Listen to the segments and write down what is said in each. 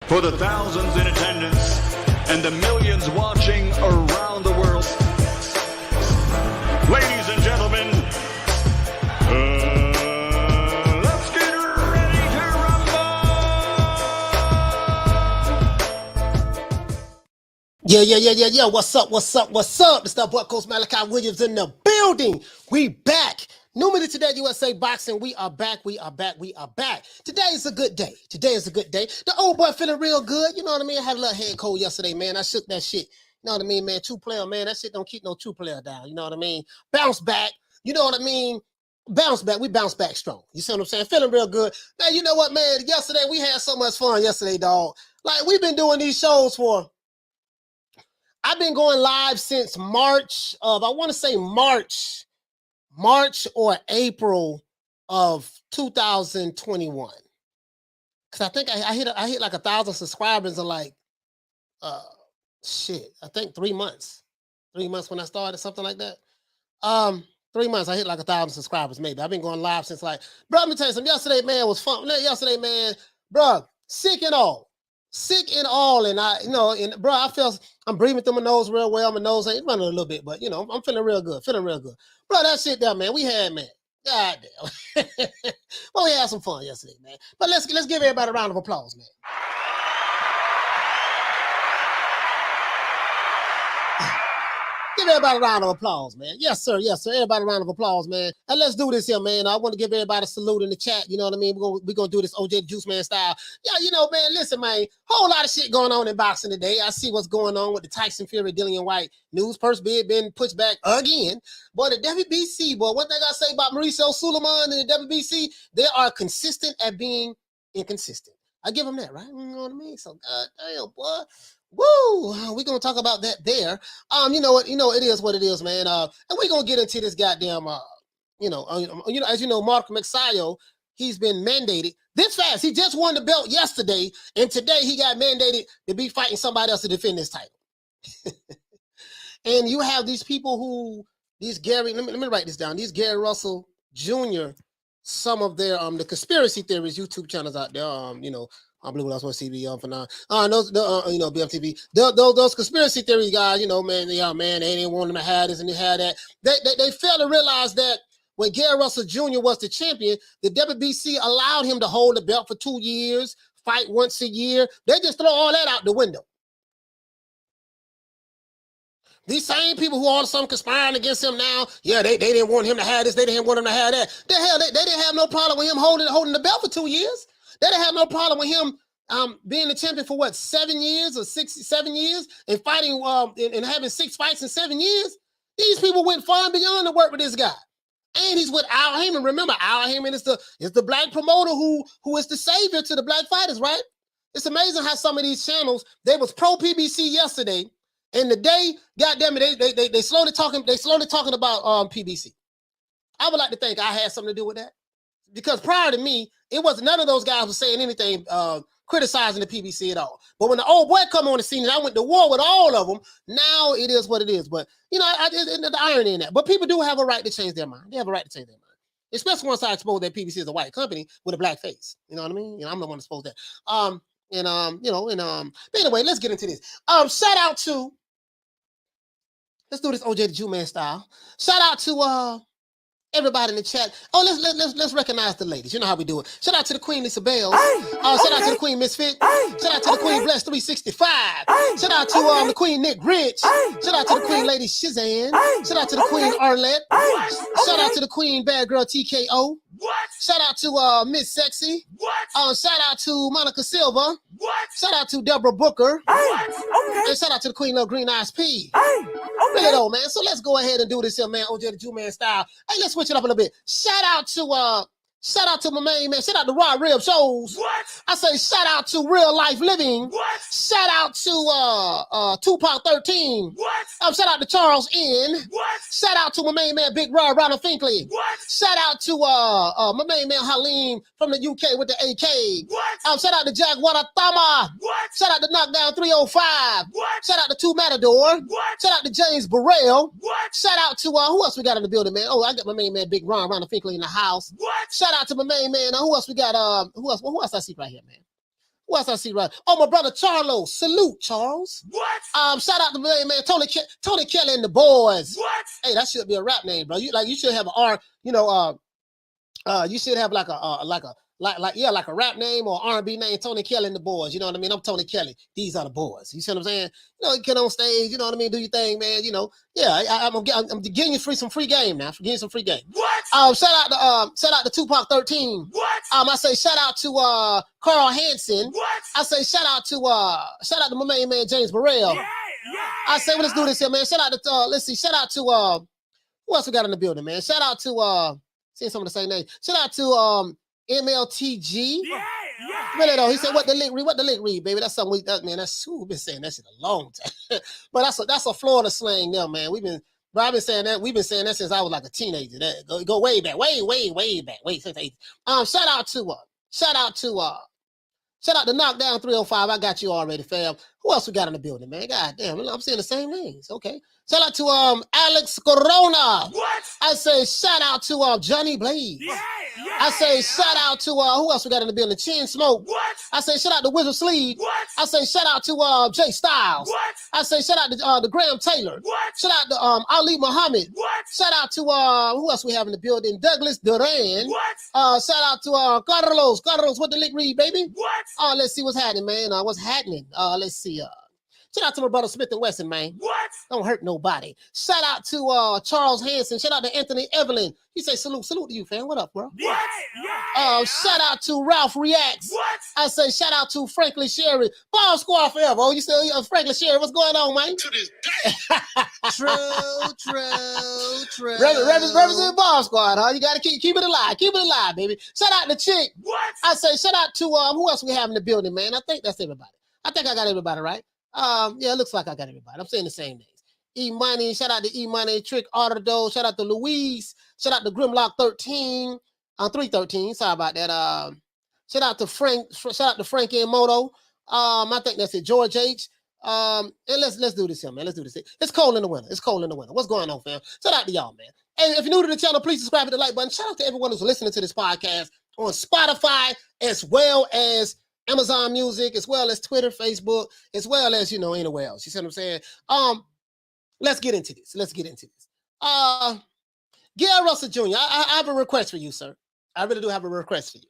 For the thousands in attendance and the millions watching around the world, ladies and gentlemen, let's get ready to rumble! Yeah. What's up? It's that boy, Coach Malachi Williams in the building. We back. New Minute Today USA Boxing. We are back. Today is a good day. The old boy feeling real good. You know what I mean? I had a little head cold yesterday, man. I shook that shit. You know what I mean, man? True player, man. That shit don't keep no true player down. You know what I mean? Bounce back. You know what I mean? Bounce back. We bounce back strong. You see what I'm saying? Feeling real good. Man, you know what, man? Yesterday, we had so much fun yesterday, dog. Like, we've been doing these shows for... I've been going live since March of, I want to say March or April of 2021. Because I think I hit like 1,000 subscribers in like, I think 3 months. 3 months when I started, something like that. 3 months, I hit like 1,000 subscribers maybe. I've been going live since like, bro, let me tell you something. Yesterday, man, was fun. Yesterday, man, bro, sick and all. And bro, I feel I'm breathing through my nose real well. My nose ain't running a little bit, but you know, I'm feeling real good. Bro, that shit there, man. We had, man. God damn. Well, we had some fun yesterday, man. But let's give everybody a round of applause, man. Give everybody a round of applause, man. Yes, sir. Everybody a round of applause, man. And let's do this here, man. I want to give everybody a salute in the chat. You know what I mean? We're gonna do this OJ the Juice Man style. Yeah, you know, man, listen, man. Whole lot of shit going on in boxing today. I see what's going on with the Tyson Fury, Dillian White news. Purse bid been pushed back again. Boy, the WBC, boy, what they got to say about Mauricio Suleiman and the WBC, they are consistent at being inconsistent. I give them that, right? You know what I mean? So, goddamn, boy. Woo! We're gonna talk about that there. You know what? It is what it is, man. And we're gonna get into this goddamn as you know, Mark Magsayo, he's been mandated this fast. He just won the belt yesterday, and today he got mandated to be fighting somebody else to defend this title. And you have these people let me write this down. These Gary Russell Jr., some of their the conspiracy theories YouTube channels out there, I believe that's what CB for now. BMTV. Those conspiracy theory guys, man, they didn't want them to have this and they had that. They fail to realize that when Gary Russell Jr. was the champion, the WBC allowed him to hold the belt for 2 years, fight once a year. They just throw all that out the window. These same people who all of a sudden conspiring against him now, yeah, they didn't want him to have this, they didn't want him to have that. The hell, they didn't have no problem with him holding the belt for 2 years. They didn't have no problem with him being the champion for 7 years or 7 years and fighting and having 6 fights in 7 years. These people went far and beyond to work with this guy. And he's with Al Heyman. Remember, Al Heyman is the black promoter who is the savior to the black fighters, right? It's amazing how some of these channels, they was pro PBC yesterday, and today, goddamn it, they slowly talking about PBC. I would like to think I had something to do with that. Because prior to me, it wasn't none of those guys were saying anything criticizing the PBC at all. But when the old boy come on the scene and I went to war with all of them, now it is what it is. But, the irony in that. But people do have a right to change their mind. They have a right to change their mind. Especially once I expose that PBC is a white company with a black face. You know what I mean? I'm the one to expose that. But anyway, let's get into this. Shout out to, let's do this OJ the Jew Man style. Shout out to everybody in the chat. Oh, let's recognize the ladies. You know how we do it. Shout out to the Queen Lisa Bales. Shout out to the Queen Misfit. Shout out to the Queen Bless 365. Shout out to the Queen Nick Rich. Shout out to the Queen Lady Shizan. Shout out to the Queen Arlette. Shout out to the Queen Bad Girl TKO. Shout out to Miss Sexy. Shout out to Monica Silva. Shout out to Deborah Booker. And shout out to the Queen of Green Eyes P. Really though, man. So let's go ahead and do this here, man. OJ the Jew Man style. Hey, let's switch it up a little bit. Shout out to my main man. Shout out to Rod Rib Shows. I say shout out to Real Life Living. Shout out to Tupac 13. Shout out to Charles N. Shout out to my main man Big Rod Ronald Finkley. Shout out to my main man Halim from the UK with the AK. Shout out to Jack Watatama. Shout out to Knockdown 305. Shout out to Two Matador. Shout out to James Burrell. Shout out to who else we got in the building, man? Oh, I got my main man Big Ron Ronald Finkley in the house. Shout out to my main man. Who else we got? Who else I see right here, man? Who else I see right? Oh, my brother Charlo. Salute, Charles. What? Shout out to man, Tony Kelly and the boys. What? Hey, that should be a rap name, bro. You should have an R, you should have like a rap name or R&B name, Tony Kelly and the boys. You know what I mean? I'm Tony Kelly. These are the boys. You see what I'm saying? You get on stage. You know what I mean? Do your thing, man. I'm giving you some free game now. Getting some free game. What? Shout out to Tupac 13. What? I say shout out to Carl Hansen. What? I say shout out to my main man James Burrell. Yeah. I say, well, let's do this here, man. Shout out to let's see. Shout out to who else we got in the building, man? Shout out to seeing some of the same names. Shout out to MLTG. Yeah. Really though, he said, "What the link read, baby?" That's something we've been saying that shit a long time. But that's a Florida slang now, man. I've been saying that. We've been saying that since I was like a teenager. That go way back, way back, since the 80s. Shout out to Knockdown 305. I got you already, fam. Who else we got in the building, man? God damn, I'm seeing the same names. Okay. Shout out to Alex Corona. What? I say shout out to Johnny Blaze. Yeah. I say shout out to who else we got in the building? Chin Smoke. What? I say shout out to Wizard Sleeve. What? I say shout out to Jay Styles. What? I say shout out to Graham Taylor. What? Shout out to Ali Muhammad. What? Shout out to who else we have in the building? Douglas Duran. What? Shout out to Carlos. Carlos, what the lick read, baby? What? Let's see what's happening, man. What's happening? Let's see. Shout out to my brother Smith and Wesson, man. What? Don't hurt nobody. Shout out to Charles Hanson. Shout out to Anthony Evelyn. He say salute to you, fam. What up, bro? What? Shout out to Ralph Reacts. What? I say shout out to Franklin Sherry. Ball squad forever. Oh, you still Franklin Sherry? What's going on, man? To this day. True. Represent Ball squad, huh? You gotta keep it alive. Keep it alive, baby. Shout out to Chick. What? I say shout out to who else we have in the building, man? I think that's everybody. I think I got everybody right. Yeah, it looks like I got everybody. I'm saying the same names. E-Money, shout out to E-Money, Trick Auto, shout out to Louise, shout out to Grimlock 13, 313, sorry about that. Shout out to Frankie and Moto. I think that's it. George H. And let's do this here, man. Let's do this. It's cold in the winter. What's going on, fam? Shout out to y'all, man. Hey, if you're new to the channel, please subscribe to the like button. Shout out to everyone who's listening to this podcast on Spotify as well as Amazon Music, as well as Twitter, Facebook, as well as, anywhere else. You see what I'm saying? Let's get into this. Gail Russell Jr., I have a request for you, sir. I really do have a request for you.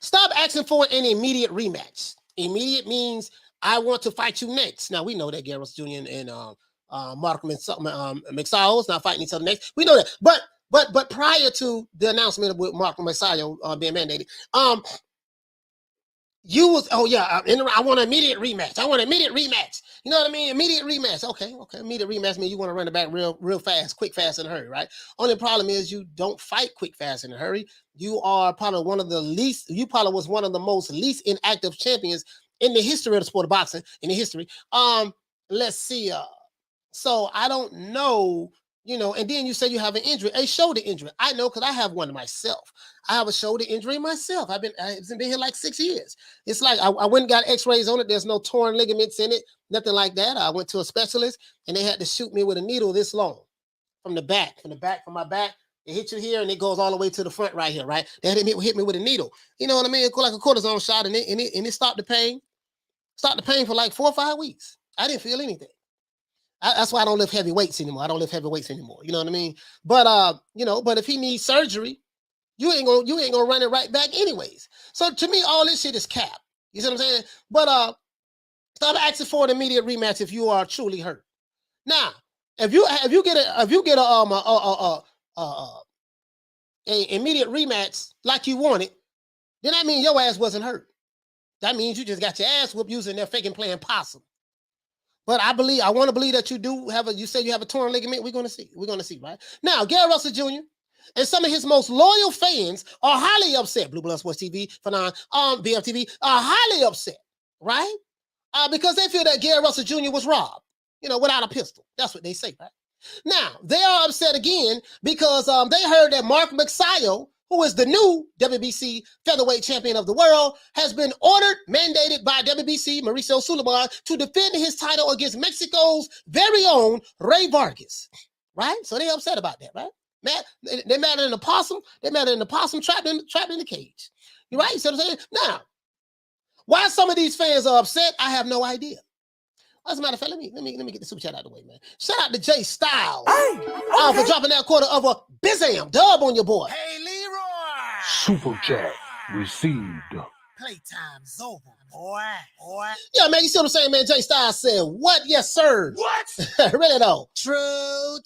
Stop asking for an immediate rematch. Immediate means I want to fight you next. Now, we know that Gail Russell Jr. and Mark Magsayo is not fighting each other next. We know that. But prior to the announcement with Mark Magsayo being mandated, I want an immediate rematch. You know what I mean? Immediate rematch. Okay. Immediate rematch means you want to run it back real fast, quick, fast, in a hurry, right? Only problem is you don't fight quick, fast, in a hurry. You are probably was one of the most least inactive champions in the history of the sport of boxing, in the history. Let's see. So I don't know, and then you say you have an injury, a shoulder injury. I know because I have one myself. I have a shoulder injury myself. It's been here like 6 years. It's like I went and got x-rays on it. There's no torn ligaments in it, nothing like that. I went to a specialist and they had to shoot me with a needle this long from my back. They hit you here and it goes all the way to the front right here, right? They hit me with a needle. You know what I mean? It like a cortisone shot and it stopped the pain. Stopped the pain for like 4 or 5 weeks. I didn't feel anything. That's why I don't lift heavy weights anymore. You know what I mean? But but if he needs surgery, you ain't gonna run it right back anyways. So to me, all this shit is cap. You see what I'm saying? But stop asking for an immediate rematch if you are truly hurt. Now, if you get a immediate rematch like you wanted, then that means your ass wasn't hurt. That means you just got your ass whooped using that faking playing possum. But I want to believe that you say you have a torn ligament. We're going to see, right? Now, Gary Russell Jr. and some of his most loyal fans are highly upset. Blue Blood Sports TV, BFTV, are highly upset, right? Because they feel that Gary Russell Jr. was robbed, without a pistol. That's what they say, right? Now, they are upset again because they heard that Mark Magsayo, who is the new WBC Featherweight Champion of the world, has been mandated by WBC Mauricio Sulaiman to defend his title against Mexico's very own Rey Vargas, right? So they're upset about that, right? They're mad at an opossum. They're mad at an opossum trapped in the cage. You right? You see what I'm saying? Now, Why some of these fans are upset, I have no idea. As a matter of fact, let me get the super chat out of the way, man. Shout out to Jay Styles for dropping that quarter of a Bizam dub on your boy. Hey, Leroy. Super chat received. Playtime's over, boy. Yeah, man, you see what I'm saying, man? Jay Styles said, what? Yes, sir. What? Really, though. True.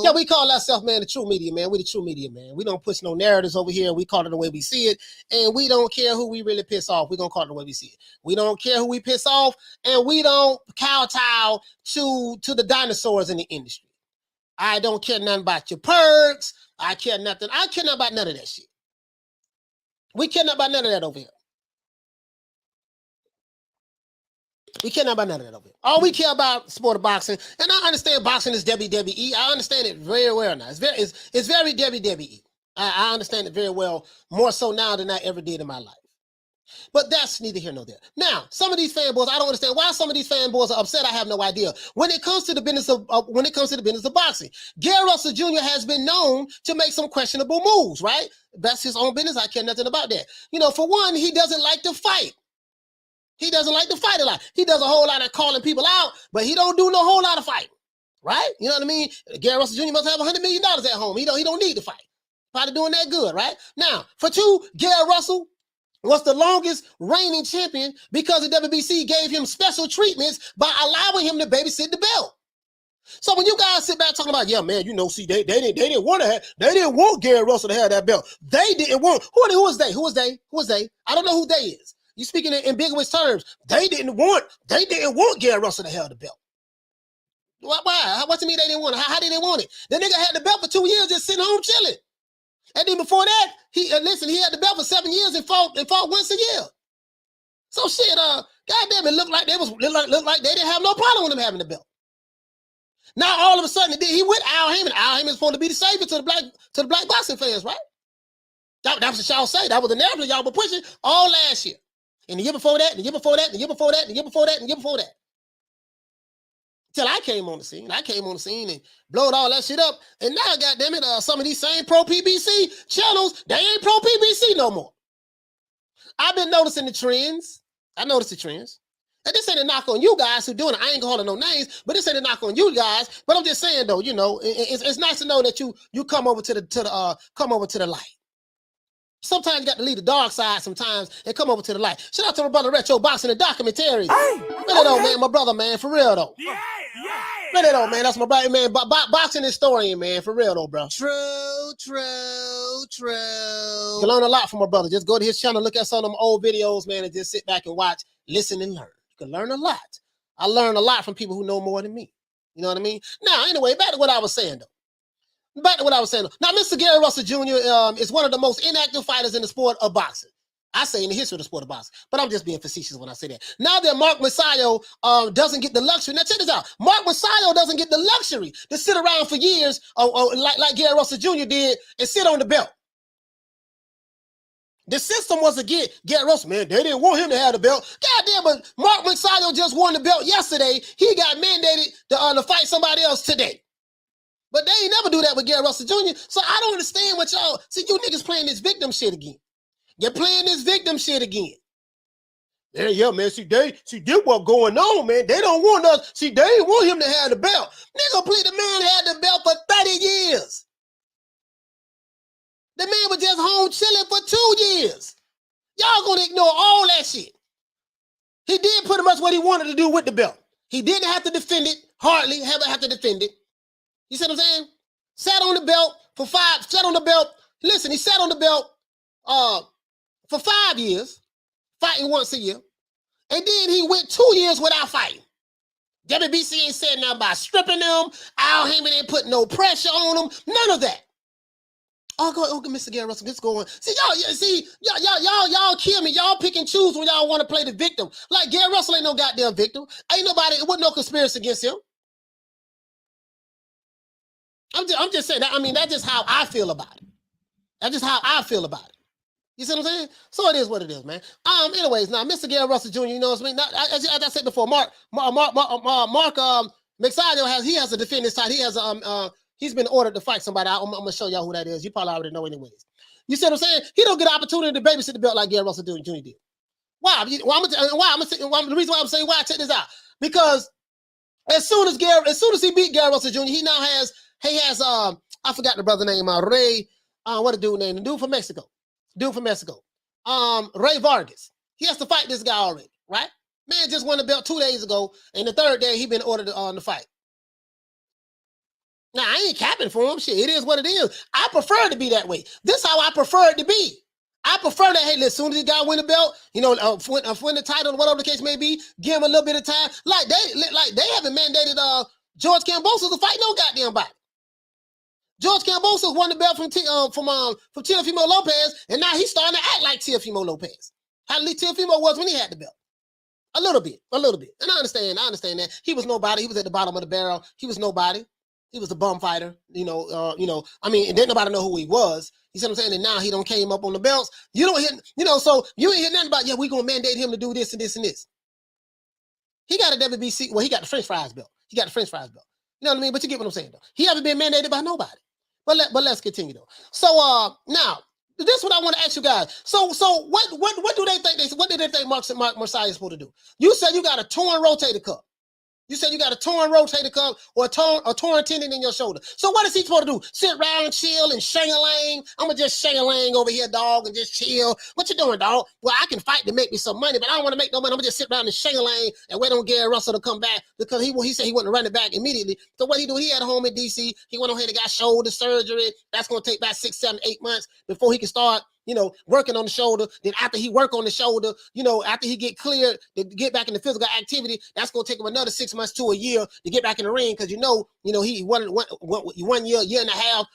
Yeah, we call ourselves, man, the true media, man. We the true media, man. We don't push no narratives over here. We call it the way we see it, and we don't care who we really piss off. We're going to call it the way we see it. We don't care who we piss off, and we don't kowtow to the dinosaurs in the industry. I don't care nothing about your perks. I care nothing about none of that shit. We care nothing about none of that over here. We care nothing about none of that over here. All we care about is sport of boxing. And I understand boxing is WWE. I understand it very well now. It's very WWE. I understand it very well, more so now than I ever did in my life. But that's neither here nor there. Now, some of these fanboys, I don't understand why some of these fanboys are upset. I have no idea. When it comes to the business of boxing, Gary Russell Jr. has been known to make some questionable moves, right? That's his own business. I care nothing about that. You know, for one, he doesn't like to fight. He doesn't like to fight a lot. He does a whole lot of calling people out, but he don't do no whole lot of fighting, right? You know what I mean? Gary Russell Jr. must have $100 million at home. He don't need to fight. Probably doing that good, right? Now, for two, Gary Russell was the longest reigning champion because the WBC gave him special treatments by allowing him to babysit the belt. So when you guys sit back talking about, yeah, man, you know, see, they didn't want Gary Russell to have that belt. They didn't want. Who was they? I don't know who they is. You speaking in ambiguous terms. They didn't want Gary Russell to have the belt. Why? What do you mean they didn't want it? How did they want it? The nigga had the belt for 2 years just sitting home chilling. And then before that, he had the belt for 7 years and fought once a year. So shit, goddamn, it looked like they didn't have no problem with him having the belt. Now all of a sudden, he went Al Heyman. Al Heyman's supposed to be the savior to the black boxing fans, right? That was what y'all say. That was the narrative y'all were pushing all last year. And the year before that, and the year before that, and the year before that, and the year before that, and the year before that. Till I came on the scene. I came on the scene and blowed all that shit up. And now, goddammit, some of these same pro PBC channels, they ain't pro PBC no more. I've been noticing the trends. I noticed the trends. And this ain't a knock on you guys who doing it. I ain't calling no names, but this ain't a knock on you guys. But I'm just saying though, you know, it's nice to know that you come over to the light. Sometimes you got to leave the dark side sometimes and come over to the light. Shout out to my brother Retro Boxing and Documentaries. Really though, man, my brother, man, for real though. Yeah. Really though, man, that's my brother, man. Boxing historian, man, for real though, bro. True. You can learn a lot from my brother. Just go to his channel, look at some of them old videos, man, and just sit back and watch, listen, and learn. You can learn a lot. I learn a lot from people who know more than me. You know what I mean? Now, anyway, back to what I was saying though. Now, Mr. Gary Russell Jr. Is one of the most inactive fighters in the sport of boxing. I say in the history of the sport of boxing, but I'm just being facetious when I say that. Now that Mark Magsayo doesn't get the luxury. Now check this out. Mark Magsayo doesn't get the luxury to sit around for years like Gary Russell Jr. did and sit on the belt. The system was to get Gary Russell, man. They didn't want him to have the belt. Goddamn, but Mark Magsayo just won the belt yesterday. He got mandated to fight somebody else today. But they ain't never do that with Gary Russell Jr. So I don't understand what y'all see. You niggas playing this victim shit again. You're playing this victim shit again. Yeah, man. See, this what's going on, man. They don't want us. See, they ain't want him to have the belt. Nigga, please, the man had the belt for 30 years. The man was just home chilling for 2 years. Y'all gonna ignore all that shit. He did pretty much what he wanted to do with the belt. He didn't have to defend it. Hardly ever have to defend it. You see what I'm saying? Sat on the belt. Listen, he sat on the belt for 5 years, fighting once a year. And then he went 2 years without fighting. WBC ain't said nothing about stripping them. Al Heyman ain't put no pressure on them. None of that. Oh, Mr. Gary Russell, let's go on. See, y'all kill me. Y'all pick and choose when y'all want to play the victim. Like Gary Russell ain't no goddamn victim. Ain't nobody, it wasn't no conspiracy against him. I'm just saying that. I mean, that's just how I feel about it. That's just how I feel about it. You see what I'm saying? So it is what it is, man. Anyways, now Mr. Gary Russell Jr., you know what I mean? Now, as I said before, Mark Magsayo has to defend his title. He he's been ordered to fight somebody. I'm going to show y'all who that is. You probably already know anyways. You see what I'm saying? He don't get an opportunity to babysit the belt like Gary Russell Jr. did. Why? The reason why I'm saying why, check this out. Because as soon as he beat Gary Russell Jr., he has I forgot the brother name, Rey, what the dude name? The dude from Mexico. Rey Vargas. He has to fight this guy already, right? Man just won the belt 2 days ago, and the third day he been ordered to fight. Now, I ain't capping for him. Shit, it is what it is. I prefer it to be that way. This is how I prefer it to be. I prefer that, hey, as soon as the guy win the belt, win the title, whatever the case may be, give him a little bit of time. Like they haven't mandated George Kambosos to fight no goddamn body. George Kambosos won the belt from Teofimo Lopez, and now he's starting to act like Teofimo Lopez. How Teofimo was when he had the belt. A little bit. And I understand that. He was nobody. He was at the bottom of the barrel. He was nobody. He was a bum fighter. And didn't nobody know who he was. You see what I'm saying? And now he don't came up on the belts. You don't hear, so you ain't hear nothing about, we're going to mandate him to do this and this and this. He got a WBC, he got the French fries belt. You know what I mean? But you get what I'm saying, though. He haven't been mandated by nobody. But let's continue, though. So, now, this is what I want to ask you guys. So what do they think? What did they think Mark Magsayo is supposed to do? You said you got a torn rotator cuff. You said you got a torn rotator cuff or a torn tendon in your shoulder. So what is he supposed to do? Sit around and chill and shang-a-lang? I'm going to just shang-a-lang over here, dog, and just chill. What you doing, dog? Well, I can fight to make me some money, but I don't want to make no money. I'm going to just sit around and shang-a-lang and wait on Gary Russell to come back because he said he wanted to run it back immediately. So what he do? He had a home in D.C. He went on here and got shoulder surgery. That's going to take about 6, 7, 8 months before he can start working on the shoulder. Then after he work on the shoulder, after he get cleared to get back into physical activity, that's going to take him another 6 months to a year to get back in the ring. Cause he one year and a half,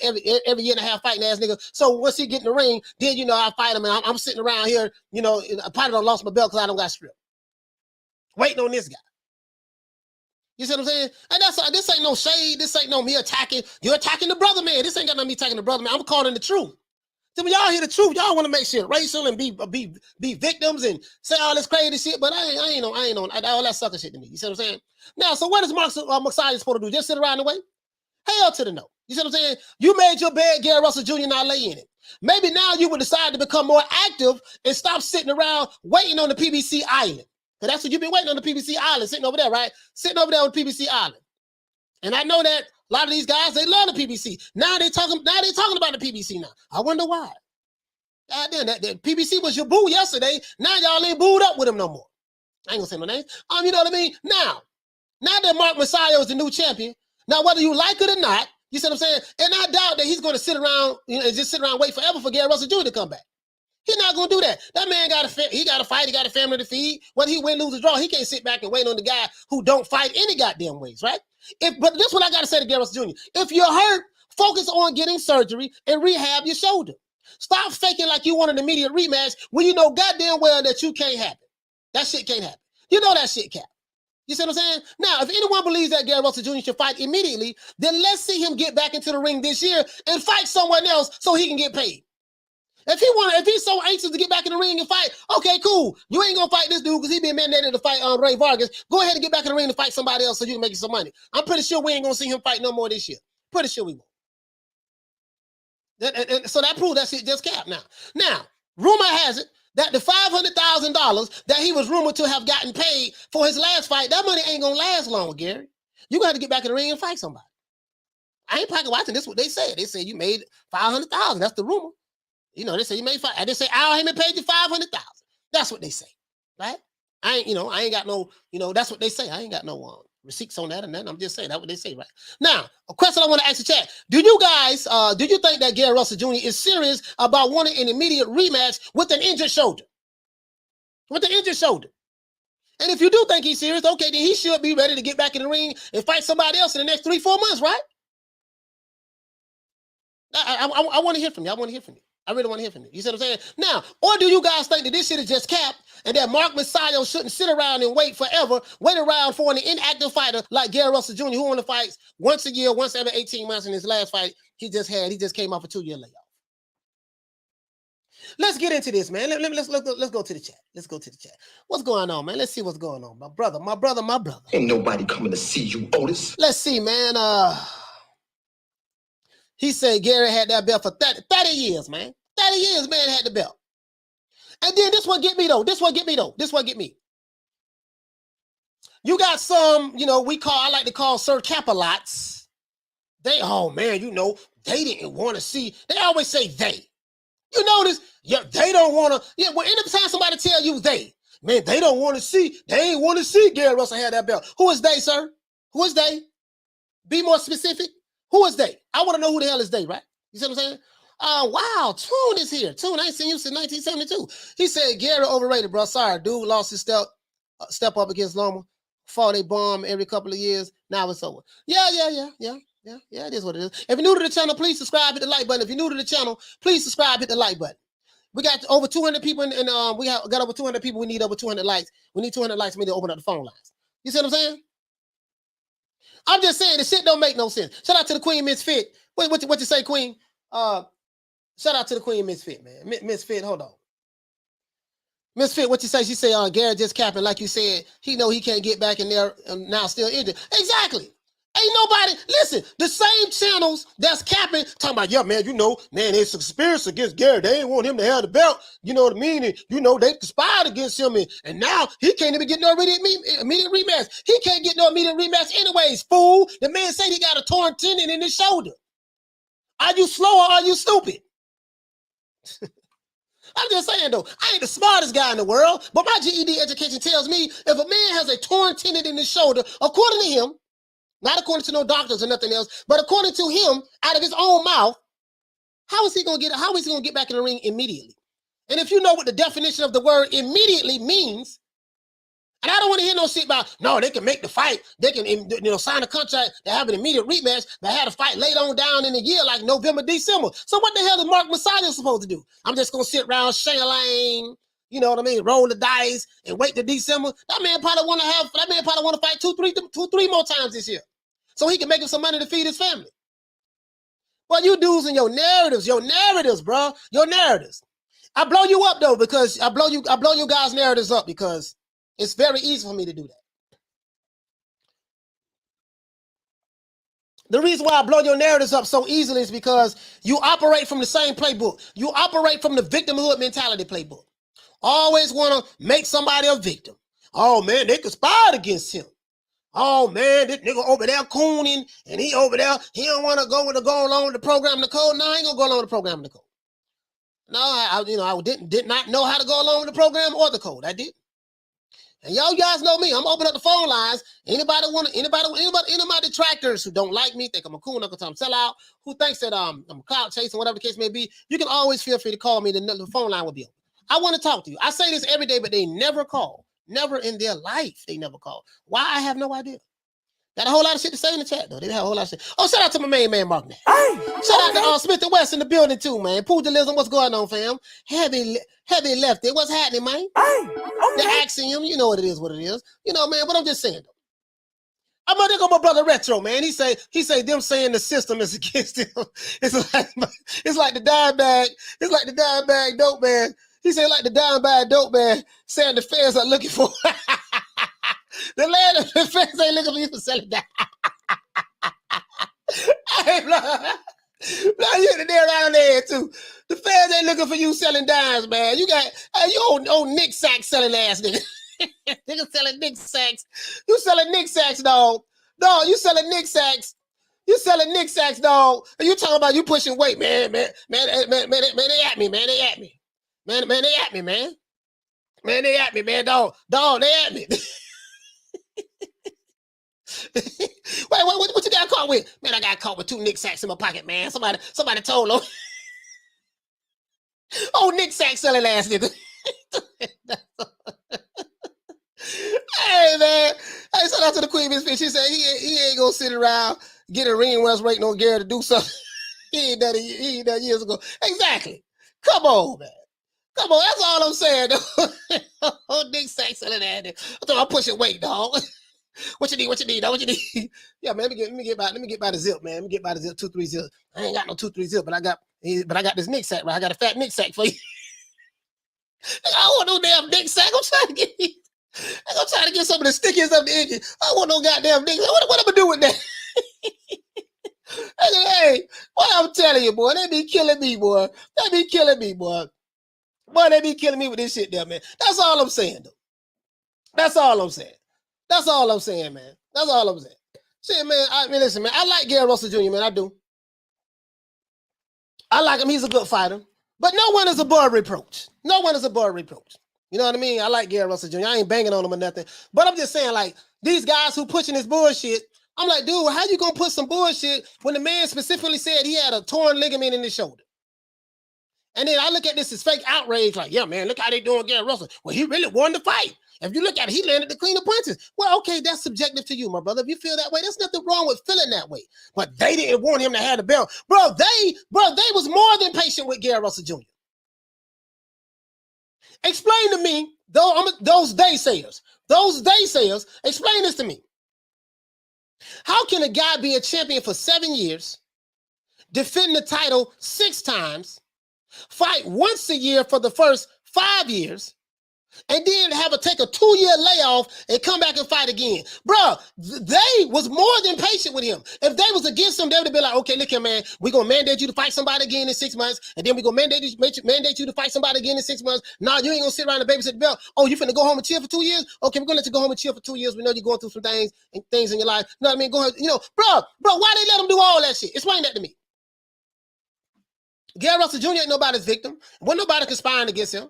every year and a half fighting ass nigga. So once he get in the ring, then, I fight him and I'm sitting around here, I probably done lost my belt cause I don't got stripped. Waiting on this guy. You see what I'm saying? And this ain't no shade. This ain't no me attacking. You're attacking the brother, man. This ain't got nothing me attacking the brother, man. I'm calling the truth. So when y'all hear the truth, y'all want to make shit racial and be victims and say all this crazy shit, but I ain't on all that sucker shit to me. You see what I'm saying? Now, so what is Mark Magsayo supposed to do? Just sit around and wait? Hell to the no. You see what I'm saying? You made your bed, Gary Russell Jr. not lay in it. Maybe now you would decide to become more active and stop sitting around waiting on the PBC island. Because that's what you've been waiting on, the PBC island, sitting over there, right? Sitting over there on the PBC island. And I know that a lot of these guys, they love the PBC. Now they talking about the PBC now. I wonder why. God damn, that PBC was your boo yesterday. Now y'all ain't booed up with him no more. I ain't gonna say no names. You know what I mean? Now that Mark Magsayo is the new champion, now whether you like it or not, you see what I'm saying? And I doubt that he's gonna sit around, and just sit around and wait forever for Gary Russell Jr. to come back. He's not gonna do that. That man got to fight. He got a family to feed. Whether he win, lose, or draw, he can't sit back and wait on the guy who don't fight any goddamn ways, right? But this is what I gotta say to Gary Russell Jr. If you're hurt, focus on getting surgery and rehab your shoulder. Stop faking like you want an immediate rematch when you know goddamn well that you can't happen. That shit can't happen. You know that shit can't. You see what I'm saying? Now, if anyone believes that Gary Russell Jr. should fight immediately, then let's see him get back into the ring this year and fight someone else so he can get paid. If he's so anxious to get back in the ring and fight, okay, cool. You ain't gonna fight this dude because he been mandated to fight Rey Vargas. Go ahead and get back in the ring and fight somebody else so you can make you some money. I'm pretty sure we ain't gonna see him fight no more this year. Pretty sure we won't. So that proves that shit just capped now. Now, rumor has it that the $500,000 that he was rumored to have gotten paid for his last fight, that money ain't gonna last long, Gary. You're gonna have to get back in the ring and fight somebody. I ain't pocket watching. This is what they said. They said you made $500,000. That's the rumor. They say you made $500,000. They say Al Heyman paid you $500,000. That's what they say, right? I ain't got no, that's what they say. I ain't got no receipts on that and nothing. I'm just saying that's what they say, right? Now, a question I want to ask the chat. Do you guys, do you think that Gary Russell Jr. is serious about wanting an immediate rematch with an injured shoulder? With an injured shoulder. And if you do think he's serious, okay, then he should be ready to get back in the ring and fight somebody else in the next 3-4 months, right? I want to hear from you. I want to hear from you. I really want to hear from you. You see what I'm saying? Now, or do you guys think that this shit is just capped and that Mark Magsayo shouldn't sit around and wait forever, wait around for an inactive fighter like Gary Russell Jr., who only fights once a year, once every 18 months. In his last fight, he just came off a 2-year layoff. Let's get into this, man. Let's go to the chat. Let's go to the chat. What's going on, man? Let's see what's going on. My brother. Ain't nobody coming to see you, Otis. Let's see, man. He said Gary had that belt for 30 years, man. 30 years, man, had the belt. And then this one get me, though. This one get me. You got some, I like to call Sir Capalots. Oh man, they didn't want to see. They always say they. You notice? Yeah, they don't want to. Yeah, well, anytime somebody tell you they don't want to see. They ain't want to see Gary Russell have that belt. Who is they, sir? Who is they? Be more specific. Who is they? I want to know who the hell is they, right? You see what I'm saying? Wow, Tune is here. Tune, I ain't seen you since 1972. He said Gary overrated, bro. Sorry, dude lost his step up against Loma. Fought a bomb every couple of years. Now it's over. Yeah, it is what it is. If you're new to the channel, please subscribe, hit the like button. If you're new to the channel, please subscribe, hit the like button. We got over 200 people, and we got over 200 people. We need over 200 likes. We need 200 likes for me to open up the phone lines. You see what I'm saying? I'm just saying, the shit don't make no sense. Shout out to the Queen Misfit. What you say, Queen? Shout out to the Queen Misfit, man. Misfit, hold on. Misfit, what you say? She say, Gary just capping, like you said. He know he can't get back in there and now still injured. Exactly. Ain't nobody, listen, the same channels that's capping, talking about, yeah, man, it's a conspiracy against Gary. They ain't want him to have the belt. You know what I mean? And, they conspired against him. And now he can't even get no immediate rematch. He can't get no immediate rematch anyways, fool. The man said he got a torn tendon in his shoulder. Are you slow or are you stupid? I'm just saying, though, I ain't the smartest guy in the world, but my GED education tells me if a man has a torn tendon in his shoulder, according to him, not according to no doctors or nothing else, but according to him, out of his own mouth, how is he going to get back in the ring immediately? And if you know what the definition of the word immediately means, and I don't want to hear no shit about, no, they can make the fight. They can, sign a contract to have an immediate rematch, but had a fight later on down in the year, like November, December. So what the hell is Mark Magsayo supposed to do? I'm just going to sit around shang-a-lang, you know what I mean, roll the dice and wait till December. That man probably want to fight two, three more times this year so he can make him some money to feed his family. Well, you dudes and your narratives, bro, your narratives. I blow you up, though, because I blow you guys' narratives up because it's very easy for me to do that. The reason why I blow your narratives up so easily is because you operate from the same playbook. You operate from the victimhood mentality playbook. Always want to make somebody a victim. Oh, man, they conspired against him. Oh, man, this nigga over there cooning, and he over there, he don't want to go along with the program, Nicole. No, I ain't going to go along with the program, Nicole. No, I did not know how to go along with the program or the code. I did. And y'all guys know me. I'm opening up the phone lines. Anybody detractors who don't like me, think I'm a cool Uncle Tom sellout, who thinks that I'm a clout chasing, whatever the case may be, you can always feel free to call me. The phone line will be open. I want to talk to you. I say this every day, but they never call. Never in their life, they never call. Why? I have no idea. Got a whole lot of shit to say in the chat, though. They have a whole lot of shit. Oh, shout out to my main man, Mark. Shout out to Smith and West in the building, too, man. Pugilism, what's going on, fam? Heavy lefty. What's happening, man? They're asking him. You know what it is, You know, man, but I'm just saying, though. I'm going to go my brother Retro, man. He say them saying the system is against him. It's like the dime bag. It's like the dime bag dope man. He said like the dime bag dope man saying the feds are looking for the land of the feds ain't looking for you for selling that. Hey, bro, you hit the nail right on the head too. The feds ain't looking for you selling dimes, man. You got you old Nick Sacks selling ass nigga. Nigga selling Nick Sacks. You selling Nick Sacks, dog. Dog, you selling Nick Sacks. You selling Nick Sacks, dog. And you talking about you pushing weight, man. They at me, man. They at me. Man, they at me, man. Man, they at me, man, dog. Dog, they at me. Wait, what you got caught with? Man, I got caught with 2 Nick Sacks in my pocket, man. Somebody told him. Oh, Nick Sacks selling ass nigga. Hey, man. Hey, shout out to the Queen Misfit. She said he ain't gonna sit around, get a ring when I was waiting on Gary to do something. He ain't done it years ago. Exactly. Come on, man. Come on, that's all I'm saying. Oh, Nick Sacks selling ass nigga. I'm pushing weight, dog. What you need, dog? What you need? Yeah, man, let me get by the zip, man. Let me get by the zip, 2-3 zip. I ain't got no 2-3 zip, but I got this Nick Sack, right? I got a fat Nick Sack for you. I don't want no damn Nick Sack. I'm trying to get some of the stickiest of the engine. I don't want no goddamn Nick Sack. What am I do with that? Hey, what I'm telling you, boy, they be killing me, boy. They be killing me, boy. Boy, they be killing me with this shit there, man. That's all I'm saying, though. That's all I'm saying. That's all I'm saying, man. That's all I'm saying. Shit, man, I mean, listen, man, I like Gary Russell Jr., man, I do. I like him. He's a good fighter. But no one is above reproach. No one is above reproach. You know what I mean? I like Gary Russell Jr. I ain't banging on him or nothing. But I'm just saying, like, these guys who pushing this bullshit, I'm like, dude, how you gonna put some bullshit when the man specifically said he had a torn ligament in his shoulder? And then I look at this as fake outrage, like, yeah, man, look how they doing Gary Russell. Well, he really won the fight. If you look at it, he landed the cleaner punches. Well, okay, that's subjective to you, my brother. If you feel that way, there's nothing wrong with feeling that way. But they didn't want him to have the belt. Bro, they was more than patient with Gary Russell Jr. Explain to me, those naysayers, explain this to me. How can a guy be a champion for 7 years, defend the title 6 times, fight once a year for the first 5 years, and then take a 2-year layoff and come back and fight again? Bro, they was more than patient with him. If they was against him, they would have been like, okay, look here, man, we're going to mandate you to fight somebody again in 6 months, and then we're going to mandate you to fight somebody again in 6 months. Nah, you ain't going to sit around and babysit the belt. Oh, you finna go home and chill for 2 years? Okay, we're going to let you go home and chill for 2 years. We know you're going through some things in your life. You know what I mean? Go ahead. You know, bro, why they let him do all that shit? Explain that to me. Gary Russell Jr. ain't nobody's victim. Wasn't nobody conspiring against him.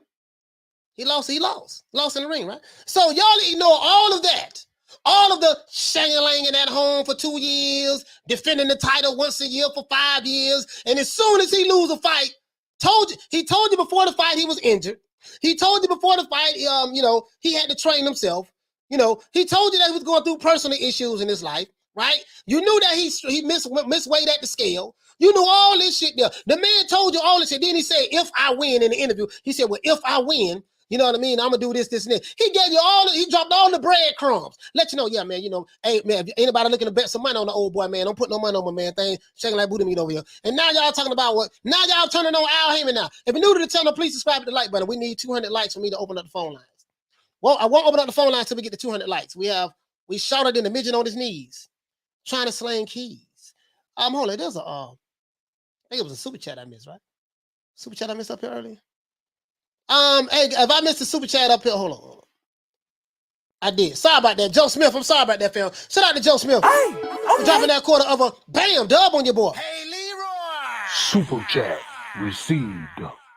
He lost in the ring, right? So y'all ignore all of that. All of the shang-a-langing at home for 2 years, defending the title once a year for 5 years, and as soon as he lose a fight, he told you before the fight he was injured. He told you before the fight, he had to train himself. You know, he told you that he was going through personal issues in his life, right? You knew that he misweighed at the scale. You knew all this shit there. The man told you all this shit. Then he said, if I win in the interview, he said, well, if I win, you know what I mean? I'm going to do this, and this. He gave you he dropped all the breadcrumbs. Let you know, yeah, man, hey, man, if anybody looking to bet some money on the old boy, man, don't put no money on my man thing, shaking like booty meat over here. And now y'all talking about what? Now y'all turning on Al Heyman now. If you're new to the channel, please subscribe to the like button. We need 200 likes for me to open up the phone lines. Well, I won't open up the phone lines until we get to 200 likes. We shouted in the midget on his knees, trying to slang keys. Hold on, there's I think it was a super chat I missed, right? Super chat I missed up here earlier. Hey, if I missed the super chat up here, hold on. I did. Sorry about that. Joe Smith, I'm sorry about that, fam. Shout out to Joe Smith. Hey, okay. Dropping that quarter of a bam dub on your boy. Hey, Leroy. Super chat received.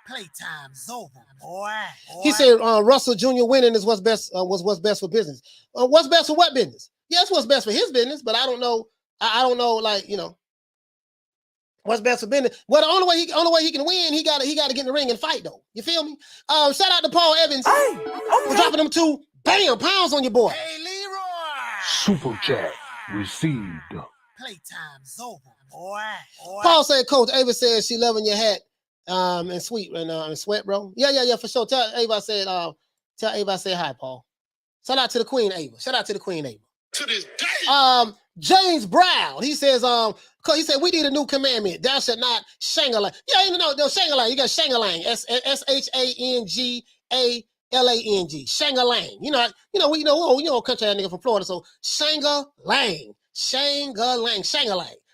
Playtime's over, boy. He said Russell Jr. winning is what's best for business. What's best for what business? Yes, what's best for his business, but I don't know. I don't know, like, what's best for business. Well, the only way he can win, he gotta get in the ring and fight, though. You feel me? Shout out to Paul Evans for dropping them 2 bam pounds on your boy. Hey, Leroy. Super chat received. Playtime's over, boy. Paul said, Coach Ava said she loving your hat and sweat, bro. Yeah, for sure. Tell Ava I said hi, Paul. Shout out to the Queen Ava. To this day. James Brown, he says, we need a new commandment. Thou shalt not shang-a-lang. Yeah, no, shang-a-lang. You got shang-a-lang. Shanghalang. Shang-a-lang. We country nigga from Florida, so shang-a-lang. Shang-a-lang.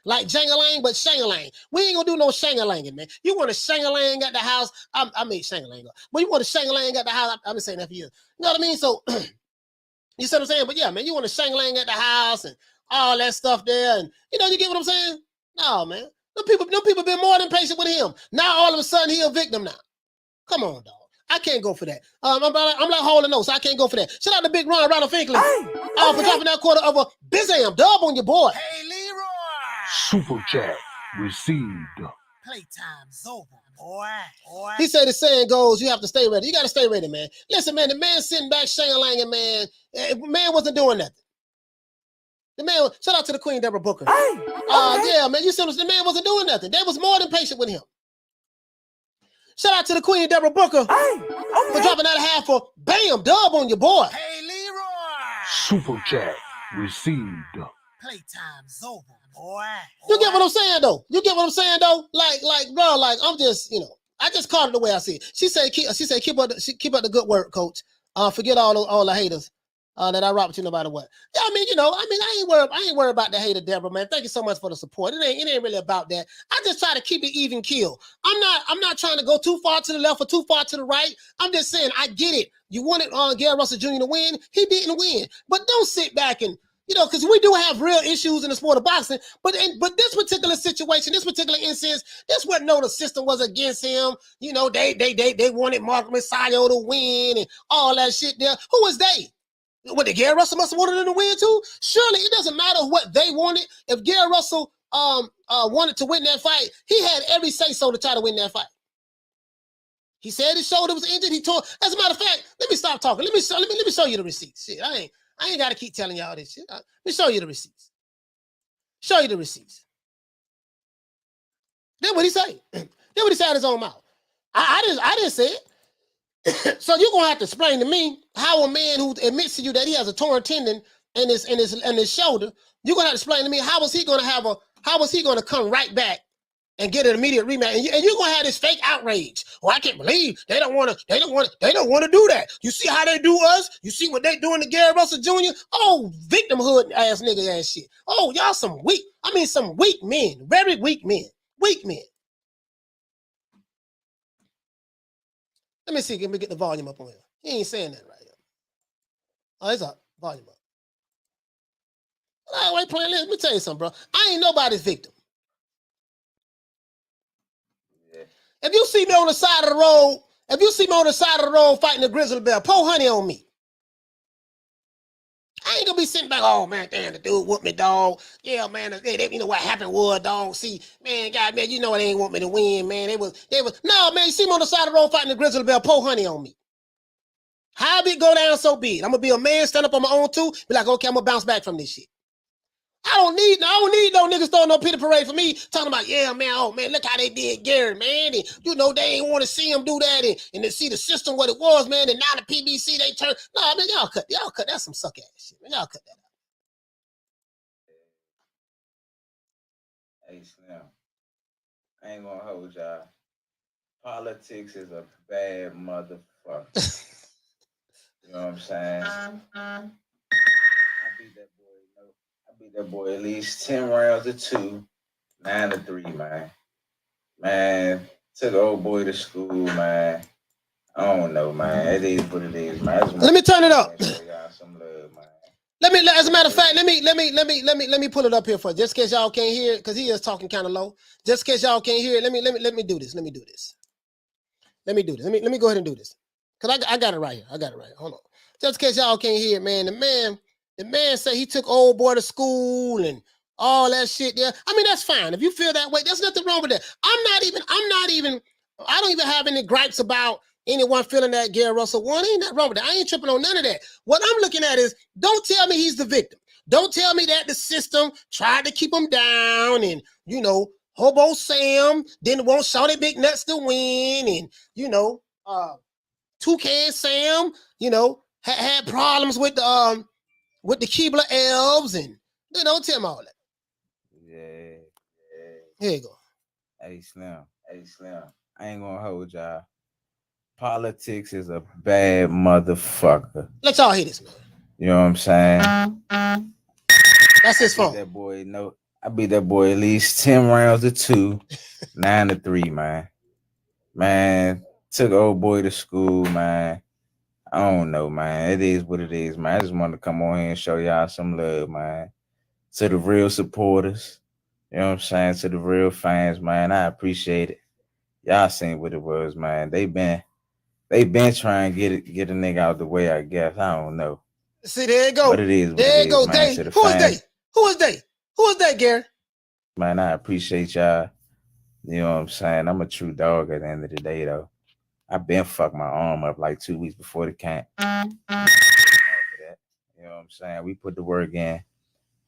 Like Jang-a-lang, but shang-a-lang. We ain't gonna do no shang-a-langing, man. You want a shang-a-lang at the house? I made shang-a-lang up. But you want a shang-a-lang at the house? I've been saying that for years. You know what I mean? So, you see what I'm saying? But yeah, man, you want a shang-a-lang at the house and all that stuff there, and you get what I'm saying? No, man. Them people been more than patient with him. Now all of a sudden he a victim now. Come on, dog. I can't go for that. I'm like holding no, so I can't go for that. Shout out to Big Ron Finkley. For dropping that quarter of a bizam dub on your boy. Hey, Leroy. Super chat received. Playtime's over, boy. He said the saying goes, you have to stay ready. You got to stay ready, man. Listen, man, the man sitting back shang-a-langing, man. Man wasn't doing nothing. The man, shout out to the Queen Deborah Booker. Yeah, man, you see the man wasn't doing nothing. They was more than patient with him. Shout out to the Queen Deborah Booker for dropping that half for bam dub on your boy. Hey, Leroy. Super chat received. Playtime's over, boy. You get what I'm saying, though? Like, bro, like, I'm just, I just called it the way I see it. She said, keep up the good work, coach. Forget all the haters. that I rock with you no matter what. Yeah, I mean, I ain't worried about the hate of Deborah, man. Thank you so much for the support. It ain't really about that. I just try to keep it even keel. I'm not trying to go too far to the left or too far to the right. I'm just saying, I get it. You wanted Gary Russell Jr. to win. He didn't win. But don't sit back and, because we do have real issues in the sport of boxing. But this particular situation, this particular instance, this wasn't the system was against him. They wanted Mark Magsayo to win and all that shit there. Who was they? What, the Gary Russell must have wanted him to win too? Surely it doesn't matter what they wanted. If Gary Russell wanted to win that fight, he had every say-so to try to win that fight. He said his shoulder was injured. He tore. As a matter of fact, let me stop talking. Let me show you the receipts. Shit, I ain't got to keep telling y'all this shit. Let me show you the receipts. Show you the receipts. Then what he say? Then what he said out his own mouth. I didn't say it. So you're gonna have to explain to me how a man who admits to you that he has a torn tendon in his shoulder, you're gonna have to explain to me how was he gonna come right back and get an immediate rematch, and you're gonna have this fake outrage. Well, I can't believe they don't want to do that. You see how they do us? You see what they doing to Gary Russell Jr.? Oh, victimhood ass nigga ass shit. Oh, y'all some weak men, very weak men. Let me see, let me get the volume up on here. He ain't saying that right here. Oh, it's up, volume up. All right, wait, playing. Let me tell you something, bro. I ain't nobody's victim. If you see me on the side of the road, fighting a grizzly bear, pour honey on me. I ain't gonna be sitting back, oh man, damn, the dude whooped me, dog. Yeah, man, you know what happened was, dog. See, man, God, man, you know they ain't want me to win, man. They was, no, man, you see me on the side of the road fighting a grizzly bear, pour honey on me. How it go down, so be it. I'm gonna be a man, stand up on my own too, be like, okay, I'm gonna bounce back from this shit. I don't need no niggas throwing no pity parade for me, talking about, yeah, man, oh, man, look how they did Gary, man. And, they ain't want to see him do that and to see the system what it was, man. And now the PBC, they turn. No, man, y'all cut. That's some suck ass shit, man. Y'all cut that out. Hey, Slim, I ain't gonna hold y'all. Politics is a bad motherfucker. You know what I'm saying? I beat that boy at least 10 rounds to 2, 9 to 3, man. Man, took old boy to school, man. I don't know, man. It is what it is, man. Let me turn it up. Some love, man. As a matter of fact, let me pull it up here for you, just in case y'all can't hear it, because he is talking kind of low. Just in case y'all can't hear it, let me do this. Let me go ahead and do this. Because I got it right here. Hold on. Just in case y'all can't hear it, man. The man said he took old boy to school and all that shit there. I mean, that's fine. If you feel that way, there's nothing wrong with that. I don't even have any gripes about anyone feeling that Gary Russell won. Ain't nothing wrong with that. I ain't tripping on none of that. What I'm looking at is, don't tell me he's the victim. Don't tell me that the system tried to keep him down and, Hobo Sam didn't want Shawty Big Nuts to win and, Toucan Sam, had problems with the Keebler elves and, don't tell me all that. Yeah. Here you go. Hey, Slim. I ain't gonna hold y'all. Politics is a bad motherfucker. Let y'all hear this, man. You know what I'm saying? That's his phone. I beat that boy at least 10 rounds to 2, 9 to 3, man. Man, took old boy to school, man. I don't know, man. It is what it is, man. I just wanted to come on here and show y'all some love, man. To the real supporters, you know what I'm saying? To the real fans, man. I appreciate it. Y'all seen what it was, man. They been trying to get a nigga out the way, I guess. I don't know. See, there you go. But it is what there it you go. is, man. They. Who is they? Who is that, Gary? Man, I appreciate y'all. You know what I'm saying? I'm a true dog at the end of the day, though. I been fucked my arm up like 2 weeks before the camp. You know what I'm saying? We put the work in,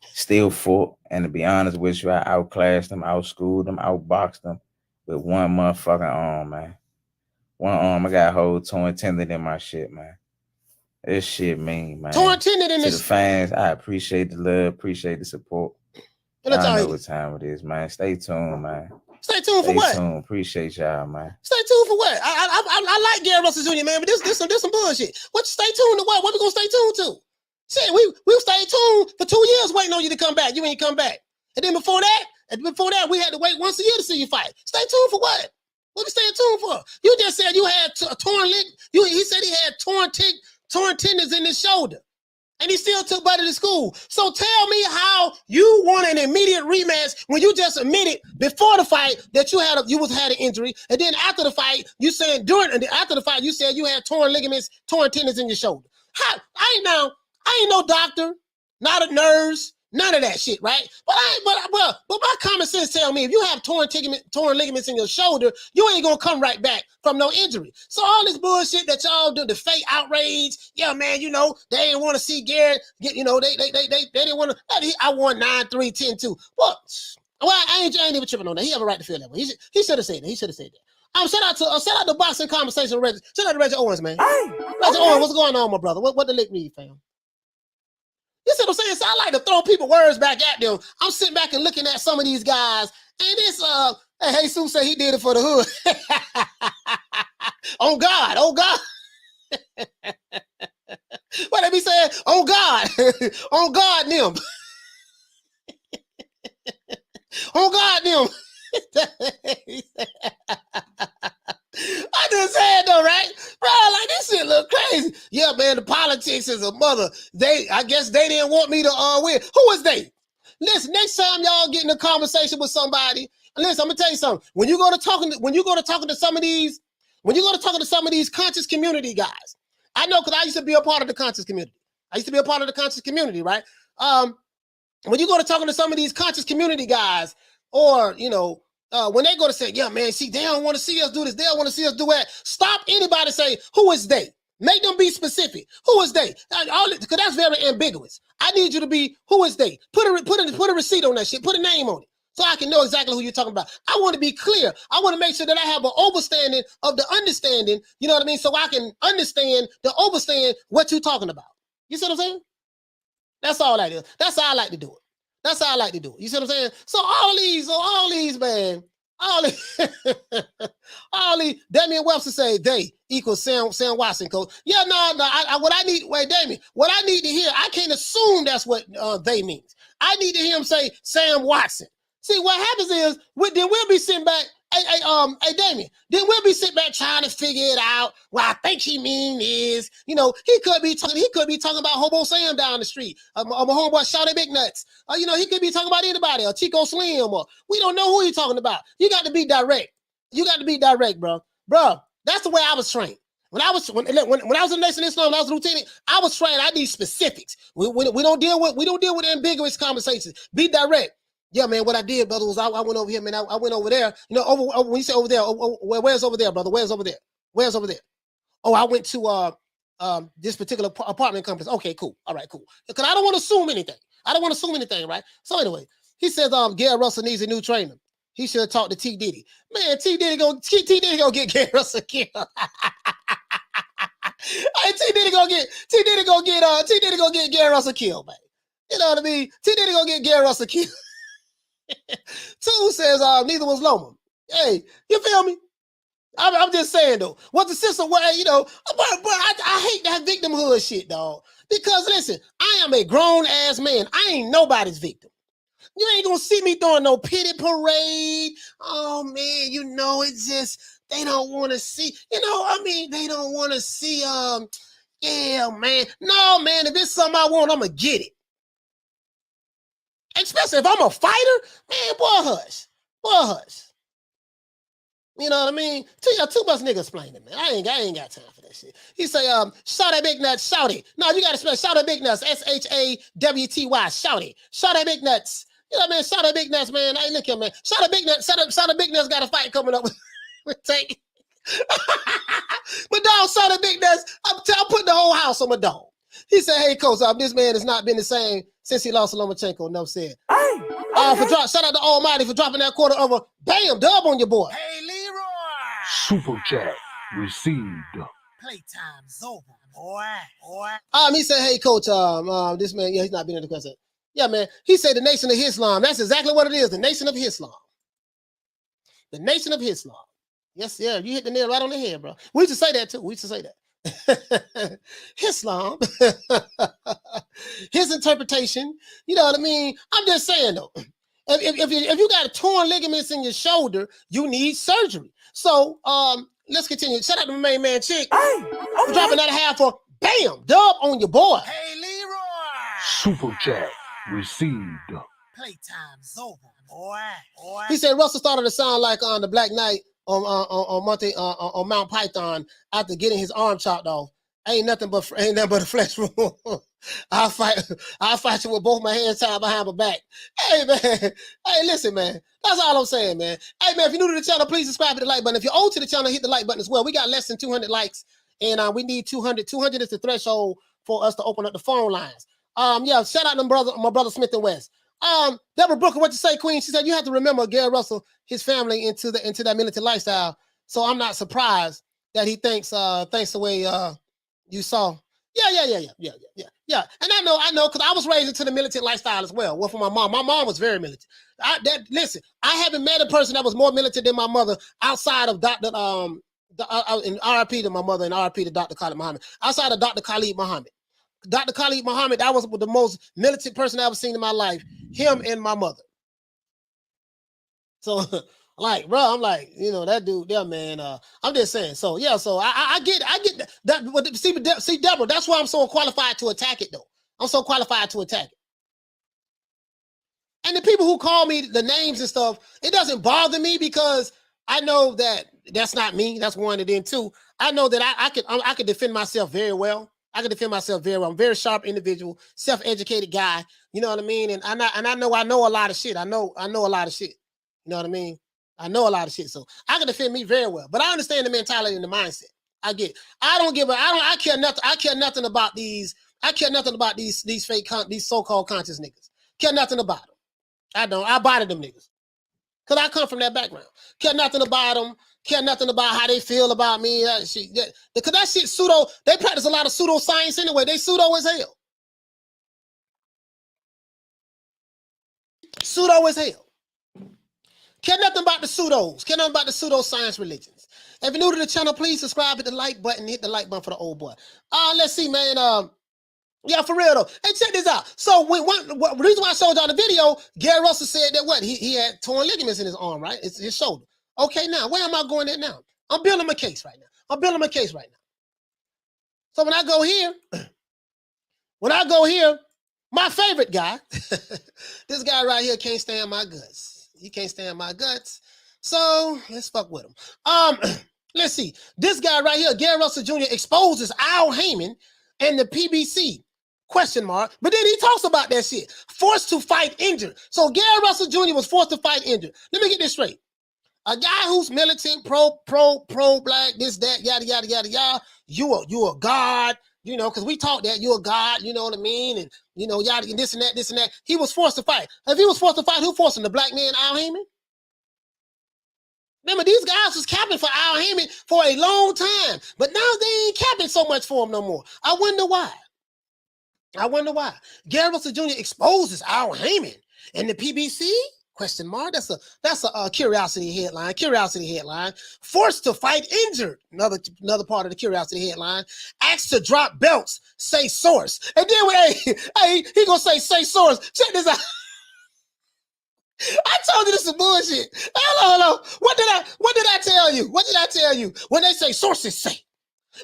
still fought, and to be honest with you, I outclassed them, outschooled them, outboxed them with one motherfucking arm, man. One arm, I got a whole torn tendon in my shit, man. This shit mean, man. Torn tendon in this. To the fans, I appreciate the love, appreciate the support. I know what time it is, man. Stay tuned, man. Stay tuned for what? Stay tuned. Appreciate y'all, man. Stay tuned for what? I like Gary Russell Jr., man, but this some bullshit. What? Stay tuned to what? What we gonna stay tuned to? Shit, we stayed tuned for 2 years waiting on you to come back. You ain't come back. And then before that, we had to wait once a year to see you fight. Stay tuned for what? What we staying tuned for? You just said you had a torn leg. He said he had torn tendons in his shoulder. And he still took Buddy to school. So tell me how you want an immediate rematch when you just admitted before the fight that you had an injury, and then after the fight you said you said you had torn ligaments, torn tendons in your shoulder. How? I ain't no doctor, not a nurse, none of that shit, right? But my common sense tell me if you have torn ligaments in your shoulder, you ain't gonna come right back from no injury. So all this bullshit that y'all do, the fake outrage, yeah, man, they didn't want to see Garrett get, they didn't want to. I won 9-3, 10-2. Well, I ain't even tripping on that. He have a right to feel that way. He should have said that. He should have said that. Shout out to Boxing Conversation. Shout out to Reggie Owens, man. Reggie Owens, what's going on, my brother? What the lick mean, fam? You see what I'm saying? So I like to throw people words back at them. I'm sitting back and looking at some of these guys, and this hey, Jesus said he did it for the hood. Oh God. What they be saying? Oh God. On God them. On God them. I just said though, right? Bro, like this shit look crazy. Yeah, man, the politics is a mother. I guess they didn't want me to win. Who is they? Listen, next time y'all get in a conversation with somebody, listen, I'm gonna tell you something. When you go to talking to some of these conscious community guys, I know because I used to be a part of the conscious community. Right? When you go to talking to some of these conscious community guys, or when they go to say, yeah, man, see, they don't want to see us do this. They don't want to see us do that. Stop anybody say, who is they? Make them be specific. Who is they? Because that's very ambiguous. I need you to be, who is they? Put a receipt on that shit. Put a name on it so I can know exactly who you're talking about. I want to be clear. I want to make sure that I have an understanding of the understanding, you know what I mean? So I can understand what you're talking about. You see what I'm saying? That's all that is. That's how I like to do it. You see what I'm saying? So all these, man, all these, Damian Webster say they equals Sam Watson, coach. Yeah, no, Damian, what I need to hear, I can't assume that's what they means. I need to hear him say Sam Watson. See, what happens is, then we'll be sitting back, hey, Damian, then we'll be sitting back trying to figure it out. What I think he mean is, he could be talking about Hobo Sam down the street, my homeboy Shawty Big Nuts. He could be talking about anybody, or Chico Slim, or we don't know who he's talking about. You got to be direct. Bro. That's the way I was trained. When I was in the Nation of Islam, when I was a lieutenant, I was trained. I need specifics. We don't deal with ambiguous conversations. Be direct. Yeah, man, what I did, brother, was I went over here, man. I went over there. Over when you say over there, where's over there, brother? Where's over there? Oh, I went to this particular apartment complex. Okay, cool. All right, cool. Because I don't want to assume anything. Right? So anyway, he says Gary Russell needs a new trainer. He should have talked to T. Diddy. Man, T. Diddy gonna get Gary Russell killed. Hey, T. Diddy gonna get Gary Russell killed, man. You know what I mean? T. Diddy gonna get Gary Russell killed. Two says neither was Loma. Hey, you feel me? I'm just saying though. What the system where but I hate that victimhood shit, dog. Because listen, I am a grown ass man. I ain't nobody's victim. You ain't gonna see me throwing no pity parade. Oh man, it's just they don't want to see. They don't want to see. Yeah, man. No, man. If it's something I want, I'm gonna get it. Especially if I'm a fighter, man, boy, hush. You know what I mean? Too much nigga explaining, man. I ain't got time for that shit. He say, shout that big nuts, shout it. No, you gotta spell shout that big nuts, SHAWTY, shout it. Shout that big nuts. You know what I mean? Shout that big nuts, man. Hey, look here, man. Shout that big nuts, shout that big nuts got a fight coming up with Tank. But dog, shout that big nuts. I'm putting the whole house on my dog. He said, hey, coach, this man has not been the same since he lost to Lomachenko. No said. Shout out to Almighty for dropping that quarter over. Bam, dub on your boy. Hey, Leroy. Super chat received. Playtime's over, boy. He said, hey, coach, this man, he's not been in the question. Yeah, man. He said the Nation of Islam. That's exactly what it is. The Nation of Islam. The Nation of Islam. Yes, yeah. You hit the nail right on the head, bro. We used to say that too. Islam, his interpretation. You know what I mean? I'm just saying though, if you got a torn ligaments in your shoulder, you need surgery. So let's continue. Shout out to my main man Chick. We're dropping that half for bam dub on your boy. Hey, Leroy. Super chat received. Playtime's over, boy. He said Russell started to sound like on the Black Knight on Mount Python after getting his arm chopped off. Ain't nothing but a flesh wound. I'll fight you with both my hands tied behind my back. Hey man, hey listen man, that's all I'm saying man. Hey man, if you're new to the channel, please subscribe to the like button. If you're old to the channel, hit the like button as well. We got less than 200 likes, and we need 200. 200 is the threshold for us to open up the phone lines. Yeah, shout out to my brother Smith and West. Deborah Brooker, what you say, Queen? She said you have to remember Gary Russell, his family into that militant lifestyle. So I'm not surprised that he thinks the way you saw. Yeah. And I know, because I was raised into the militant lifestyle as well. Well, for my mom. My mom was very militant. Listen, I haven't met a person that was more militant than my mother outside of Dr. In RIP to my mother and RIP to Dr. Khalid Muhammad. Outside of Dr. Khalid Muhammad. Dr. Khalid Muhammad, that was the most militant person I ever seen in my life. Him and my mother. So, like, bro, I'm like, you know, that dude there, man. I'm just saying. So, yeah, so I get that. See, Deborah, that's why I'm so qualified to attack it, though. I'm so qualified to attack it. And the people who call me the names and stuff, it doesn't bother me because I know that that's not me. That's one, and then two, I know that I could defend myself very well. I can defend myself very well. I'm a very sharp individual, self-educated guy. You know what I mean? And I know a lot of shit. I know a lot of shit. You know what I mean? I know a lot of shit. So I can defend me very well. But I understand the mentality and the mindset. I get. I care nothing about these. I care nothing about these fake these so-called conscious niggas. Care nothing about them. I don't. I body them niggas. Because I come from that background. Care nothing about them. Care nothing about how they feel about me. That shit. Because that shit pseudo, they practice a lot of pseudoscience anyway. They pseudo as hell. Pseudo as hell. Care nothing about the pseudos. Care nothing about the pseudoscience religions. If you're new to the channel, please subscribe, hit the like button, hit the like button for the old boy. Let's see, man. Yeah, for real though. Hey, check this out. So the reason why I showed y'all the video, Gary Russell said that what? He had torn ligaments in his arm, right? It's his shoulder. Okay, now where am I going at now? I'm building my case right now. So when I go here, my favorite guy, this guy right here can't stand my guts. He can't stand my guts. So let's fuck with him. Let's see. This guy right here, Gary Russell Jr. exposes Al Heyman and the PBC. Question mark. But then he talks about that shit. Forced to fight injured. So Gary Russell Jr. was forced to fight injured. Let me get this straight. A guy who's militant, pro-black, this, that, yada, yada, yada, yada. You a god, you know, because we talk that you're a god, you know what I mean? And, you know, yada, and this and that. He was forced to fight. If he was forced to fight, who forced him? The black man, Al Heyman? Remember, these guys was capping for Al Heyman for a long time. But now they ain't capping so much for him no more. I wonder why. Gary Russell Jr. exposes Al Heyman and the PBC? Question mark. That's a curiosity headline. Forced to fight injured. Another part of the curiosity headline. Asked to drop belts. Say source. And then he gonna say source. Check this out. I told you this is bullshit. Hello. What did I tell you? When they say sources say.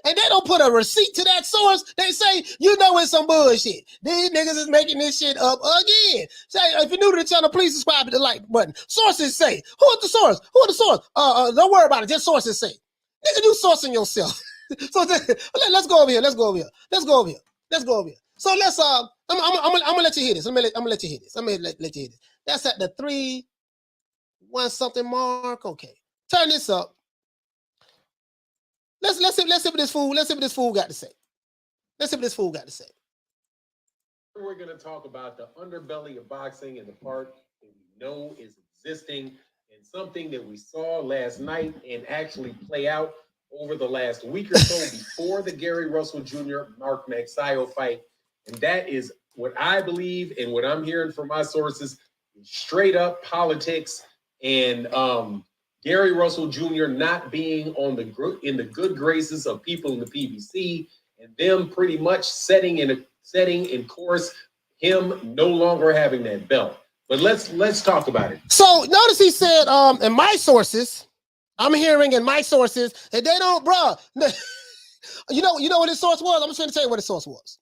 And they don't put a receipt to that source, they say, you know it's some bullshit. These niggas is making this shit up again. Say, if you're new to the channel, please subscribe to the like button. Sources say. Who is the source? Don't worry about it. Just sources say. Nigga, you sourcing yourself. So let's go over here. So let's I'm gonna let you hear this. I'm gonna let you hear this. That's at the 3-1 something mark. Okay. Turn this up. Let's see what this fool got to say. We're going to talk about the underbelly of boxing and the part that we know is existing and something that we saw last night and actually play out over the last week or so before the Gary Russell Jr. Mark Magsayo fight. And that is what I believe and what I'm hearing from my sources is straight up politics and Gary Russell Jr. not being in the good graces of people in the PBC, and them pretty much setting in course him no longer having that belt. But let's talk about it. So notice he said, in my sources, I'm hearing in my sources, and they don't, bro. You know what his source was? I'm just going to tell you what his source was.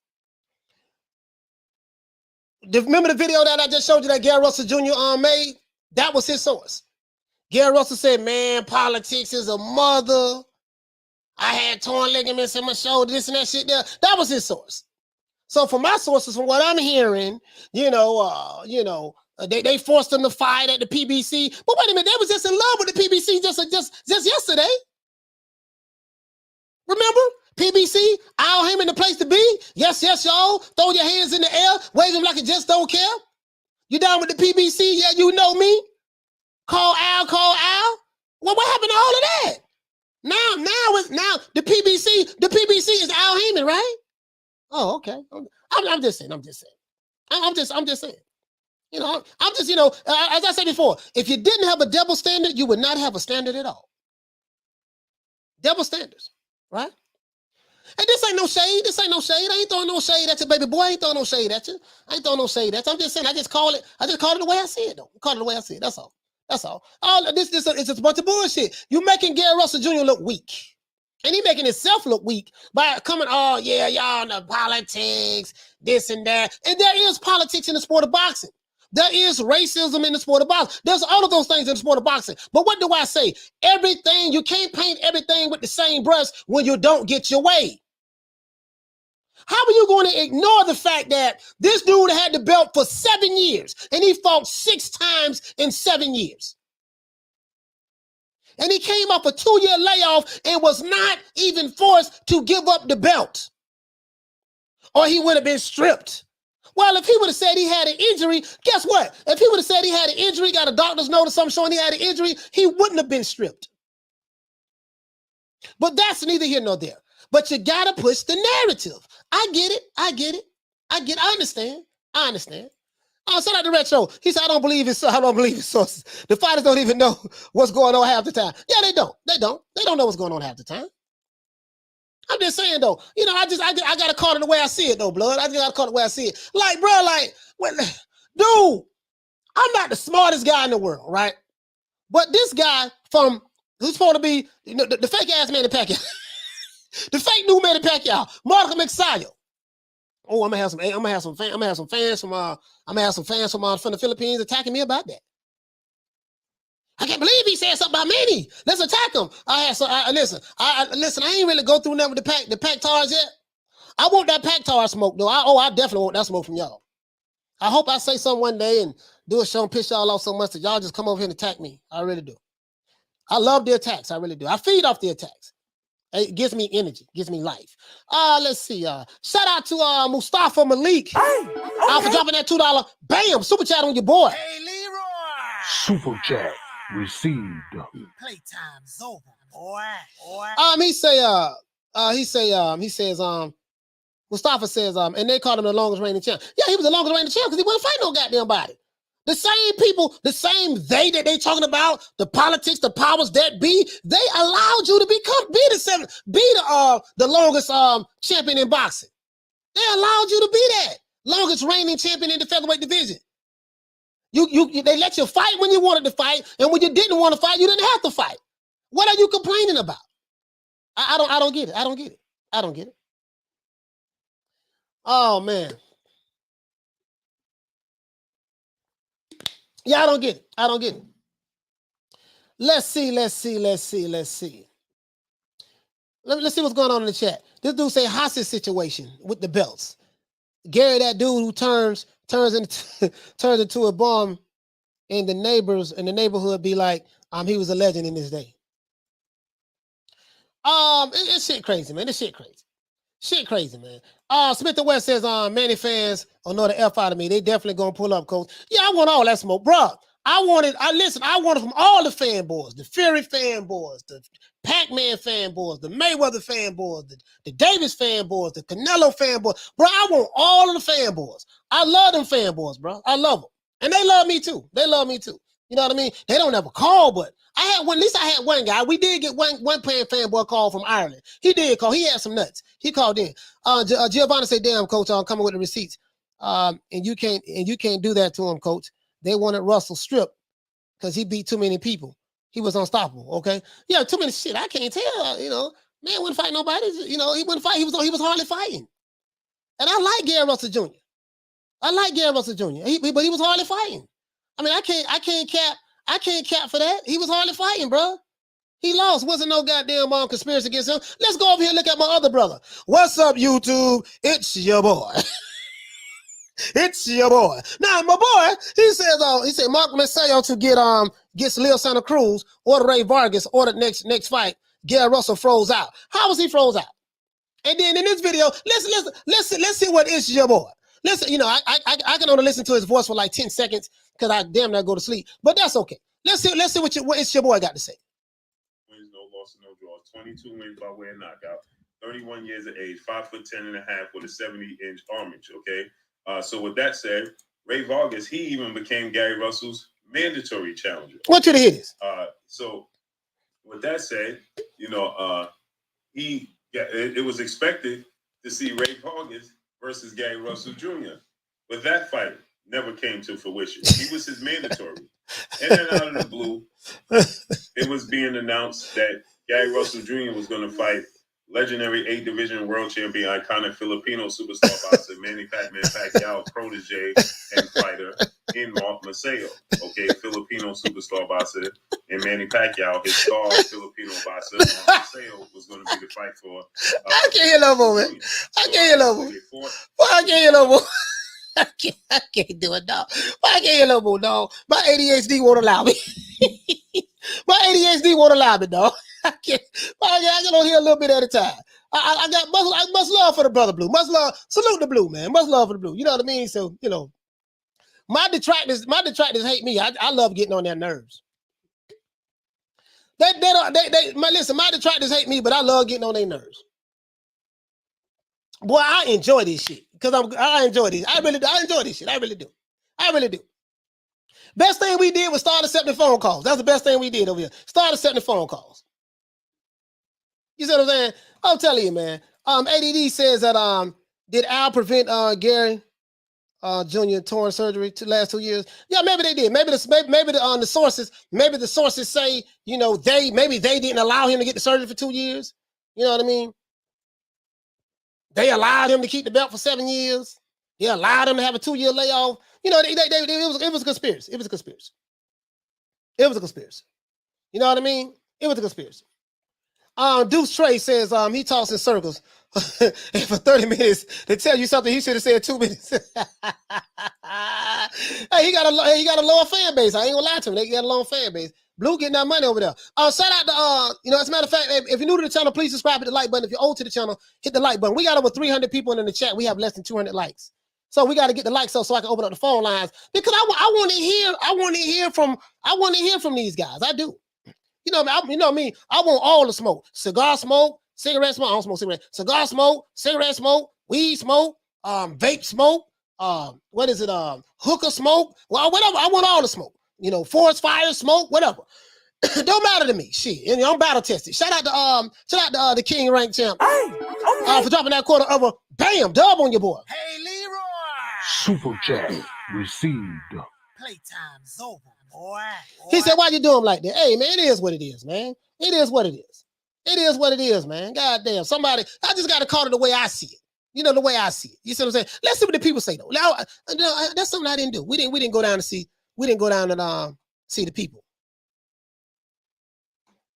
Remember the video that I just showed you that Gary Russell Jr. Made? That was his source. Gary Russell said, man, politics is a mother. I had torn ligaments in my shoulder, this and that shit there. That was his source. So from my sources, from what I'm hearing, they forced him to fight at the PBC. But wait a minute, they was just in love with the PBC just yesterday. Remember? PBC, Al Heyman the place to be. Yes, y'all. Throw your hands in the air, wave them like you just don't care. You down with the PBC? Yeah, you know me. Call Al. Well, what happened to all of that? Now the PBC is Al Heyman, right? Oh, okay. I'm just saying. I'm just saying. As I said before, if you didn't have a double standard, you would not have a standard at all. Double standards, right? And this ain't no shade. I ain't throwing no shade at you, baby boy. I ain't throwing no shade at you. I'm just saying, I just call it the way I see it, though. I call it the way I see it. That's all. All this is a bunch of bullshit. You making Gary Russell Jr. look weak. And he making himself look weak by coming, oh, yeah, y'all know politics, this and that. And there is politics in the sport of boxing. There is racism in the sport of boxing. There's all of those things in the sport of boxing. But what do I say? Everything, you can't paint everything with the same brush when you don't get your way. How are you going to ignore the fact that this dude had the belt for 7 years and he fought 6 times in 7 years? And he came off a 2-year layoff and was not even forced to give up the belt, or he would have been stripped. Well, if he would have said he had an injury, guess what? If he would have said he had an injury, got a doctor's note or something showing he had an injury, he wouldn't have been stripped. But that's neither here nor there. But you got to push the narrative. I get it. I understand. Oh, shout out to Retro. He said, I don't believe his sources. The fighters don't even know what's going on half the time. Yeah, they don't. They don't know what's going on half the time. I'm just saying, though, I got to call it the way I see it, though, blood. I just got to call it the way I see it. Like, bro, dude, I'm not the smartest guy in the world, right? But this guy who's supposed to be, the fake ass Manny Pacquiao, the fake new Manny Pacquiao, Mark Magsayo. Oh, I'm gonna have some fans from the Philippines attacking me about that. I can't believe he said something about Manny. Let's attack him. Listen. I ain't really go through none of the pack tars yet. I want that pack tar smoke though. I definitely want that smoke from y'all. I hope I say something one day and do a show and piss y'all off so much that y'all just come over here and attack me. I really do. I love the attacks. I really do. I feed off the attacks. It gives me energy, gives me life. Let's see. Shout out to Mustafa Malik. For dropping that $2. Bam! Super chat on your boy. Hey, Leroy. Super chat received. Playtime's over, boy. Mustafa says, and they called him the longest reigning champ. Yeah, he was the longest reigning champ because he wasn't fighting no goddamn body. The same people, the same that they talking about, the politics, the powers that be, they allowed you to be the longest champion in boxing. They allowed you to be that longest reigning champion in the featherweight division. They let you fight when you wanted to fight, and when you didn't want to fight, you didn't have to fight. What are you complaining about? I don't get it. I don't get it. Oh man. Yeah, I don't get it. Let's see. Let's see what's going on in the chat. This dude say hostage situation with the belts. Gary, that dude who turns into a bomb, and the neighbors in the neighborhood be like, he was a legend in his day. It's shit crazy, man. Shit crazy, man. Smith and West says, Manny fans will know the F out of me. They definitely gonna pull up, coach. Yeah, I want all that smoke, bro. I want it from all the fanboys, the Fury fanboys, the Pac-Man fanboys, the Mayweather fanboys, the Davis fanboys, the Canelo fanboys. Bro, I want all of the fanboys. I love them fanboys, bro. I love them. And they love me too. You know what I mean? They don't ever call, but I had one. At least I had one guy. We did get one fanboy call from Ireland. He did call. He had some nuts. He called in. Giovanni said, "Damn, coach, I'm coming with the receipts. And you can't do that to him, coach. They wanted Russell stripped because he beat too many people. He was unstoppable. Okay, yeah, too many shit. I can't tell. You know, man wouldn't fight nobody. You know, he wouldn't fight. He was hardly fighting. And I like Gary Russell Jr. I like Gary Russell Jr. But he was hardly fighting. I mean, I can't cap for that. He was hardly fighting, bro. He lost. Wasn't no goddamn conspiracy against him. Let's go over here and look at my other brother. What's up, YouTube? It's your boy. It's your boy. Now, my boy, he said Mark Magsayo to get Leo Santa Cruz or Rey Vargas or the next fight. Gary Russell froze out. How was he froze out? And then in this video, let's see what it's your boy. Listen, you know, I can only listen to his voice for like 10 seconds because I damn near go to sleep. But that's okay. Let's see what it's your boy got to say. Wins, no loss, no draws. 22 wins by way of knockout. 31 years of age, 5'10.5" with a 70-inch armage. Okay. So with that said, Rey Vargas, he even became Gary Russell's mandatory challenger. Want you to hear this. So with that said, you know, it was expected to see Rey Vargas versus Gary Russell Jr. But that fight never came to fruition. He was his mandatory. And then out of the blue, it was being announced that Gary Russell Jr. was going to fight legendary 8 division world champion, iconic Filipino superstar boxer Manny Pacquiao protege and fighter in Mark Magsayo. Okay, Filipino superstar boxer and Manny Pacquiao, his star Filipino boxer Mark Magsayo was going to be the fight for. I can't hear no more, man. I can't hear no more. I can't hear no more. I can't do it, dog. I can't hear no more, dog. My ADHD won't allow me. My ADHD won't allow me, dog. I can only hear a little bit at a time. I got much love for the brother Blue. Much love. Salute the Blue, man. Much love for the Blue. You know what I mean? So, you know, my detractors hate me. I love getting on their nerves. Listen, my detractors hate me, but I love getting on their nerves. Boy, I enjoy this shit because I enjoy this. I enjoy this shit. I really do. I really do. Best thing we did was start accepting phone calls. That's the best thing we did over here. Start accepting phone calls. You see what I'm saying? I'm telling you, man. ADD says that did Al prevent Gary Jr. torn surgery to last 2 years? Yeah, maybe they did. Maybe the sources say, you know, they didn't allow him to get the surgery for 2 years. You know what I mean? They allowed him to keep the belt for 7 years. They allowed him to have a 2-year layoff. You know, it was a conspiracy. It was a conspiracy. It was a conspiracy. You know what I mean? It was a conspiracy. Deuce Trey says he talks in circles and for 30 minutes to tell you something he should have said 2 minutes. Hey, he got a lower fan base. I ain't gonna lie to him. They got a lower fan base. Blue getting that money over there. Shout out to you know, as a matter of fact, if you're new to the channel, please subscribe to the like button. If you're old to the channel, hit the like button. We got over 300 people in the chat. We have less than 200 likes. So we got to get the likes up so I can open up the phone lines because I want to hear from these guys. I do. You know me. I want all the smoke. Cigar smoke, cigarette smoke. I don't smoke cigarette. Cigar smoke, cigarette smoke, weed smoke, vape smoke. What is it? Hookah smoke. Well, whatever. I want all the smoke. You know, forest fire smoke, whatever. Don't matter to me. Shit. And I'm battle tested. Shout out to the King Rank Champ. For dropping that quarter of a bam dub on your boy. Hey, Leroy. Super chat received. Playtime's over, boy. He said, why you do him like that? Hey, man, it is what it is, man. It is what it is. It is what it is, man. God damn. I just got to call it the way I see it. You know, the way I see it. You see what I'm saying? Let's see what the people say, though. Now, that's something I didn't do. We didn't go down to see. We didn't go down and see the people.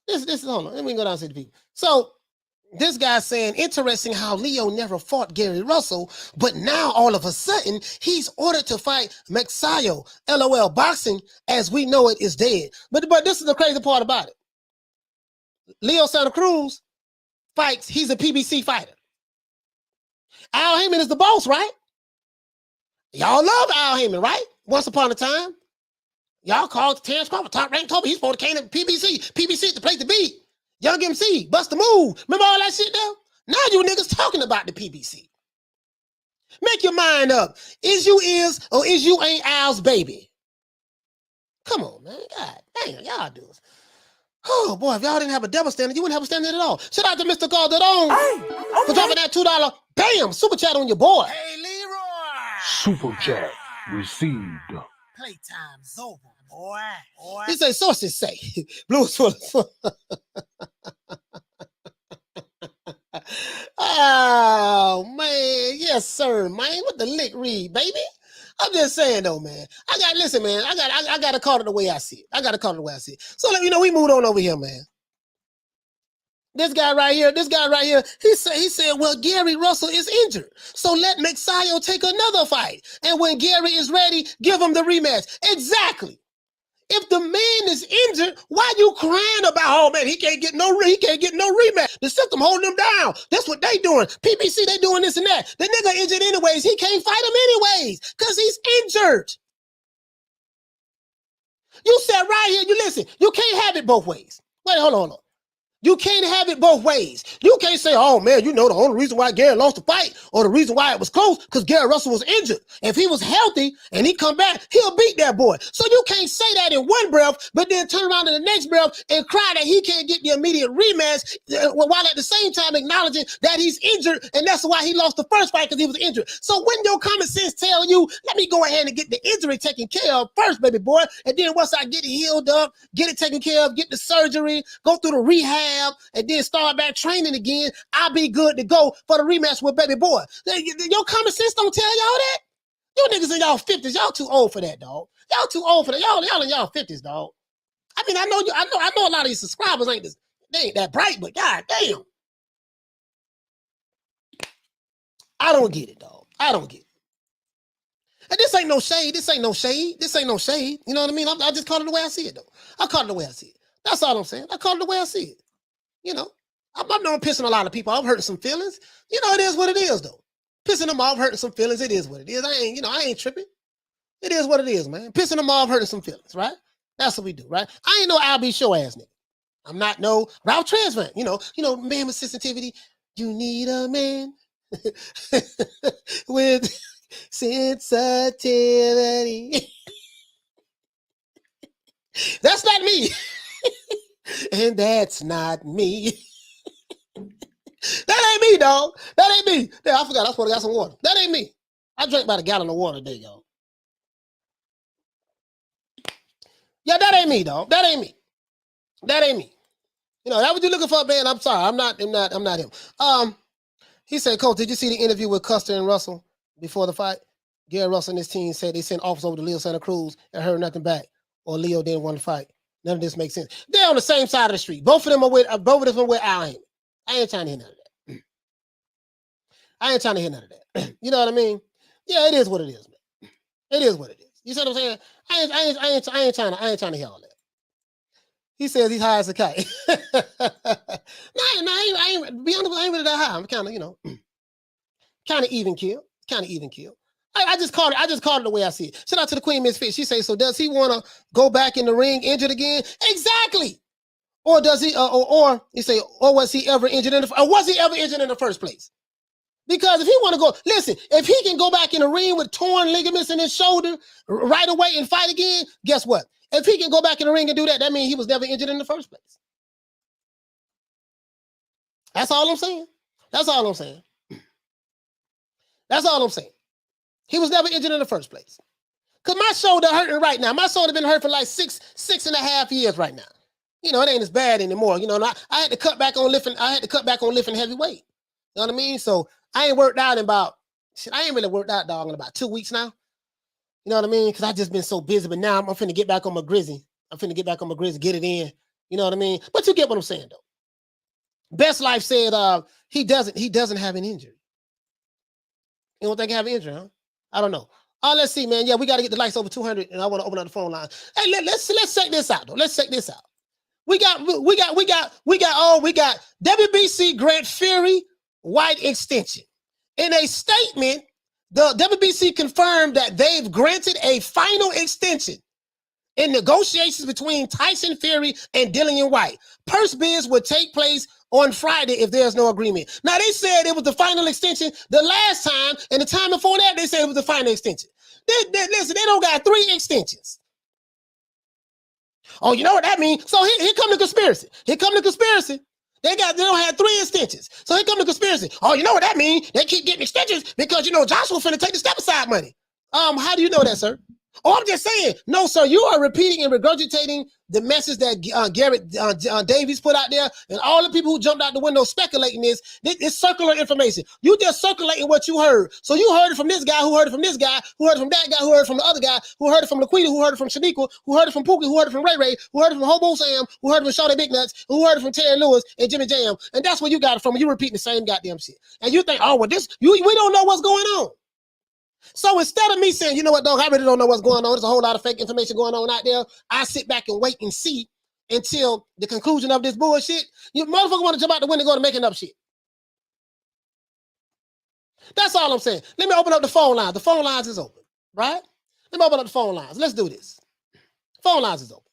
This is, hold on. Let me go down and see the people. So, this guy's saying, interesting how Leo never fought Gary Russell, but now all of a sudden, he's ordered to fight Magsayo. LOL, boxing, as we know it, is dead. But this is the crazy part about it. Leo Santa Cruz fights, he's a PBC fighter. Al Heyman is the boss, right? Y'all love Al Heyman, right? Once upon a time. Y'all called Terrence Crawford, top ranked Toby. He's supposed to came to PBC. PBC is the place to be. Young MC, bust the move. Remember all that shit though? Now you niggas talking about the PBC. Make your mind up. Is you or is you ain't Al's baby? Come on, man. God damn, y'all do this. Oh boy, if y'all didn't have a double standard, you wouldn't have a standard at all. Shout out to Mr. Calderon for dropping that $2. Bam! Super chat on your boy. Hey, Leroy. Super chat received. Playtime's over, boy. He say sources say blue is full of oh man, yes sir, man. What the lick read, baby? I'm just saying though, man. Listen, man. I got to call it the way I see it. I got to call it the way I see it. So let me know. We moved on over here, man. This guy right here. He said, well, Gary Russell is injured, so let Magsayo take another fight, and when Gary is ready, give him the rematch. Exactly. If the man is injured, why you crying about, oh man, he can't get no rematch. The system holding him down. That's what they doing. PBC, they doing this and that. The nigga injured anyways. He can't fight him anyways because he's injured. You said right here, you listen, you can't have it both ways. Wait, hold on. You can't have it both ways. You can't say, oh man, you know the only reason why Gary lost the fight or the reason why it was close because Gary Russell was injured. If he was healthy and he come back, he'll beat that boy. So you can't say that in one breath, but then turn around in the next breath and cry that he can't get the immediate rematch while at the same time acknowledging that he's injured and that's why he lost the first fight because he was injured. So when your common sense tell you, let me go ahead and get the injury taken care of first, baby boy, and then once I get it healed up, get it taken care of, get the surgery, go through the rehab, and then start back training again, I'll be good to go for the rematch with baby boy. Your common sense don't tell y'all that. You niggas in y'all 50s, y'all too old for that, dog. Y'all too old for that. Y'all in y'all 50s, dog. I mean, I know a lot of these subscribers ain't that bright, but god damn. I don't get it, dog. I don't get it. And this ain't no shade. You know what I mean? I just call it the way I see it, though. I call it the way I see it. That's all I'm saying. I call it the way I see it. You know, I'm not pissing a lot of people. I'm hurting some feelings. You know, it is what it is, though. Pissing them off, hurting some feelings. It is what it is. I ain't tripping. It is what it is, man. Pissing them off, hurting some feelings, right? That's what we do, right? I ain't no LB show ass nigga. I'm not no Ralph Transvant. You know, man with sensitivity. You need a man with sensitivity. That's not me. And that's not me. That ain't me, dog. That ain't me. Yeah, I forgot. I supposed to got some water. That ain't me. I drank about a gallon of water today, y'all. Yeah, that ain't me, dog. That ain't me. You know, that what you looking for, man. I'm sorry. I'm not him. He said, Coach, did you see the interview with Custer and Russell before the fight? Gary Russell and his team said they sent offers over to Leo Santa Cruz and heard nothing back, or Leo didn't want to fight. None of this makes sense. They're on the same side of the street. Both of them are with Al Haymon. I ain't trying to hear none of that. You know what I mean? Yeah, it is what it is, man. It is what it is. You see what I'm saying? I ain't trying to hear all that. He says he's high as a kite. I ain't be honest, I ain't really that high. I'm kind of even kill. I just called it the way I see it. Shout out to the Queen Misfit. She says, so does he want to go back in the ring injured again? Exactly. Or does he, or you say, or was he ever injured in the first place? Because if he want to go, listen, if he can go back in the ring with torn ligaments in his shoulder right away and fight again, guess what? If he can go back in the ring and do that, that means he was never injured in the first place. That's all I'm saying. He was never injured in the first place. Because my shoulder hurting right now. My shoulder been hurt for like six and a half years right now. You know, it ain't as bad anymore. You know, I had to cut back on lifting. Heavy weight. You know what I mean? So I ain't worked out dog, in about 2 weeks now. You know what I mean? Because I just been so busy. But now I'm finna get back on my grizzy. Get it in. You know what I mean? But you get what I'm saying, though. Best Life said he doesn't have an injury. You don't think he have an injury, huh? I don't know. Let's see, man. Yeah, we got to get the lights over 200, and I want to open up the phone line. Hey, let's check this out, though. We got WBC grant Fury White extension. In a statement, the WBC confirmed that they've granted a final extension in negotiations between Tyson Fury and Dillian White. Purse bids would take place on Friday if there's no agreement. Now, they said it was the final extension the last time, and the time before that, they said it was the final extension. Listen, they don't got 3 extensions. Oh, you know what that means? So here come the conspiracy. Here come the conspiracy. They don't have 3 extensions. So here come the conspiracy. Oh, you know what that means? They keep getting extensions because, you know, Joshua finna take the step aside money. How do you know that, sir? Oh, I'm just saying. No, sir, you are repeating and regurgitating the message that Garrett Davies put out there, and all the people who jumped out the window speculating this. It's circular information. You just circulating what you heard. So you heard it from this guy, who heard it from this guy, who heard it from that guy, who heard it from the other guy, who heard it from Laquita, who heard it from Shaniqua, who heard it from Pookie, who heard it from Ray Ray, who heard it from Hobo Sam, who heard it from Shawty Big Nuts, who heard it from Terry Lewis and Jimmy Jam. And that's where you got it from. You repeating the same goddamn shit. And you think, oh, well, we don't know what's going on. So instead of me saying, you know what, dog, I really don't know what's going on. There's a whole lot of fake information going on out there. I sit back and wait and see until the conclusion of this bullshit. You motherfucker want to jump out the window and go to making up shit. That's all I'm saying. Let me open up the phone lines. The phone lines is open, right? Let me open up the phone lines. Let's do this. Phone lines is open.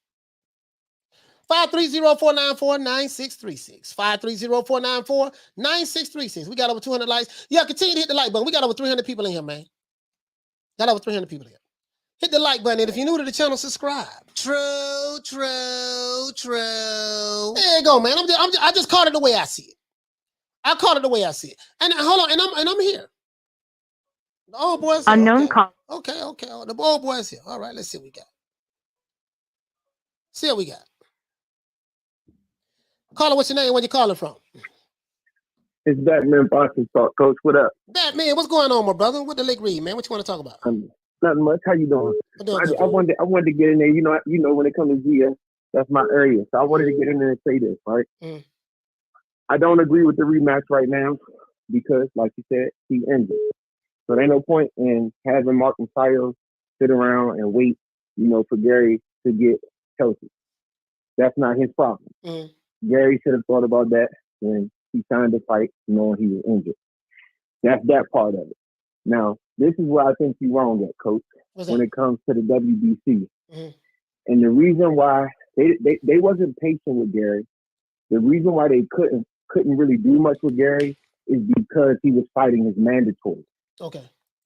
530-494-9636. 530-494-9636. We got over 200 likes. Yeah, continue to hit the like button. We got over 300 people in here, man. Got over 300 people here. Hit the like button, and if you're new to the channel, subscribe. True. There you go, man. I just caught it the way I see it. I caught it the way I see it. And hold on, and I'm here. The old boy's here. Unknown call. Okay. The old boy's here. All right, let's see what we got. See what we got. Caller, what's your name? Where you calling from? It's Batman Boston Talk, Coach. What up? Batman, what's going on, my brother? What the Lake Read, man? What you want to talk about? Nothing much. How you doing? I wanted to get in there. You know, when it comes to GS, that's my area. So I wanted to get in there and say this, right? I don't agree with the rematch right now because, like you said, he's injured. So there ain't no point in having Mark Magsayo sit around and wait, you know, for Gary to get healthy. That's not his problem. Gary should have thought about that when he signed the fight, knowing he was injured. That's that part of it. Now, this is where I think you're wrong at, Coach, when it comes to the WBC. And the reason why they wasn't patient with Gary, the reason why they couldn't really do much with Gary is because he was fighting his mandatory. Okay.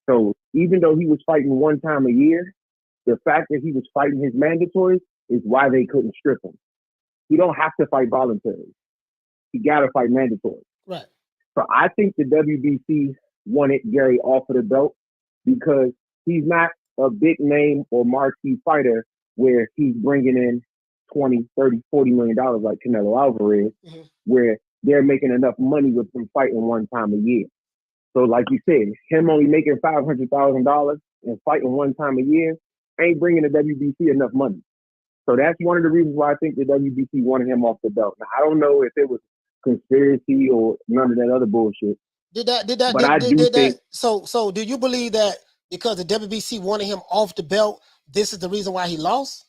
So even though he was fighting one time a year, the fact that he was fighting his mandatory is why they couldn't strip him. He don't have to fight voluntary. He got to fight mandatory. Right. So I think the WBC wanted Gary off of the belt because he's not a big name or marquee fighter where he's bringing in 20, 30, $40 million like Canelo Alvarez, where they're making enough money with him fighting one time a year. So like you said, him only making $500,000 and fighting one time a year ain't bringing the WBC enough money. So that's one of the reasons why I think the WBC wanted him off the belt. Now, I don't know if it was conspiracy or none of that other bullshit. So do you believe that because the WBC wanted him off the belt, this is the reason why he lost?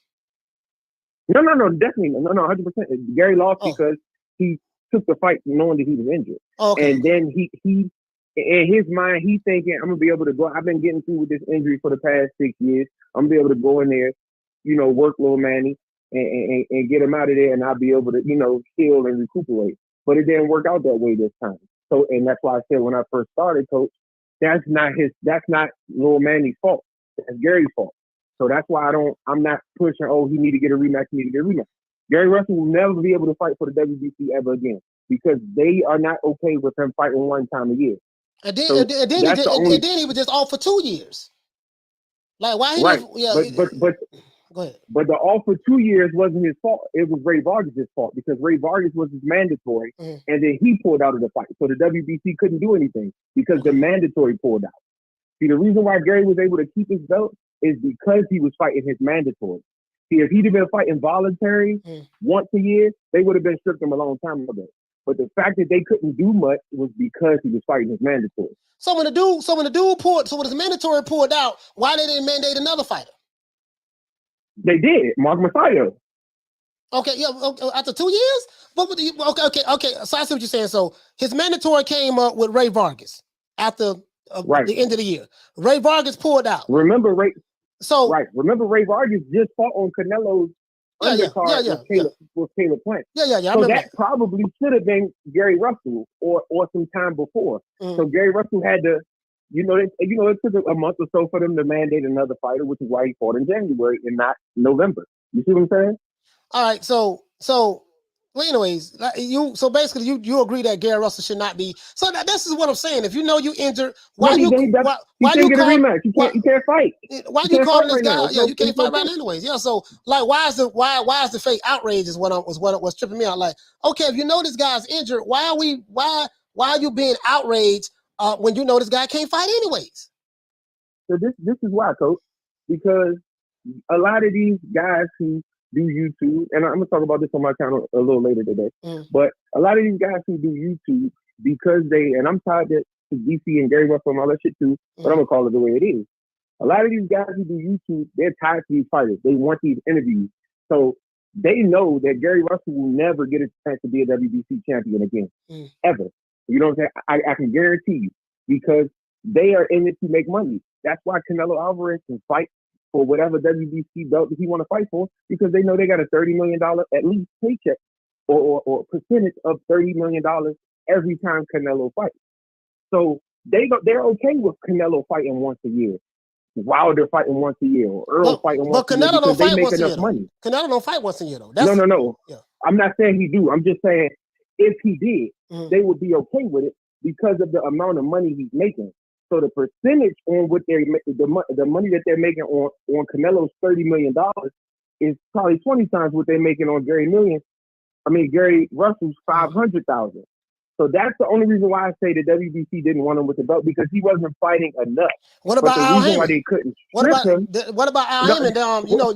No, definitely. No, 100%. Gary lost because he took the fight knowing that he was injured. And then he in his mind, he's thinking, I'm going to be able to go. I've been getting through with this injury for the past 6 years. I'm going to be able to go in there, you know, work little Manny and get him out of there, and I'll be able to, you know, heal and recuperate. But it didn't work out that way this time. So, and that's why I said when I first started, Coach, that's not Lil Manny's fault. That's Gary's fault. So that's why I'm not pushing, he need to get a rematch, Gary Russell will never be able to fight for the WBC ever again because they are not okay with him fighting one time a year. And then he was just off for 2 years. Like why he but go ahead. But the off for 2 years wasn't his fault. It was Rey Vargas' fault because Rey Vargas was his mandatory, and then he pulled out of the fight. So the WBC couldn't do anything because the mandatory pulled out. See, the reason why Gary was able to keep his belt is because he was fighting his mandatory. See, if he'd have been fighting voluntary once a year, they would have been stripped him a long time ago. But the fact that they couldn't do much was because he was fighting his mandatory. So when his mandatory pulled out, why they didn't mandate another fighter? They did, Mark Magsayo. Okay, after 2 years? Okay. So I see what you're saying. So his mandatory came up with Rey Vargas after the end of the year. Rey Vargas pulled out. Remember Rey Vargas just fought on Canelo's undercard with Caleb Plant. So that probably should have been Gary Russell or some time before. So Gary Russell had to, it took a month or so for them to mandate another fighter, which is why he fought in January and not November. You see what I'm saying? All right, so well, anyways, so basically you agree that Gary Russell should not be. So this is what I'm saying. If you know you injured, why he you can't get a rematch. He can't fight. Why you calling this guy? Yeah, you can't fight right now anyways. Yeah, so like why is the fake outrage is what's tripping me out. Like, okay, if you know this guy's injured, why are you being outraged when you know this guy can't fight anyways? So this is why, coach, because a lot of these guys who do YouTube, and I'm gonna talk about this on my channel a little later today, but a lot of these guys who do YouTube because and I'm tied to DC and Gary Russell and all that shit too, but I'm gonna call it the way it is. A lot of these guys who do YouTube, they're tied to these fighters. They want these interviews. So they know that Gary Russell will never get a chance to be a WBC champion again, ever. You know what I'm saying? I can guarantee you, because they are in it to make money. That's why Canelo Alvarez can fight for whatever WBC belt he want to fight for, because they know they got a $30 million at least paycheck or percentage of $30 million every time Canelo fights. So they're okay with Canelo fighting once a year, Wilder fighting once a year, or Earl fighting once a year, because they make enough money. Canelo don't fight once a year though. No. Yeah. I'm not saying he do. I'm just saying if he did, they would be okay with it because of the amount of money he's making. So the percentage on what the money that they're making on Canelo's $30 million is probably 20 times what they're making on Gary Russell's $500,000. So that's the only reason why I say the WBC didn't want him with the belt, because he wasn't fighting enough. What about Al Heyman? Why they couldn't what about Al Heyman?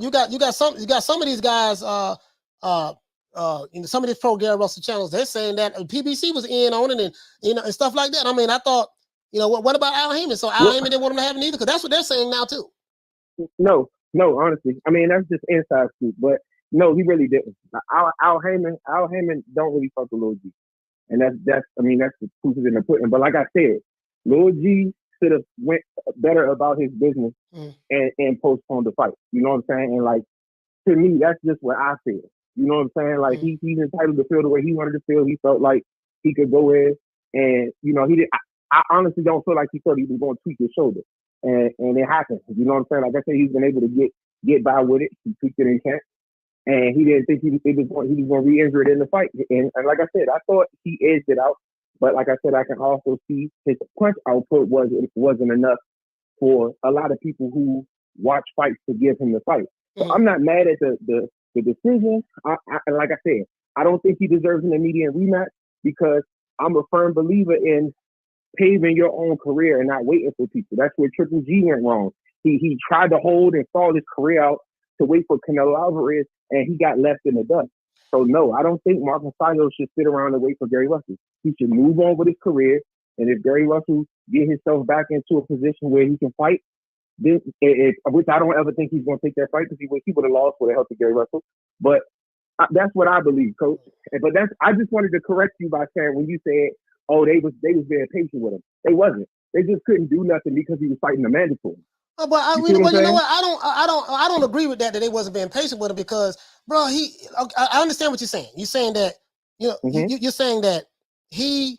You got some of these guys. Some of these pro Gary Russell channels, they're saying that PBC was in on it and stuff like that. I mean, I thought. What about Al Heyman? So Al Heyman didn't want him to have it either, because that's what they're saying now too. No, honestly, I mean that's just inside scoop. But no, he really didn't. Al Heyman don't really fuck with Lil G, and that's the proof is in the pudding. But like I said, Lil G should have went better about his business and postponed the fight. You know what I'm saying? And like to me, that's just what I feel. You know what I'm saying? Like he's entitled to feel the way he wanted to feel. He felt like he could go in, and he did. I honestly don't feel like he thought he was going to tweak his shoulder, and it happened. You know what I'm saying? Like I said, he's been able to get by with it. He tweaked it in camp, and he didn't think he was going to re-injure it in the fight. And like I said, I thought he edged it out, but like I said, I can also see his punch output wasn't enough for a lot of people who watch fights to give him the fight. So I'm not mad at the decision. Like I said, I don't think he deserves an immediate rematch, because I'm a firm believer in paving your own career and not waiting for people. That's where Triple G went wrong. He tried to hold and stall his career out to wait for Canelo Alvarez, and he got left in the dust. So no, I don't think Mark Magsayo should sit around and wait for Gary Russell. He should move on with his career, and if Gary Russell get himself back into a position where he can fight, which I don't ever think he's going to take that fight, because he would have lost with the help of Gary Russell. But that's what I believe, Coach. But I just wanted to correct you by saying, when you said, oh, they was being patient with him. They wasn't. They just couldn't do nothing because he was fighting the mandatory. But you know what? I don't agree with that they wasn't being patient with him, because, bro, I understand what you're saying. You're saying that you're saying that Gary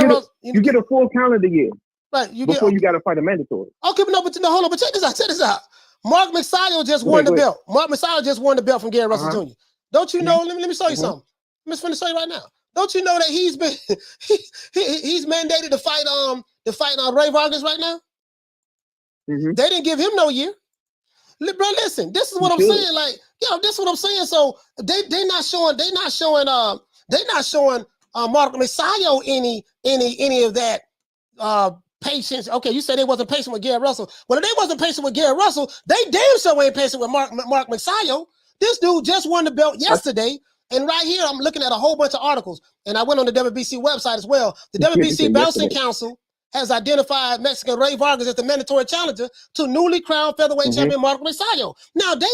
Russell, you get a full calendar year, right? You got to fight a mandatory. Okay, but hold on, but check this out. Mark Magsayo just won the belt. Mark Magsayo just won the belt from Gary Russell Jr. Don't you know? Let me show you something. I'm just going to show you right now. Don't you know that he's mandated to fight Rey Vargas right now? They didn't give him no year. Bro, listen, this is what I'm saying. Like, this is what I'm saying. So they're not showing Mark Magsayo any of that patience. Okay, you said they wasn't patient with Gary Russell. Well, if they wasn't patient with Gary Russell, they damn sure ain't patient with Mark Magsayo. This dude just won the belt yesterday. And right here, I'm looking at a whole bunch of articles, and I went on the WBC website as well. The WBC Bouncing Council has identified Mexican Rey Vargas as the mandatory challenger to newly crowned featherweight champion Mark Magsayo. Now they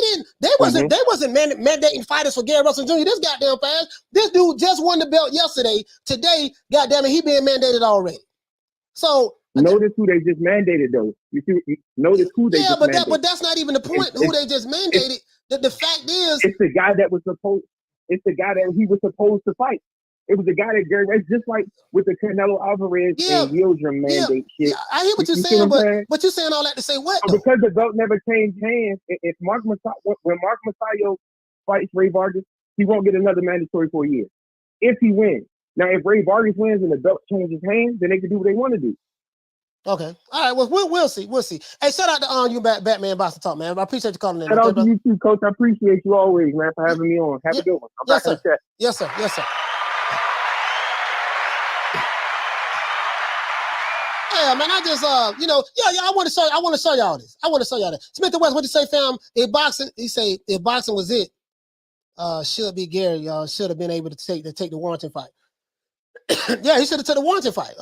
wasn't mandating fighters for Gary Russell Jr. this goddamn fast. This dude just won the belt yesterday. Today, goddamn it, he being mandated already. So notice who they just mandated though. Notice who they just mandated. But that's not even the point. Who they just mandated. The fact is, it's the guy that was supposed. It's the guy that he was supposed to fight. It was the guy that Gary, just like with the Canelo Alvarez and Yildirim mandate shit. Yeah, I hear what you're saying, but you're saying all that to say what? Because the belt never changed hands. If when Mark Magsayo fights Rey Vargas, he won't get another mandatory for a year. If he wins. Now, if Rey Vargas wins and the belt changes hands, then they can do what they want to do. Okay. All right. Well, we'll see. We'll see. Hey, shout out to you, Batman Boston Talk, man. I appreciate you calling in. Shout out to you too, Coach. I appreciate you always, man, for having me on. Have a good one. I'm yes, back in the chat. Yes, sir. Yes, sir. Yeah, man. I just, I want to show y'all this. I want to show y'all that. Smith and West, what you say, fam? If boxing, he say, if boxing was it, should be Gary. Y'all should have been able to take the Warrington fight. Yeah, he should have took the Warrington fight.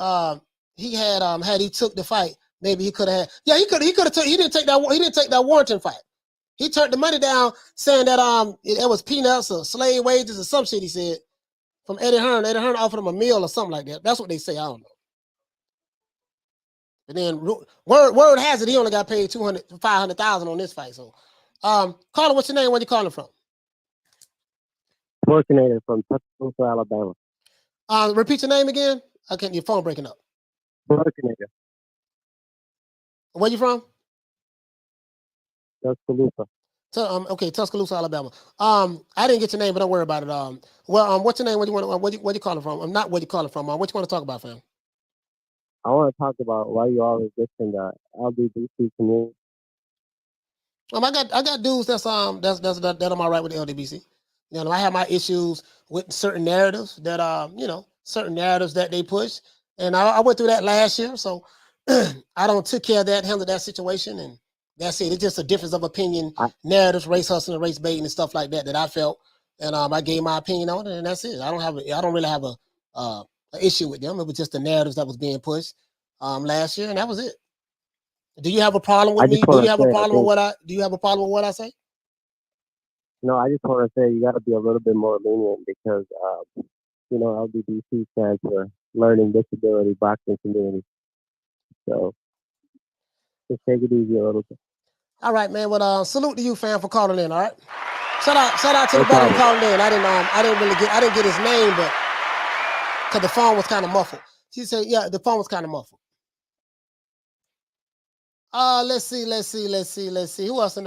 He had he took the fight, maybe he could have had. Yeah, he could have took. He didn't take that Warrington fight. He turned the money down, saying that it was peanuts or slave wages or some shit. He said from Eddie Hearn. Eddie Hearn offered him a meal or something like that. That's what they say. I don't know. And then word has it he only got paid $500,000 on this fight. So, caller, what's your name? Where you calling from? Fortunator from Tuscaloosa, Alabama. Repeat your name again. I can't. Your phone breaking up. Fortunator. Where you from? Tuscaloosa. Okay, Tuscaloosa, Alabama. I didn't get your name, but don't worry about it. What's your name? What you calling from? Not where you calling from. What you want to talk about, fam? I want to talk about why you always listen to LBBC community. I got dudes that I'm all right with the LDBC. You know, I have my issues with certain narratives that they push, and I went through that last year. So I don't took care of that, handled that situation, and that's it. It's just a difference of opinion, narratives, race hustling, race baiting, and stuff like that I felt, and I gave my opinion on it, and that's it. I don't really have an issue with them. It was just the narratives that was being pushed last year, and that was it. Do you have a problem with me? Do you have a problem with what I say? No, I just want to say you got to be a little bit more lenient because, LBBC stands for Learning Disability Boxing Community. So just take it easy a little bit. All right, man. Well, salute to you, fam, for calling in. All right. Shout out to the brother who called in. I didn't get his name, but because the phone was kind of muffled. She said, yeah, the phone was kind of muffled. Let's see. Who else?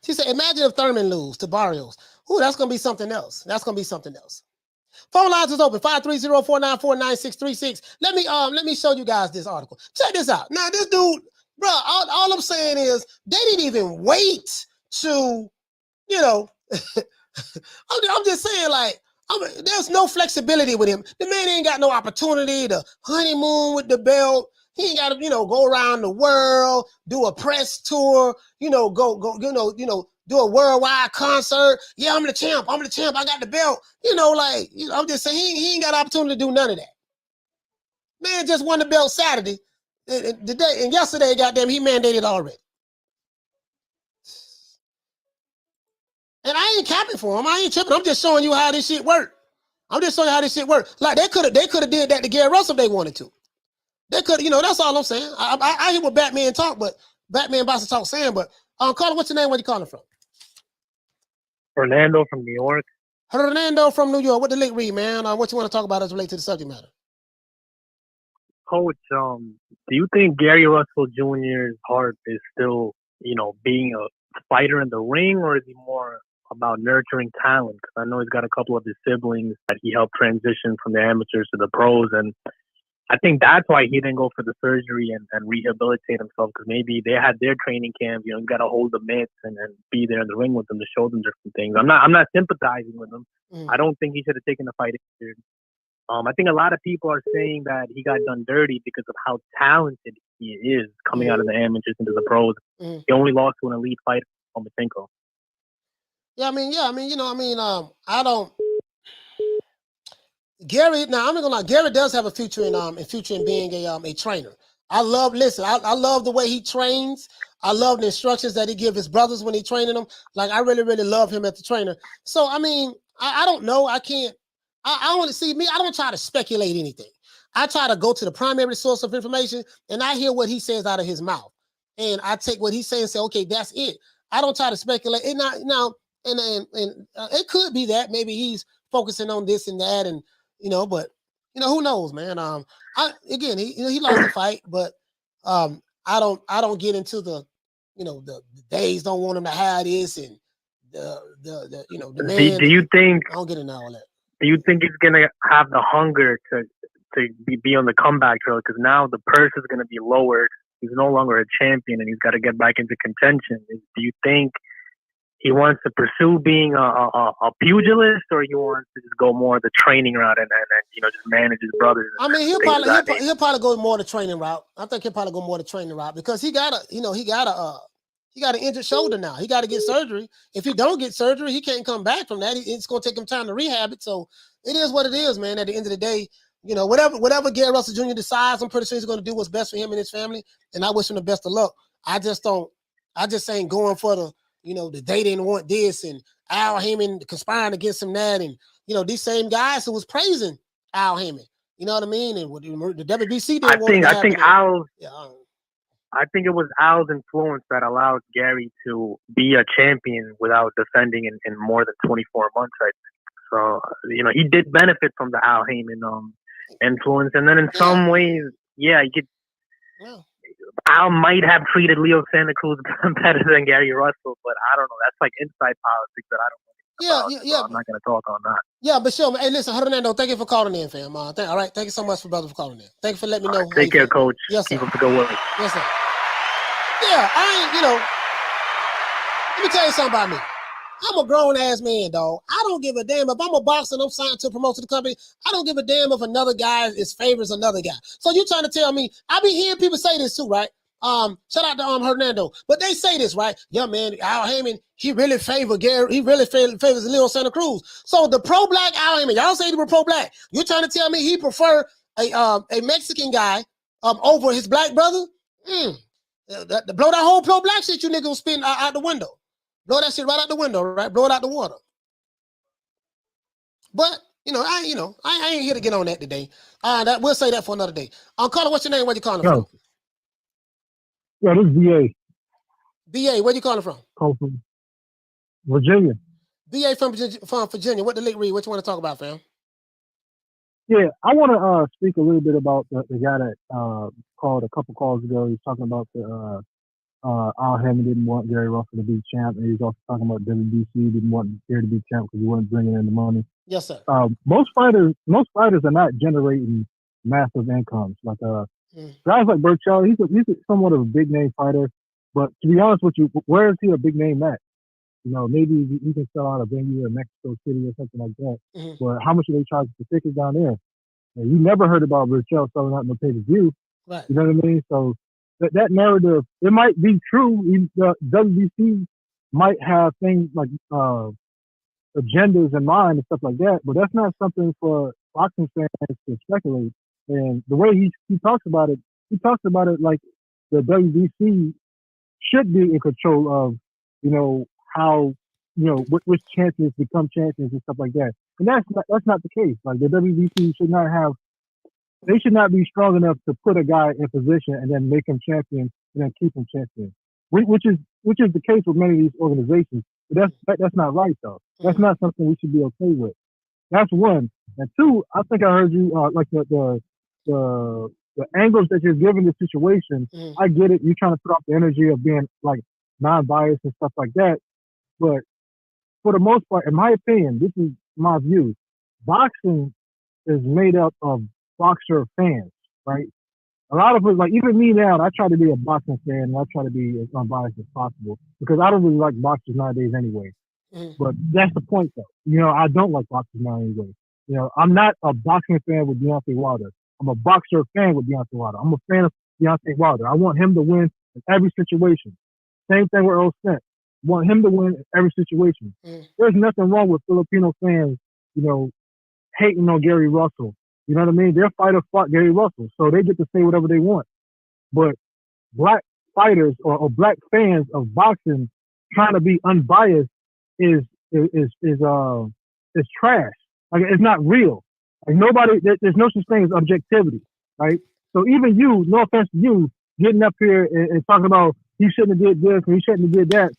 She said, imagine if Thurman lose to Barrios. Ooh, that's gonna be something else. Phone lines is open, 530-494-9636. Let me show you guys this article. Check this out. Now, this dude, bro, all I'm saying is they didn't even wait to, I'm just saying, like, there's no flexibility with him. The man ain't got no opportunity to honeymoon with the belt. He ain't got to, go around the world, do a press tour, do a worldwide concert. Yeah, I'm the champ. I got the belt. I'm just saying he ain't got opportunity to do none of that. Man just won the belt Saturday. And yesterday, goddamn, he mandated already. And I ain't capping for him. I ain't tripping. I'm just showing you how this shit work. Like they could have did that to Gary Russell if they wanted to. They could, that's all I'm saying. I hear what Batman talk, but Batman Boston Talk saying, but caller, what's your name? Where you calling from? Fernando from New York. Fernando from New York. What the link read, man? What you want to talk about as related to the subject matter? Coach, do you think Gary Russell Jr.'s heart is still, being a fighter in the ring, or is he more about nurturing talent? Because I know he's got a couple of his siblings that he helped transition from the amateurs to the pros, and I think that's why he didn't go for the surgery and rehabilitate himself, because maybe they had their training camp. You got to hold the mitts and be there in the ring with them to show them different things. I'm not sympathizing with him. I don't think he should have taken the fight. I think a lot of people are saying that he got done dirty because of how talented he is coming out of the amateurs into the pros. He only lost to an elite fighter, Lomachenko. I don't. Gary, now I'm not gonna lie. Gary does have a future in being a trainer. I love the way he trains. I love the instructions that he gives his brothers when he's training them. Like, I really, really love him as a trainer. So, I don't know. I can't. I want to see me. I don't try to speculate anything. I try to go to the primary source of information, and I hear what he says out of his mouth, and I take what he's saying and say, okay, that's it. I don't try to speculate. And it could be that maybe he's focusing on this and that, and but who knows, man. He lost the fight, but I don't get into the the days don't want him to have this and the man. Do you think? I don't get into all that. Do you think he's gonna have the hunger to be on the comeback trail? Because now the purse is gonna be lowered. He's no longer a champion, and he's got to get back into contention. Do you think he wants to pursue being a pugilist, or he wants to just go more the training route and just manage his brothers? I mean, he'll probably go more the training route. I think he'll probably go more the training route because he got an injured shoulder now. He got to get surgery. If he don't get surgery, he can't come back from that. It's going to take him time to rehab it. So it is what it is, man. At the end of the day, whatever Gary Russell Jr. decides, I'm pretty sure he's going to do what's best for him and his family. And I wish him the best of luck. I just ain't going for the they didn't want this and Al Heyman conspiring against him that. And, these same guys who was praising Al Heyman. You know what I mean? And the WBC didn't want I think I think it was Al's influence that allowed Gary to be a champion without defending in more than 24 months, I think. So, he did benefit from the Al Heyman influence. And then in some ways, you could. Yeah. Al might have treated Leo Santa Cruz better than Gary Russell, but I don't know. That's like inside politics that I don't know. So I'm not going to talk on that. Yeah, but sure. Hey, listen, Hernando, thank you for calling in, fam. All right, thank you so much, brother, for calling in. Thank you for letting me know. Take care, Coach. Yes, sir. Keep up the good work. Yes, sir. Yeah, let me tell you something about me. I'm a grown-ass man, dog. I don't give a damn. If I'm a boxer and I'm signed to promote to the company, I don't give a damn if another guy is favors another guy. So you trying to tell me, I be hearing people say this too, right? Shout out to Hernando. But they say this, right? Yeah, man, Al Heyman, he really favors Gary. He really favors Leo Santa Cruz. So the pro-black Al Heyman, y'all say he was pro-black. You're trying to tell me he prefer a Mexican guy over his black brother? Blow that whole pro-black shit you niggas spin out the window. Blow that shit right out the window, right? Blow it out the water. But I ain't here to get on that today. We'll say that for another day. Caller, what's your name? Where you calling from? Yeah, this is BA. BA, where you calling from? Call from Virginia. BA from Virginia. What the league read? What you want to talk about, fam? Yeah, I want to speak a little bit about the guy that called a couple calls ago. He's talking about the Al Heyman didn't want Gary Russell to be champ, and he's also talking about WBC didn't want Gary to be champ because he wasn't bringing in the money. Yes, sir. Most fighters are not generating massive incomes. Like guys like Burchell, he's somewhat of a big name fighter, but to be honest with you, where is he a big name at? Maybe he can sell out a venue in Mexico City or something like that. Mm-hmm. But how much do they charge for tickets down there? And you never heard about Burchell selling out no pay-per-view. Right. You know what I mean? So that narrative, it might be true. The WBC might have things like agendas in mind and stuff like that, but that's not something for boxing fans to speculate. And the way he talks about it like the WBC should be in control of, how, which champions become champions and stuff like that. And that's not the case. Like the WBC they should not be strong enough to put a guy in position and then make him champion and then keep him champion. Which is the case with many of these organizations. But that's not right though. That's not something we should be okay with. That's one. And two, I think I heard you like the angles that you're giving the situation. I get it. You're trying to put off the energy of being like non-biased and stuff like that. But for the most part, in my opinion, this is my view. Boxing is made up of boxer fans, right? A lot of us, like even me now, I try to be a boxing fan and I try to be as unbiased as possible because I don't really like boxers nowadays anyway. But that's the point though. I don't like boxers now anyway. I'm not a boxing fan with Deontay Wilder. I'm a boxer fan with Deontay Wilder. I'm a fan of Deontay Wilder. I want him to win in every situation. Same thing with Earl Spence. Want him to win in every situation. There's nothing wrong with Filipino fans, hating on Gary Russell. You know what I mean? Their fighter fought Gary Russell, so they get to say whatever they want. But black fighters or black fans of boxing trying to be unbiased is trash. Like it's not real. Like there's no such thing as objectivity, right? So even you, no offense to you, getting up here and talking about he shouldn't have did this and he shouldn't have did that.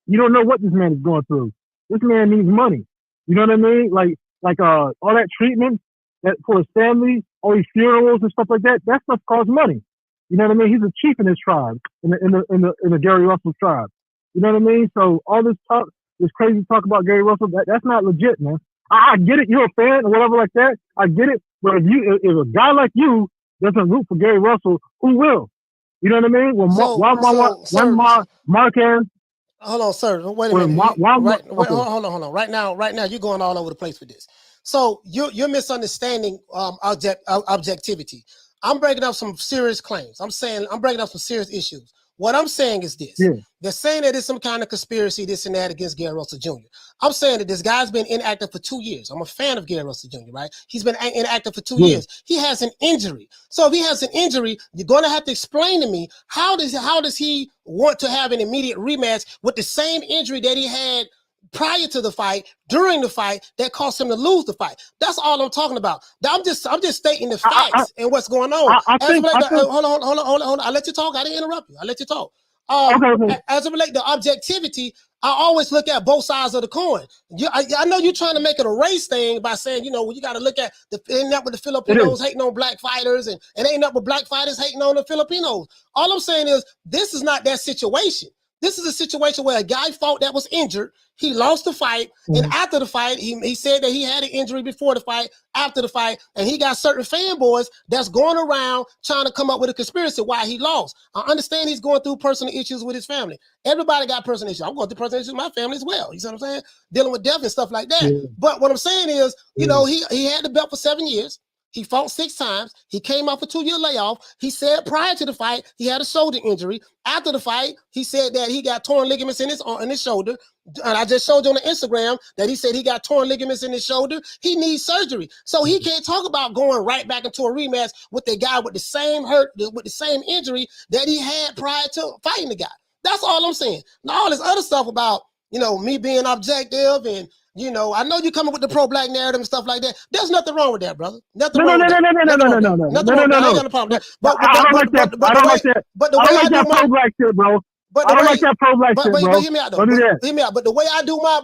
You don't know what this man is going through. This man needs money. You know what I mean? Like all that treatment that for his family, all these funerals and stuff like that. That stuff costs money. You know what I mean? He's a chief in his tribe, in the Gary Russell tribe. You know what I mean? So all this talk this crazy talk about Gary Russell, that's not legit, man. I get it. You're a fan or whatever like that. I get it. But if a guy like you doesn't root for Gary Russell, who will? You know what I mean? When Marquez. Hold on, sir. Wait a minute. Hold on. Right now, you're going all over the place with this. So you're misunderstanding objectivity. I'm breaking up some serious claims. I'm breaking up some serious issues. What I'm saying is this. Yeah. They're saying that it's some kind of conspiracy, this and that, against Gary Russell Jr. I'm saying that this guy's been inactive for 2 years. I'm a fan of Gary Russell Jr., right? He's been inactive for 2 years. He has an injury. So if he has an injury, you're going to have to explain to me, how does he want to have an immediate rematch with the same injury that he had prior to the fight, during the fight, that caused him to lose the fight? That's all I'm talking about. I'm just stating the facts and what's going on. Hold on. I let you talk. I didn't interrupt you. I let you talk. As it relates to objectivity, I always look at both sides of the coin. I know you're trying to make it a race thing by saying, you got to look at ain't that with the Filipinos hating on black fighters, and ain't that with black fighters hating on the Filipinos. All I'm saying is, this is not that situation. This is a situation where a guy fought that was injured. He lost the fight, and after the fight, he said that he had an injury before the fight, after the fight, and he got certain fanboys that's going around trying to come up with a conspiracy why he lost. I understand he's going through personal issues with his family. Everybody got personal issues. I'm going through personal issues with my family as well. You see what I'm saying? Dealing with death and stuff like that. Yeah. But what I'm saying is, he had the belt for 7 years. He fought 6 times. He came off a 2-year layoff. He said prior to the fight, he had a shoulder injury. After the fight, he said that he got torn ligaments in his shoulder. And I just showed you on the Instagram that he said he got torn ligaments in his shoulder. He needs surgery. So he can't talk about going right back into a rematch with the guy with the same hurt, with the same injury that he had prior to fighting the guy. That's all I'm saying. Now, all this other stuff about, me being objective and, I know you coming with the pro-black narrative and stuff like that. There's nothing wrong with that, brother. Nothing wrong with that. Nothing wrong with that. I ain't got no problem with that. But I don't like that. I don't like that. But the way I do my pro-black shit, bro. I don't like that pro-black shit, bro. But hear me out, though. Hear me out. But the way I do my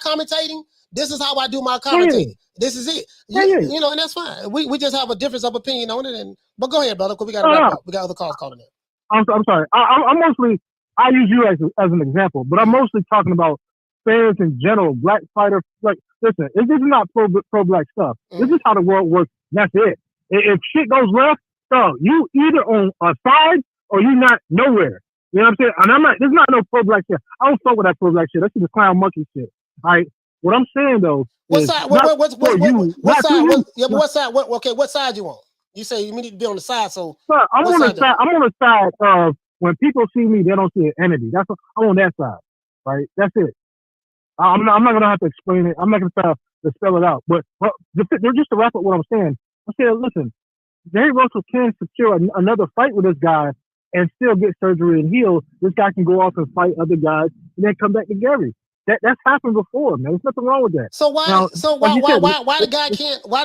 commentating, this is how I do my commentating. This is it. And that's fine. We just have a difference of opinion on it. But go ahead, brother, because we got to wrap up. We got other calls calling in. I'm sorry. I'm mostly, I use you as an example, but I'm mostly talking about fans in general, black fighters. Like, listen, this is not pro-black stuff. This is how the world works. That's it. If shit goes left, so you either on a side or you not nowhere. You know what I'm saying? And there's not no pro-black shit. I don't fuck with that pro-black shit. That's just clown monkey shit. All right. What I'm saying though, what side you on? You say you need to be on the side, so I'm on the side of when people see me, they don't see an entity. I'm on that side. Right? That's it. I'm not gonna have to explain it. I'm not gonna try to spell it out. But just to wrap up what I'm saying, listen, Gary Russell can secure another fight with this guy and still get surgery and heal. This guy can go off and fight other guys and then come back to Gary. That's happened before, man. There's nothing wrong with that. So why the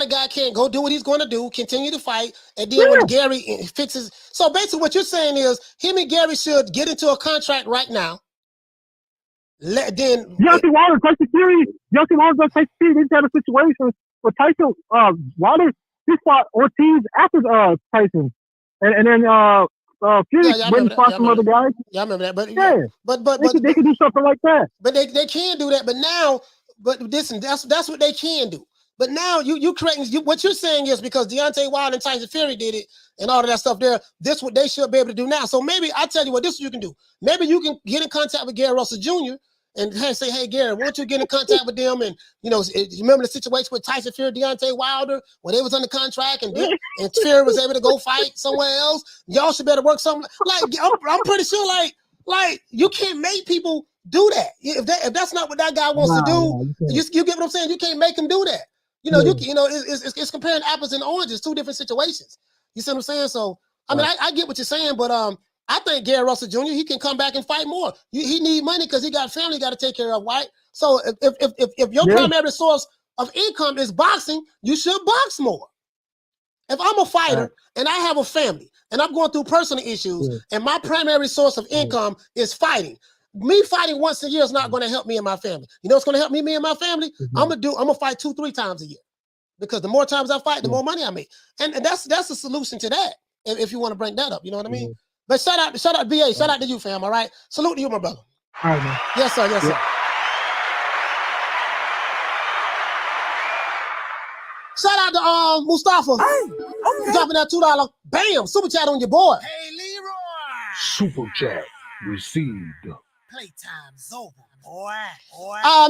guy can't go do what he's going to do, continue to fight, and then when Gary fixes. So basically, what you're saying is him and Gary should get into a contract right now. Deontay Wilder, Tyson Fury. They just had a situation where Tyson Wilder he fought Ortiz after Tyson, and then Fury went and fought some other guys. Yeah, I remember that. But they can do something like that. But they can do that. But now, that's what they can do. But now you correcting what you're saying is because Deontay Wilder and Tyson Fury did it and all of that stuff there. This is what they should be able to do now. So maybe I tell you what, this is what you can do. Maybe you can get in contact with Gary Russell Jr. and say, hey, Gary, why don't you get in contact with them? And, remember the situation with Tyson Fury, Deontay Wilder, when they was under contract and Fury was able to go fight somewhere else? Y'all should better work something. Like, I'm pretty sure, like you can't make people do that. If that's not what that guy wants to do, you get what I'm saying? You can't make him do that. It's comparing apples and oranges, two different situations. You see what I'm saying? So, I mean, I get what you're saying, but I think Gary Russell Jr., he can come back and fight more. He need money because he got family got to take care of, right? So if your primary source of income is boxing, you should box more. If I'm a fighter and I have a family and I'm going through personal issues and my primary source of income is fighting, me fighting once a year is not going to help me and my family. You know what's going to help me and my family? I'm gonna fight 2-3 times a year because the more times I fight, the more money I make. And that's a solution to that. If you want to bring that up, you know what I mean? But shout out BA, shout out to you, fam. All right, salute to you, my brother. All right, man. Yes, sir. Shout out to Mustafa. Dropping that $2. Bam! Super chat on your board. Hey, Leroy. Super chat received. Playtime's over, boy.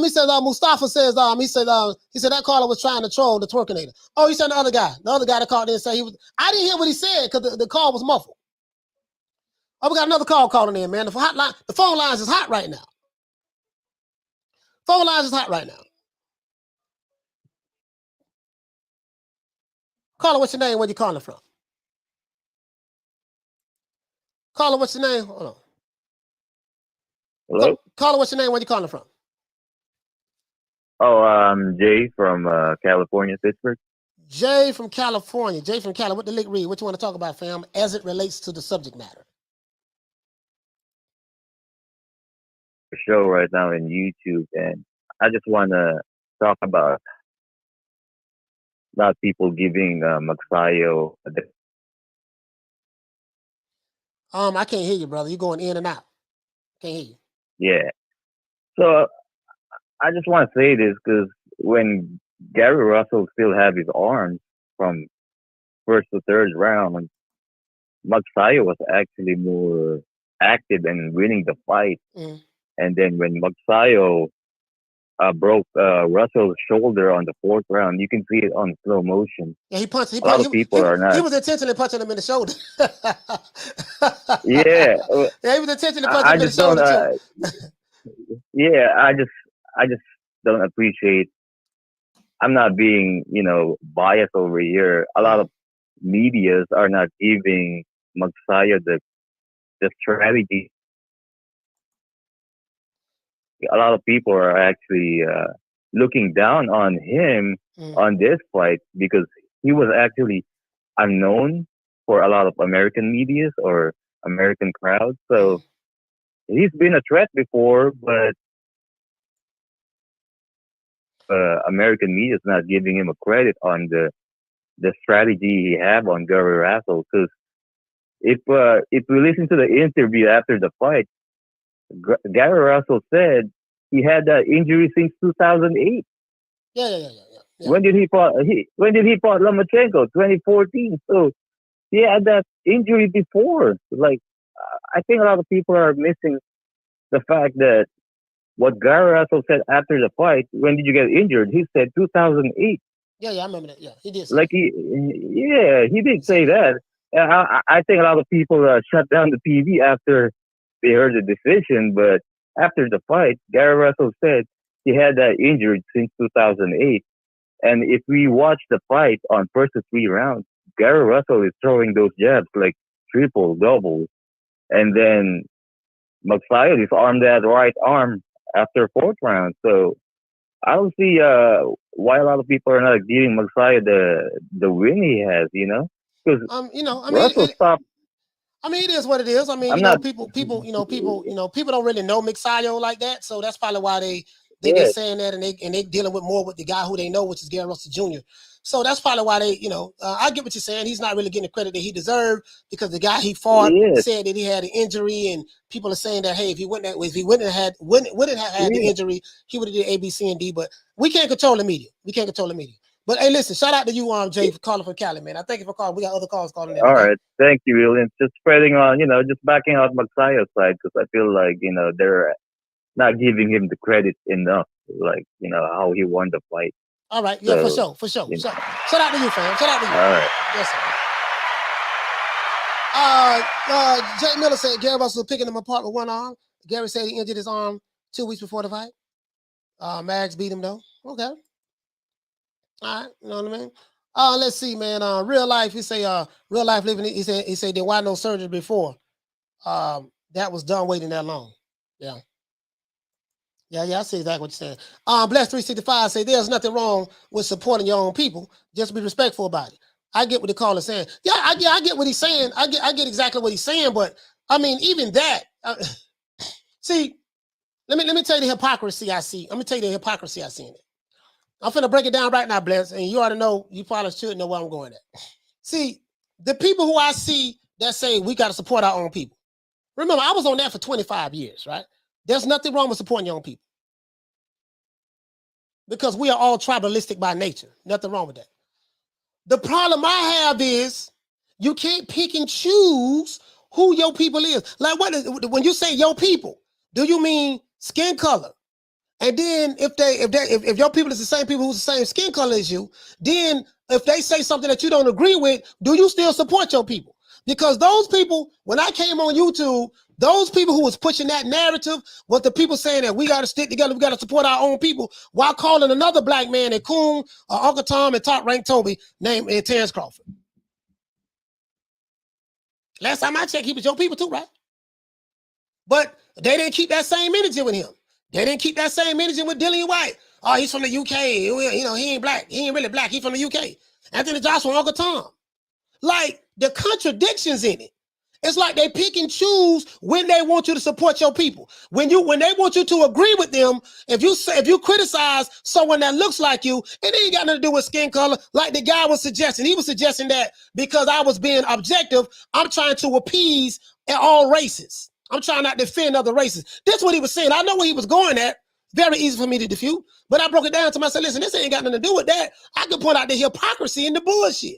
He said Mustafa says he said that caller was trying to troll the twerkinator. Oh, he said the other guy that called in and said he was. I didn't hear what he said because the call was muffled. Oh, we got another call calling in, man. The phone lines is hot right now. Phone lines is hot right now. Caller, what's your name? Where you calling from? Caller, what's your name? Hold on. Hello? Caller, what's your name? Where you calling from? Oh, I'm Jay from California, Pittsburgh. Jay from California. Jay from Cali. What the lick read? What you want to talk about, fam, as it relates to the subject matter? Show right now in YouTube, and I just want to talk about not people giving Magsayo. I can't hear you, brother. You're going in and out. Can't hear you. Yeah. So I just want to say this because when Gary Russell still had his arms from first to third round, Magsayo was actually more active and winning the fight. And then when Magsayo broke Russell's shoulder on the fourth round, you can see it on slow motion. Yeah, he punched. A lot of people are not. He was intentionally punching him in the shoulder. Yeah. Yeah, he was intentionally punching him in the shoulder too. Yeah, I just don't appreciate. I'm not being, biased over here. A lot of medias are not giving Magsayo the strategy. A lot of people are actually looking down on him on this fight because he was actually unknown for a lot of American medias or American crowds. So he's been a threat before, but American media is not giving him a credit on the strategy he had on Gary Russell. Because if we listen to the interview after the fight, Gary Russell said he had that injury since 2008. Yeah. When did he fought Lomachenko? 2014. So he had that injury before. Like, I think a lot of people are missing the fact that what Gary Russell said after the fight. When did you get injured? He said 2008. Yeah, I remember that. Yeah, he did. Like he did say that. I think a lot of people shut down the TV after they heard the decision, but after the fight, Gary Russell said he had that injured since 2008. And if we watch the fight on first to three rounds, Gary Russell is throwing those jabs like triple, double. And then Magsayo disarmed that right arm after fourth round. So I don't see why a lot of people are not giving Magsayo the win he has, Because Russell stopped. I mean, it is what it is. I mean, people don't really know Magsayo like that, so that's probably why they saying that, and they dealing with more with the guy who they know, which is Gary Russell Jr. So that's probably why they, I get what you're saying. He's not really getting the credit that he deserved because the guy he fought said that he had an injury, and people are saying that hey, if he wouldn't have had the injury, he would have did A, B, C, and D. But we can't control the media. But hey, listen, shout out to you, Jay, for calling from Cali, man. I thank you for calling. We got other calls calling in. All right. Thank you, William. Just spreading on, just backing out Magsayo's side because I feel like, they're not giving him the credit enough, like, how he won the fight. All right. Yeah, so, for sure. Shout out to you, fam. Shout out to you. All right. Yes, sir. Jay Miller said Gary Russell was picking him apart with one arm. Gary said he injured his arm 2 weeks before the fight. Mags beat him, though. Okay. All right, you know what I mean? Let's see, man. Real life, he say, real life living. He said there why no surgery before. That was done waiting that long. Yeah, I see exactly what you're saying. Bless 365 say there's nothing wrong with supporting your own people. Just be respectful about it. I get what the caller's saying. Yeah, I get what he's saying. I get exactly what he's saying. But I mean, even that. See, let me tell you the hypocrisy I see. Let me tell you the hypocrisy I see in it. I'm finna break it down right now, Bless, and you already know, you probably should know where I'm going at. See, the people who I see that say we got to support our own people. Remember, I was on that for 25 years, right? There's nothing wrong with supporting your own people. Because we are all tribalistic by nature. Nothing wrong with that. The problem I have is you can't pick and choose who your people is. Like when you say your people, do you mean skin color? And then if your people is the same people who's the same skin color as you, then if they say something that you don't agree with, do you still support your people? Because those people, when I came on YouTube, those people who was pushing that narrative was the people saying that we got to stick together, we got to support our own people, while calling another black man a coon, Uncle Tom, and Top Rank Toby named Terrence Crawford. Last time I checked, he was your people too, right? But they didn't keep that same energy with him. They didn't keep that same energy with Dillian White. Oh, he's from the UK. You know, he ain't black. He ain't really black. He's from the UK. Anthony Joshua, Uncle Tom. Like, the contradictions in it. It's like they pick and choose when they want you to support your people. When they want you to agree with them, if you criticize someone that looks like you, it ain't got nothing to do with skin color. Like the guy was suggesting. He was suggesting that because I was being objective, I'm trying to appease all races. I'm trying not to defend other races. That's what he was saying. I know where he was going at. Very easy for me to defute. But I broke it down to him. I said, listen, this ain't got nothing to do with that. I can point out the hypocrisy and the bullshit.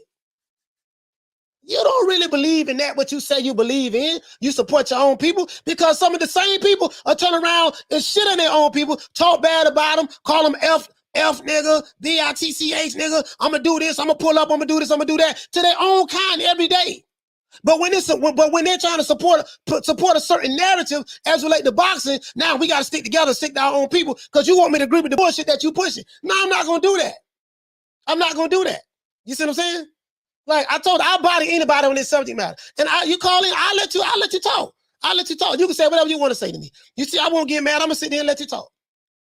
You don't really believe in that, what you say you believe in. You support your own people because some of the same people are turning around and shit on their own people, talk bad about them, call them F nigga, bitch nigga. I'm going to do this. I'm going to pull up. I'm going to do this. I'm going to do that to their own kind every day. But when they're trying to support a certain narrative as relate to boxing, now we got to stick together, stick to our own people because you want me to agree with the bullshit that you pushing. No, I'm not going to do that. I'm not going to do that. You see what I'm saying? Like I told you, I'll body anybody on this subject matter. And you call in, I'll let you talk. I'll let you talk. You can say whatever you want to say to me. You see, I won't get mad. I'm gonna sit there and let you talk.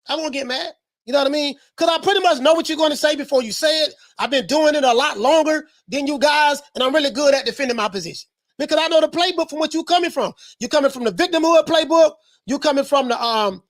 I won't get mad. You know what I mean? Because I pretty much know what you're going to say before you say it. I've been doing it a lot longer than you guys, and I'm really good at defending my position. Because I know the playbook from what you're coming from. You're coming from the victimhood playbook. You're coming from the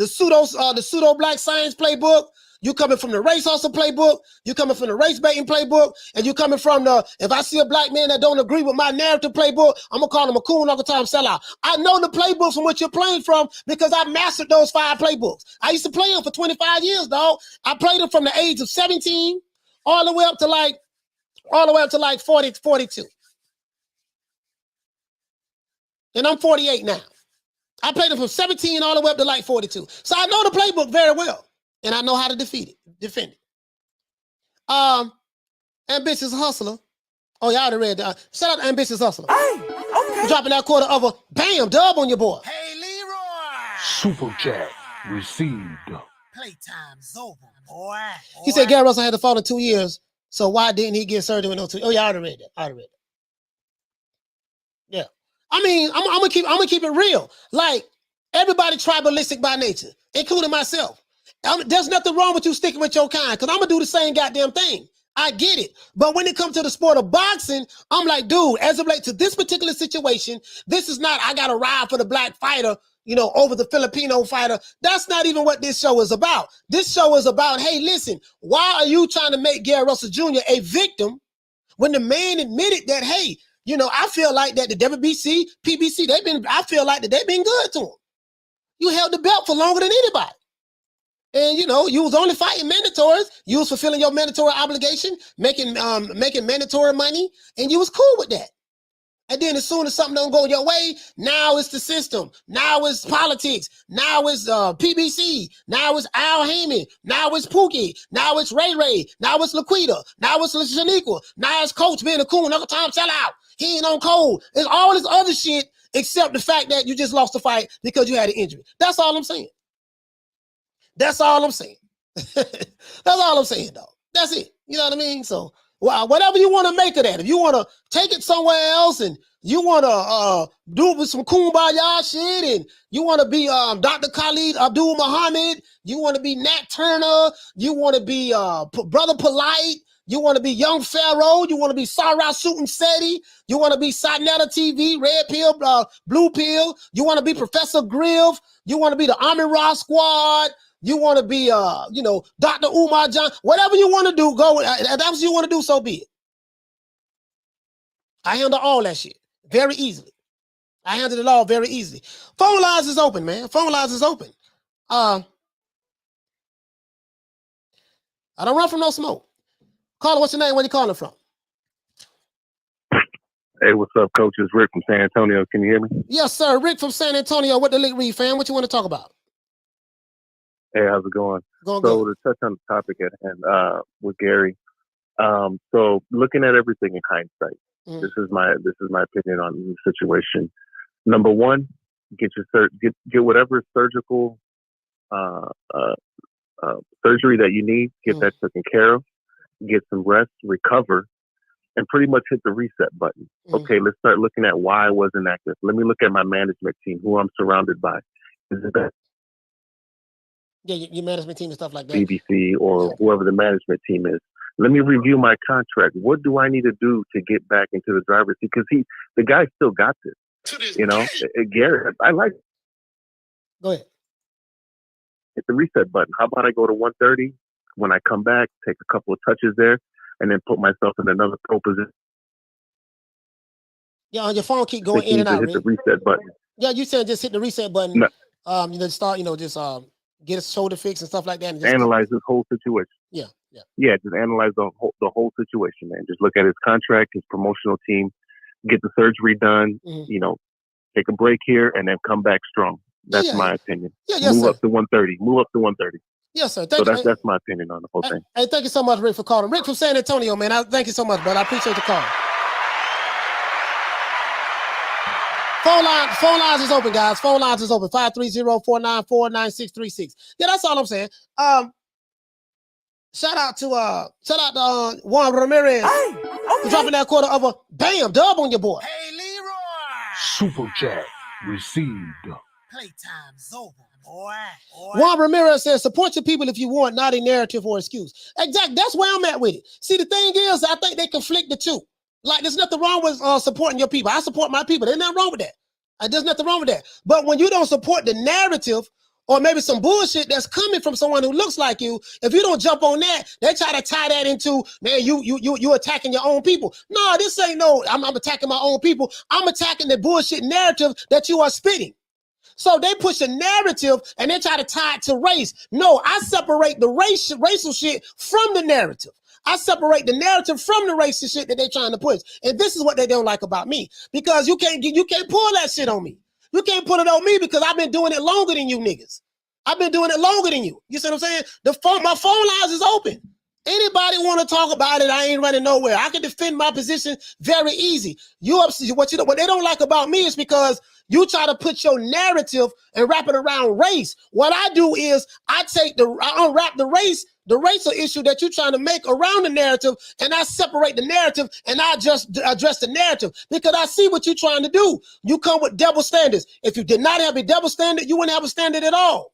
pseudo black science playbook. You coming from the race hustle playbook, you coming from the race baiting playbook, and you coming from the, if I see a black man that don't agree with my narrative playbook, I'm gonna call him a coon, Uncle Tom sellout. I know the playbooks from what you're playing from because I mastered those 5 playbooks. I used to play them for 25 years, dog. I played them from the age of 17 all the way up to like 40, 42. And I'm 48 now. I played them from 17 all the way up to like 42. So I know the playbook very well. And I know how to defend it. Ambitious Hustler. Oh, y'all already read that. Shout out to Ambitious Hustler. Hey, okay. Dropping that quarter of a bam dub on your boy. Hey, Leroy. Super chat received. Playtime's over, boy. He said Gary Russell had to fall in 2 years. So why didn't he get surgery with no 2? Oh, y'all already read that. Yeah. I mean, I'm gonna keep it real. Like everybody tribalistic by nature, including myself. There's nothing wrong with you sticking with your kind because I'm going to do the same goddamn thing. I get it. But when it comes to the sport of boxing, I'm like, dude, as it relates to this particular situation, this is not, I got to ride for the black fighter, over the Filipino fighter. That's not even what this show is about. This show is about, hey, listen, why are you trying to make Gary Russell Jr. a victim when the man admitted that, hey, I feel like that the WBC, PBC, I feel like that they've been good to him. You held the belt for longer than anybody. And you was only fighting mandatories. You was fulfilling your mandatory obligation, making mandatory money, and you was cool with that. And then as soon as something don't go your way, now it's the system. Now it's politics. Now it's PBC. Now it's Al Heyman. Now it's Pookie. Now it's Ray. Now it's Laquita. Now it's Shaniqua. Now it's Coach being a coon. Uncle Tom sellout. He ain't on code. It's all this other shit except the fact that you just lost the fight because you had an injury. That's all I'm saying. That's all I'm saying. That's all I'm saying, dog. That's it. You know what I mean? So, whatever you want to make of that. If you want to take it somewhere else and you want to do it with some kumbaya shit and you want to be Dr. Khalid Abdul Muhammad, you want to be Nat Turner, you want to be Brother Polite, you want to be Young Pharaoh, you want to be Sarah Sutin Seti, you want to be Satnetta TV, Red Pill, Blue Pill, you want to be Professor Griff, you want to be the Amin Ra Squad, you want to be, Dr. Umar John, whatever you want to do, go with. If that's what you want to do, so be it. I handle all that shit very easily. I handle it all very easily. Phone lines is open, man. Phone lines is open. I don't run from no smoke. Caller, what's your name? Where you calling from? Hey, what's up, coach? It's Rick from San Antonio. Can you hear me? Yes, sir. Rick from San Antonio. What the league read, fam? What you want to talk about? Hey, how's it going? Going so good. to touch on the topic at hand with Gary, so looking at everything in hindsight, this is my opinion on the situation. Number one, get whatever surgical surgery that you need, get that taken care of, get some rest, recover, and pretty much hit the reset button. Okay, let's start looking at why I wasn't active. Let me look at my management team, who I'm surrounded by. Is it that your management team and stuff like that. BBC or whoever the management team is. Let me review my contract. What do I need to do to get back into the driver's seat? Because the guy still got this. You know, Gary, I like it. Go ahead. Hit the reset button. How about I go to 130? When I come back, take a couple of touches there, and then put myself in another pro position. Yeah, on your phone keep going in and out. Hit the reset button. Yeah, you said just hit the reset button. No. You know, start, just get a shoulder fix and stuff like that. And just analyze this whole situation. Yeah, just analyze the whole situation, man. Just look at his contract, his promotional team, get the surgery done. You know, take a break here, and then come back strong. That's my opinion. Move up to 130. Move up to 130. Yes, sir. So that's my opinion on the whole thing. Hey, thank you so much, Rick, for calling. Rick from San Antonio, man. Thank you so much, brother. I appreciate the call. Phone lines is open, guys. Phone lines is open. 530-494-9636. Yeah, that's all I'm saying. Shout out to Juan Ramirez for dropping that quarter of a dub on your boy. Hey, Leroy. Super chat received. Playtime's over, boy. Juan Ramirez says, support your people if you want, not a narrative or excuse. Exactly. That's where I'm at with it. See, the thing is, I think they conflict the two. Like, there's nothing wrong with supporting your people. I support my people. There's nothing wrong with that. There's nothing wrong with that. But when you don't support the narrative, or maybe some bullshit that's coming from someone who looks like you, if you don't jump on that, they try to tie that into, man, you attacking your own people. No, this ain't I'm attacking my own people. I'm attacking the bullshit narrative that you are spitting. So they push a narrative and they try to tie it to race. No, I separate the racial shit from the narrative. I separate the narrative from the racist shit that they're trying to push. And this is what they don't like about me. Because you can't pull that shit on me. You can't put it on me because I've been doing it longer than you niggas. I've been doing it longer than you. You see what I'm saying? My phone lines is open. Anybody want to talk about it? I ain't running nowhere. I can defend my position very easy. What they don't like about me is because you try to put your narrative and wrap it around race. What I do is I unwrap the racial issue that you're trying to make around the narrative, and I separate the narrative and I just address the narrative because I see what you're trying to do. You come with double standards. If you did not have a double standard, you wouldn't have a standard at all.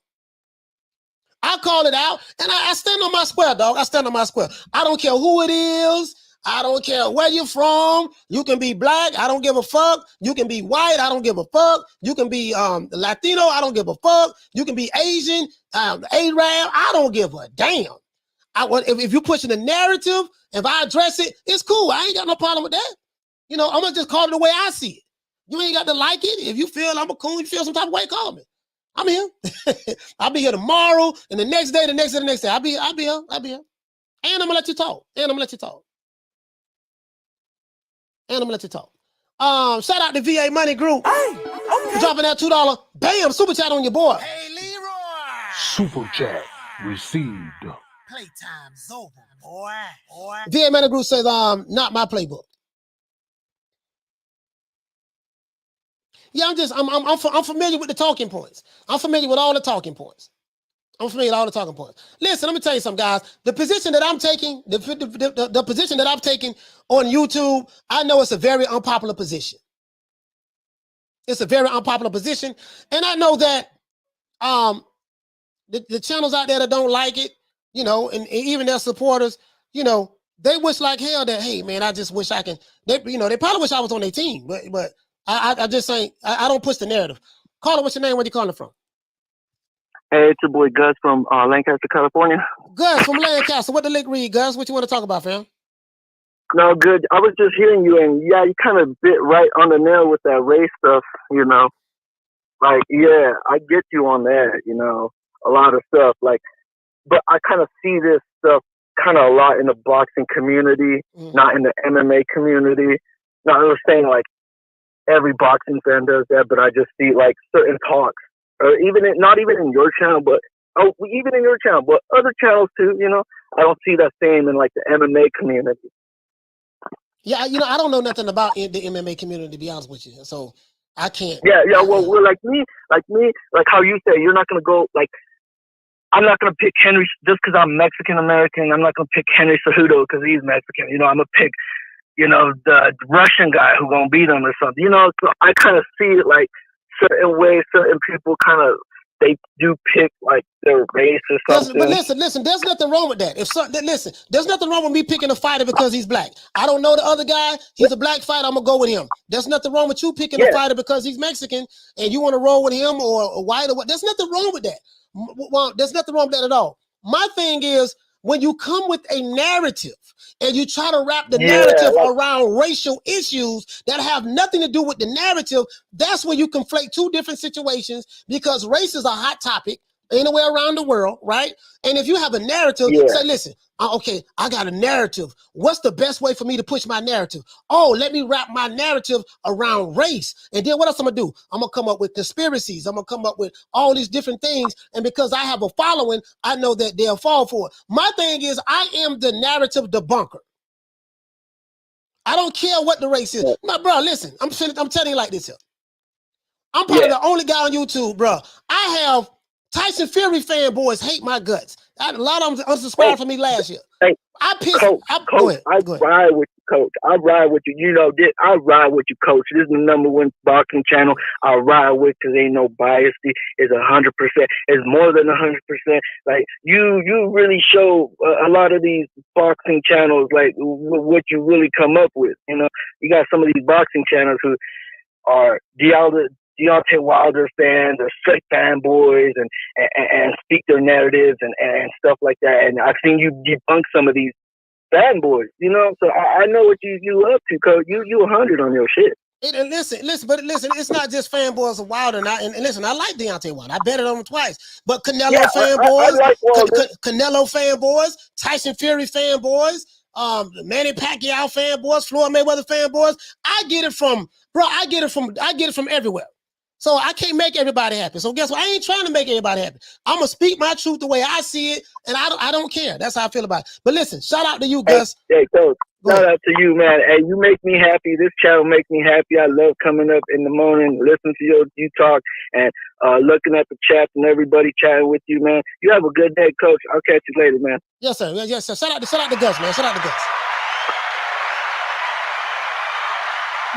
I call it out, and I stand on my square, dog. I stand on my square. I don't care who it is. I don't care where you're from. You can be black. I don't give a fuck. You can be white. I don't give a fuck. You can be Latino. I don't give a fuck. You can be Asian, Arab. I don't give a damn. If you're pushing the narrative, if I address it, it's cool. I ain't got no problem with that. I'm going to just call it the way I see it. You ain't got to like it. If you feel I'm a coon, you feel some type of way, call me. I'm here. I'll be here tomorrow and the next day, the next day, the next day. I'll be here. And I'm going to let you talk. Shout out to VA Money Group for dropping that $2 bam super chat on your boy. Hey, Leroy. Super chat received. Playtime's over, boy. VA Money Group says, not my playbook. Yeah, I'm familiar with the talking points. I'm familiar with all the talking points. Listen, let me tell you something, guys. The position that I'm taking, the position that I've taken on YouTube, I know it's a very unpopular position. It's a very unpopular position. And I know that the channels out there that don't like it, and even their supporters, they wish like hell that, hey, man, I just wish I can, they probably wish I was on their team, but I just ain't, I don't push the narrative. Caller, what's your name? Where you calling from? Hey, it's your boy Gus from Lancaster, California. Gus from Lancaster. What the link read, Gus? What you want to talk about, fam? No, good. I was just hearing you, and yeah, you kind of bit right on the nail with that race stuff, Like, yeah, I get you on that, a lot of stuff. Like, but I kind of see this stuff kind of a lot in the boxing community, not in the MMA community. Not saying like every boxing fan does that, but I just see like certain talks, or even not even in your channel, but even in your channel, but other channels too. You know, I don't see that same in like the MMA community. Yeah, you know, I don't know nothing about the MMA community, to be honest with you, so I can't. Yeah. Well, we're like me, like how you say you're not gonna go like. I'm not gonna pick Henry just because I'm Mexican American. I'm not gonna pick Henry Cejudo because he's Mexican. You know, I'm gonna pick, you know, the Russian guy who's gonna beat him or something. You know, so I kind of see it like certain ways. Certain people kind of they do pick like their race or something. But listen. There's nothing wrong with that. Listen, there's nothing wrong with me picking a fighter because he's black. I don't know the other guy. He's a black fighter. I'm gonna go with him. There's nothing wrong with you picking a fighter because he's Mexican and you want to roll with him or white or what. There's nothing wrong with that. Well, there's nothing wrong with that at all. My thing is when you come with a narrative and you try to wrap the narrative around racial issues that have nothing to do with the narrative, that's when you conflate two different situations because race is a hot topic anywhere around the world, right? And if you have a narrative, say, listen, okay, I got a narrative. What's the best way for me to push my narrative? Oh, let me wrap my narrative around race. And then what else I'm gonna do? I'm gonna come up with conspiracies. I'm gonna come up with all these different things. And because I have a following, I know that they'll fall for it. My thing is I am the narrative debunker. I don't care what the race is. My bro, listen, I'm telling you like this here. I'm probably the only guy on YouTube, bro. I have Tyson Fury fanboys hate my guts. A lot of them unsubscribed from me last year. Hey, I pissed. Coach, Go ahead. Ride with you, Coach. I ride with you. You know, I ride with you, Coach. This is the #1 boxing channel I ride with because ain't no bias. It's 100%. It's more than 100%. Like you really show a lot of these boxing channels like what you really come up with. You know, you got some of these boxing channels who are Deontay Wilder fans or Slick fanboys and speak their narratives and stuff like that. And I've seen you debunk some of these fanboys, you know? So I know what you up to, Coach. You 100 on your shit. And listen, it's not just fanboys of Wilder. And listen, I like Deontay Wilder. I betted on him twice. But Canelo fanboys, I like Canelo fanboys, Tyson Fury fanboys, Manny Pacquiao fanboys, Floyd Mayweather fanboys. I get it from everywhere. So I can't make everybody happy. So guess what? I ain't trying to make everybody happy. I'm gonna speak my truth the way I see it, and I don't care. That's how I feel about it. But listen, shout out to you, Gus. Hey, Coach. Shout out to you, man. Hey, you make me happy. This channel makes me happy. I love coming up in the morning, listening to you talk, and looking at the chat and everybody chatting with you, man. You have a good day, Coach. I'll catch you later, man. Yes, sir. Yes, sir. Shout out to Gus, man. Shout out to Gus.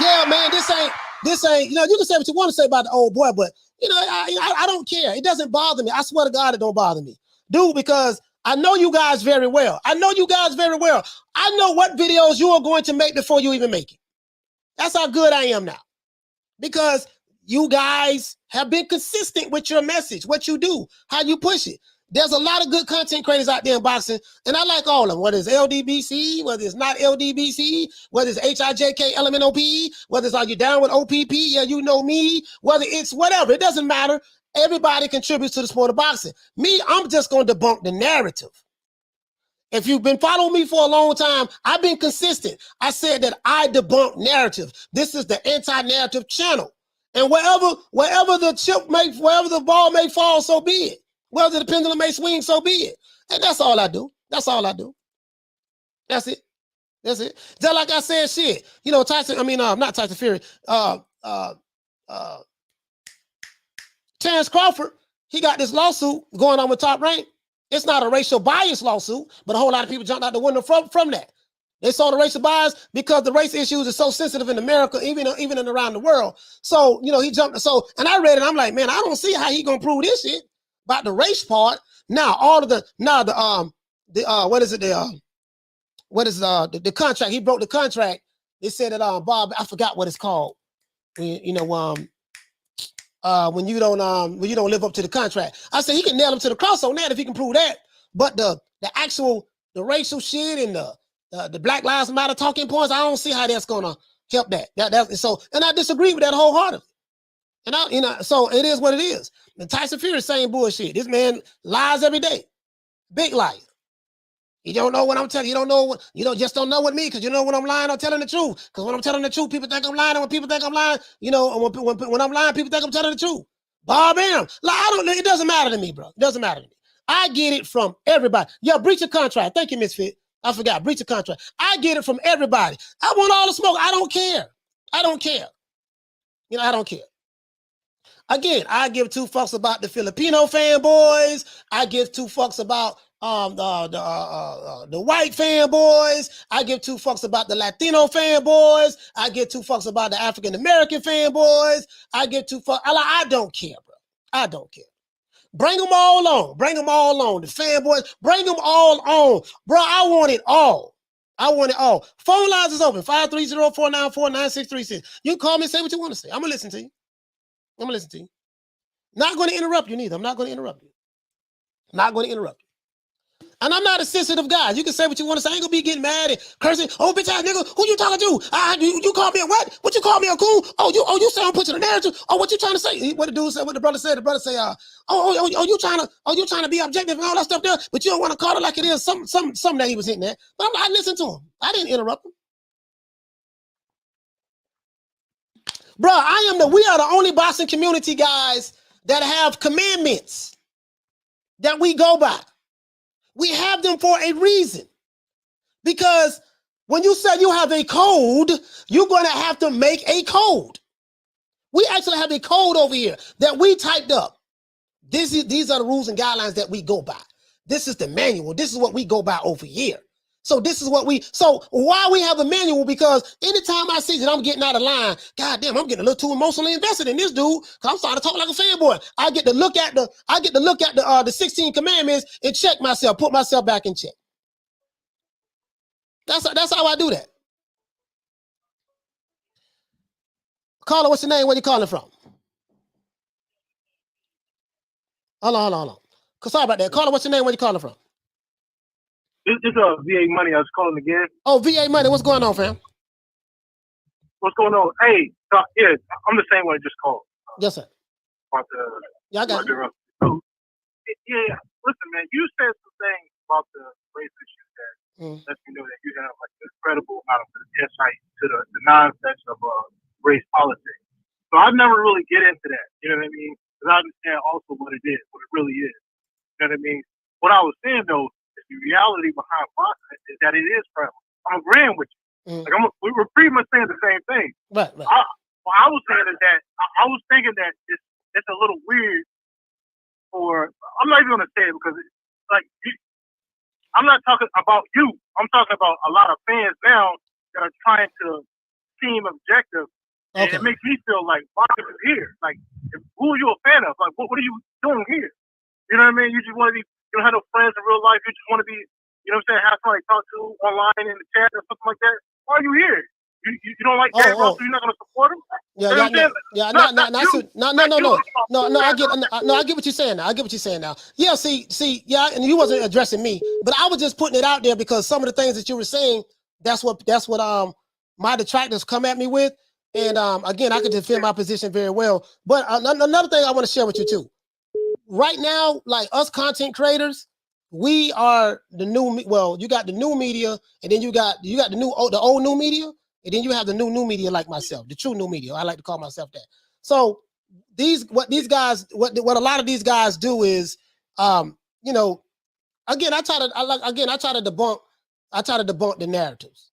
Yeah, man. This ain't. You know, you can say what you want to say about the old boy, but you know, I don't care. It doesn't bother me. I swear to God, it don't bother me, dude. Because I know you guys very well. I know what videos you are going to make before you even make it. That's how good I am now. Because you guys have been consistent with your message, what you do, how you push it. There's a lot of good content creators out there in boxing, and I like all of them, whether it's LDBC, whether it's not LDBC, whether it's HIJK, LMNOP, whether it's Are You Down with OPP, yeah, you know me, whether it's whatever, it doesn't matter. Everybody contributes to the sport of boxing. Me, I'm just going to debunk the narrative. If you've been following me for a long time, I've been consistent. I said that I debunk narrative. This is the anti-narrative channel. And wherever the ball may fall, so be it. Whether the pendulum may swing, so be it. And that's all I do. That's all I do. That's it. That's it. Just like I said, shit. You know, not Tyson Fury. Terrence Crawford, he got this lawsuit going on with Top Rank. It's not a racial bias lawsuit, but a whole lot of people jumped out the window from that. They saw the racial bias because the race issues are so sensitive in America, even in around the world. So, you know, he jumped. So, and I read it. I'm like, man, I don't see how he gonna prove this shit about the race part. Now, the contract. He broke the contract. They said that Bob, I forgot what it's called. When you don't live up to the contract. I said he can nail him to the cross on that if he can prove that. But the racial shit and the Black Lives Matter talking points, I don't see how that's gonna help that. And I disagree with that wholeheartedly. And so it is what it is. And Tyson Fury saying bullshit. This man lies every day. Big liar. You don't know what I'm telling you. You don't know what, just don't know with me because you know when I'm lying, I'm telling the truth. Because when I'm telling the truth, people think I'm lying. And when people think I'm lying, when I'm lying, people think I'm telling the truth. Bob Arum. Like, it doesn't matter to me, bro. It doesn't matter to me. I get it from everybody. Yeah, breach of contract. Thank you, Misfit. I forgot. Breach of contract. I get it from everybody. I want all the smoke. I don't care. I don't care. I don't care. Again, I give two fucks about the Filipino fanboys. I give two fucks about the white fanboys. I give two fucks about the Latino fanboys. I give two fucks about the African American fanboys. I give two fucks. I don't care, bro. I don't care. Bring them all on. Bring them all on. The fanboys, bring them all on. Bro, I want it all. I want it all. Phone lines is open. 530-494-9636. You can call me and say what you want to say. I'm going to listen to you. I'm going to listen to you. Not going to interrupt you neither. I'm not going to interrupt you. Not going to interrupt you. And I'm not a sensitive guy. You can say what you want to say. I ain't going to be getting mad and cursing. Oh, bitch ass nigga, who you talking to? You call me a what? What you call me a coon? Oh, you say I'm putting the narrative? Oh, what you trying to say? What the dude said, what the brother said. The brother say, you trying to be objective and all that stuff there, but you don't want to call it like it is. Some that he was hitting that. But I listened to him. I didn't interrupt him. Bro, we are the only boxing community guys that have commandments that we go by. We have them for a reason. Because when you say you have a code, you're going to have to make a code. We actually have a code over here that we typed up. These are the rules and guidelines that we go by. This is the manual. This is what we go by over here. So this is what why we have a manual, because anytime I see that I'm getting out of line, goddamn, I'm getting a little too emotionally invested in this dude, because I'm starting to talk like a fanboy. I get to look at the 16 commandments and check myself, put myself back in check. That's how I do that. Caller, what's your name? Where you calling from? Hold on. Sorry about that. Caller, what's your name? Where you calling from? It's VA Money. I was calling again. Oh, VA Money. What's going on, fam? What's going on? Hey, yeah, I'm the same one I just called. Yes, sir. I got you. So, yeah, listen, man, you said some things about the race issues that lets me know that you have like an incredible amount of insight to the nonsense of race politics. So I've never really get into that. You know what I mean? Because I understand also what it is, what it really is. You know what I mean? What I was saying though, the reality behind boxing is that it is prevalent. I'm agreeing with you. Like we were pretty much saying the same thing. Right. What I was saying is that I was thinking that it's a little weird for. I'm not even gonna say it because I'm not talking about you. I'm talking about a lot of fans now that are trying to seem objective. And it makes me feel like boxing is here. Like, who are you a fan of? Like, what are you doing here? You know what I mean? You just want to be. You don't have no friends in real life. You just want to be, you know what I'm saying, have somebody to talk to online in the chat or something like that. Why are you here? You don't like Gary Russell? You're not going to support him? I get what you're saying now. I get what you're saying now. Yeah, see, and you wasn't addressing me, but I was just putting it out there because some of the things that you were saying, that's what my detractors come at me with. And again, I can defend my position very well. But another thing I want to share with you too. Right now, like us content creators, we are the new. Well, you got the new media, and then you got the old new media, and then you have the new media like myself, the true new media. I like to call myself that. So what a lot of these guys do is, again, I try to debunk the narratives.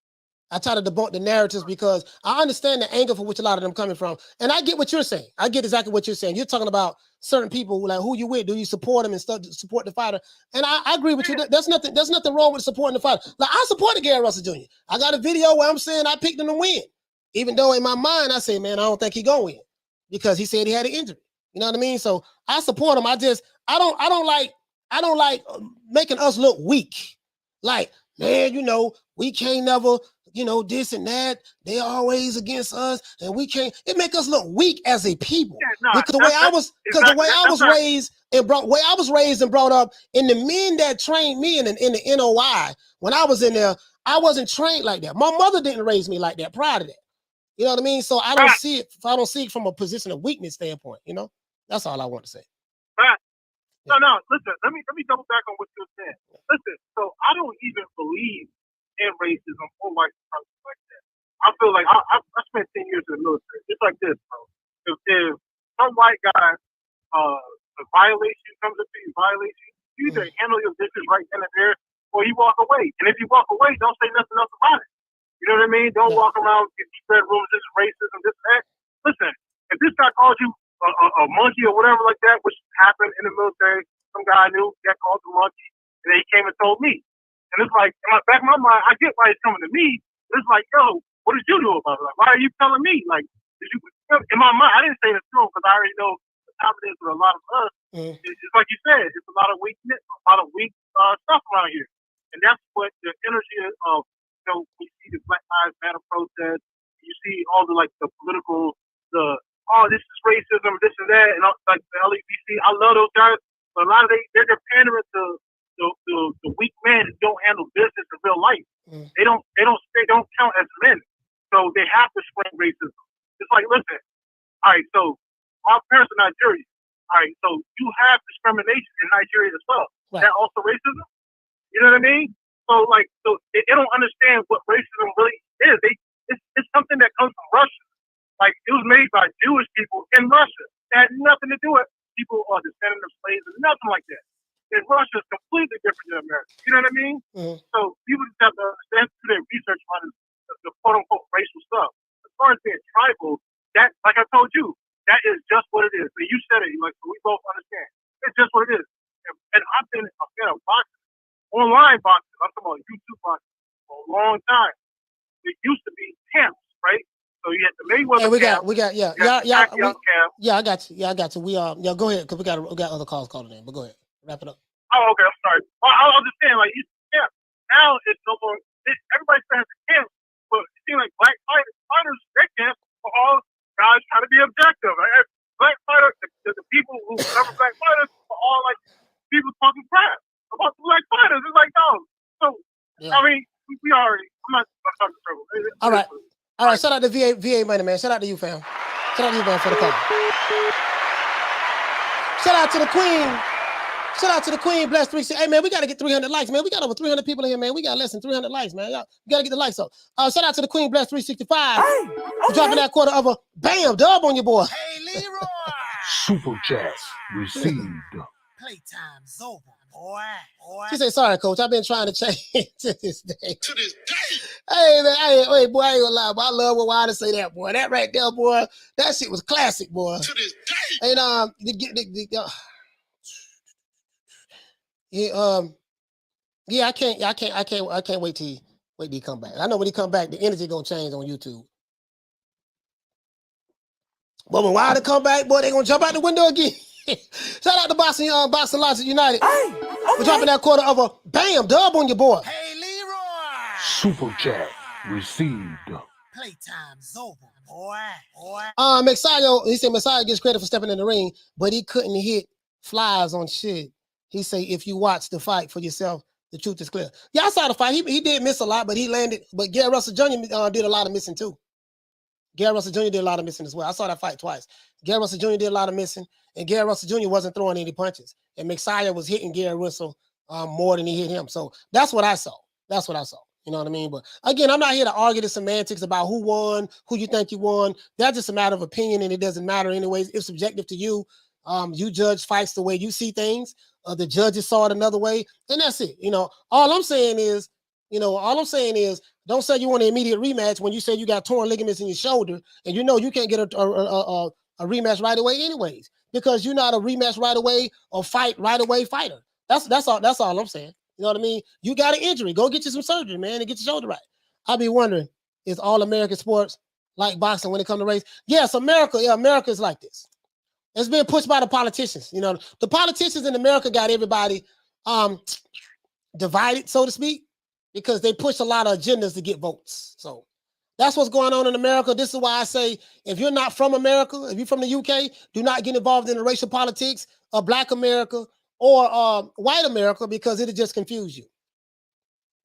I try to debunk the narratives because I understand the angle for which a lot of them coming from. And I get what you're saying. I get exactly what you're saying. You're talking about certain people, like who you with. Do you support them and support the fighter? And I agree with you. There's nothing wrong with supporting the fighter. Like, I supported Gary Russell Jr. I got a video where I'm saying I picked him to win. Even though in my mind, I say, man, I don't think he gonna win because he said he had an injury. You know what I mean? So I support him. I don't like making us look weak. Like, man, we can't never, this and that. They always against us, and we can't. It make us look weak as a people. Because the way I was raised and brought up, in the men that trained me in the NOI, when I was in there, I wasn't trained like that. My mother didn't raise me like that prior to that. You know what I mean? So I don't see it from a position of weakness standpoint. That's all I want to say. No, listen, let me double back on what you were saying. Listen, so I don't even believe in racism or white supremacy like that. I feel like I spent 10 years in the military. It's like this, bro. If some white guy a violation comes up to you, you either handle your business right then and there or you walk away. And if you walk away, don't say nothing else about it. You know what I mean? Don't walk around and spread rumors, this is racism, this and that. Listen, if this guy calls you a monkey or whatever like that, which happened in the military, some guy I knew got called a monkey, and then he came and told me. And it's like, in the back of my mind, I get why he's coming to me. But it's like, yo, what did you do about it? Like, why are you telling me? Like, did you? In my mind, I didn't say this to him because I already know the time it is with a lot of us. It's like you said, it's a lot of weakness, a lot of weak stuff around here. And that's what the energy of, we see the Black Lives Matter protest, you see all the, like, the political, this is racism, this and that, and like the LBC. I love those guys, but a lot of they're pandering to the weak men who don't handle business in real life. They don't count as men, so they have to spring racism. It's like, listen, all right, so our parents are Nigerian. All right, so you have discrimination in Nigeria as well. Right. That also racism. You know what I mean? So they don't understand what racism really is. It's something that comes from Russia. Like, it was made by Jewish people in Russia. It had nothing to do with people descendants of slaves and nothing like that. And Russia is completely different than America. You know what I mean? So people just have to do their research on the quote-unquote racial stuff. As far as being tribal, that, like I told you, that is just what it is. And you said it, like, we both understand. It's just what it is. And I've been a fan of boxing, online boxing. I'm talking about YouTube boxing for a long time. It used to be camps, right? So you had the Mayweather camp. I got you. We go ahead, because we got other calls calling in. But go ahead, wrap it up. Oh, okay. I'm sorry. Well, I was just saying, like, yeah. Now it's no more. Everybody says it's camp, but it seems like black fighters, their camp are all guys trying to be objective. Right? Black fighters, the people who cover black fighters are all like people talking crap about the black fighters. It's like, no. So I mean, we already. I'm not talking trouble. All right. Shout out to VA Money, man. Shout out to you, fam. Shout out to you, man, for the call. Shout out to the Queen. Shout out to the Queen, bless 360. Hey, man, we got to get 300 likes, man. We got over 300 people in here, man. We got less than 300 likes, man. Y'all, we got to get the likes up. Shout out to the Queen, bless 365. For dropping that quarter of a bam dub on your boy. Hey, Leroy. Super chat received. Playtime's over, boy. She said, sorry, coach. I've been trying to change to this day. Hey, man. Hey, boy, I ain't gonna lie, but I love what Wilder say that, boy. That right there, boy. That shit was classic, boy. To this day. And, I can't wait till he come back. I know when he come back, the energy gonna change on YouTube. But when Wilder come back, boy, they gonna jump out the window again. Shout out to Boxing Logic United. We're dropping that quarter of a bam dub on your boy. Hey, Leroy. Super chat received. Playtime's over, boy. Magsayo, he said Magsayo gets credit for stepping in the ring, but he couldn't hit flies on shit. He say, if you watch the fight for yourself, the truth is clear. Yeah, I saw the fight. He did miss a lot, but he landed. But Gary Russell Jr. Did a lot of missing too. Gary Russell Jr. did a lot of missing as well. I saw that fight twice. Gary Russell Jr. did a lot of missing, and Gary Russell Jr. wasn't throwing any punches. And Magsayo was hitting Gary Russell more than he hit him. So that's what I saw. You know what I mean? But again, I'm not here to argue the semantics about who won, who you think you won. That's just a matter of opinion, and it doesn't matter anyways. It's subjective to you. You judge fights the way you see things. The judges saw it another way, and that's it. All I'm saying is, don't say you want an immediate rematch when you say you got torn ligaments in your shoulder, and you can't get a rematch right away anyways, because you're not a rematch right away or fight right away fighter. That's all I'm saying. You know what I mean? You got an injury, go get you some surgery, man, and get your shoulder right. I'll be wondering, is all American sports like boxing when it comes to race? Yes, America is like this. It's being pushed by the politicians. The politicians in America got everybody divided, so to speak, because they push a lot of agendas to get votes. So that's what's going on in America. This is why I say, if you're not from America, if you're from the UK, do not get involved in the racial politics of Black America or white America, because it'll just confuse you.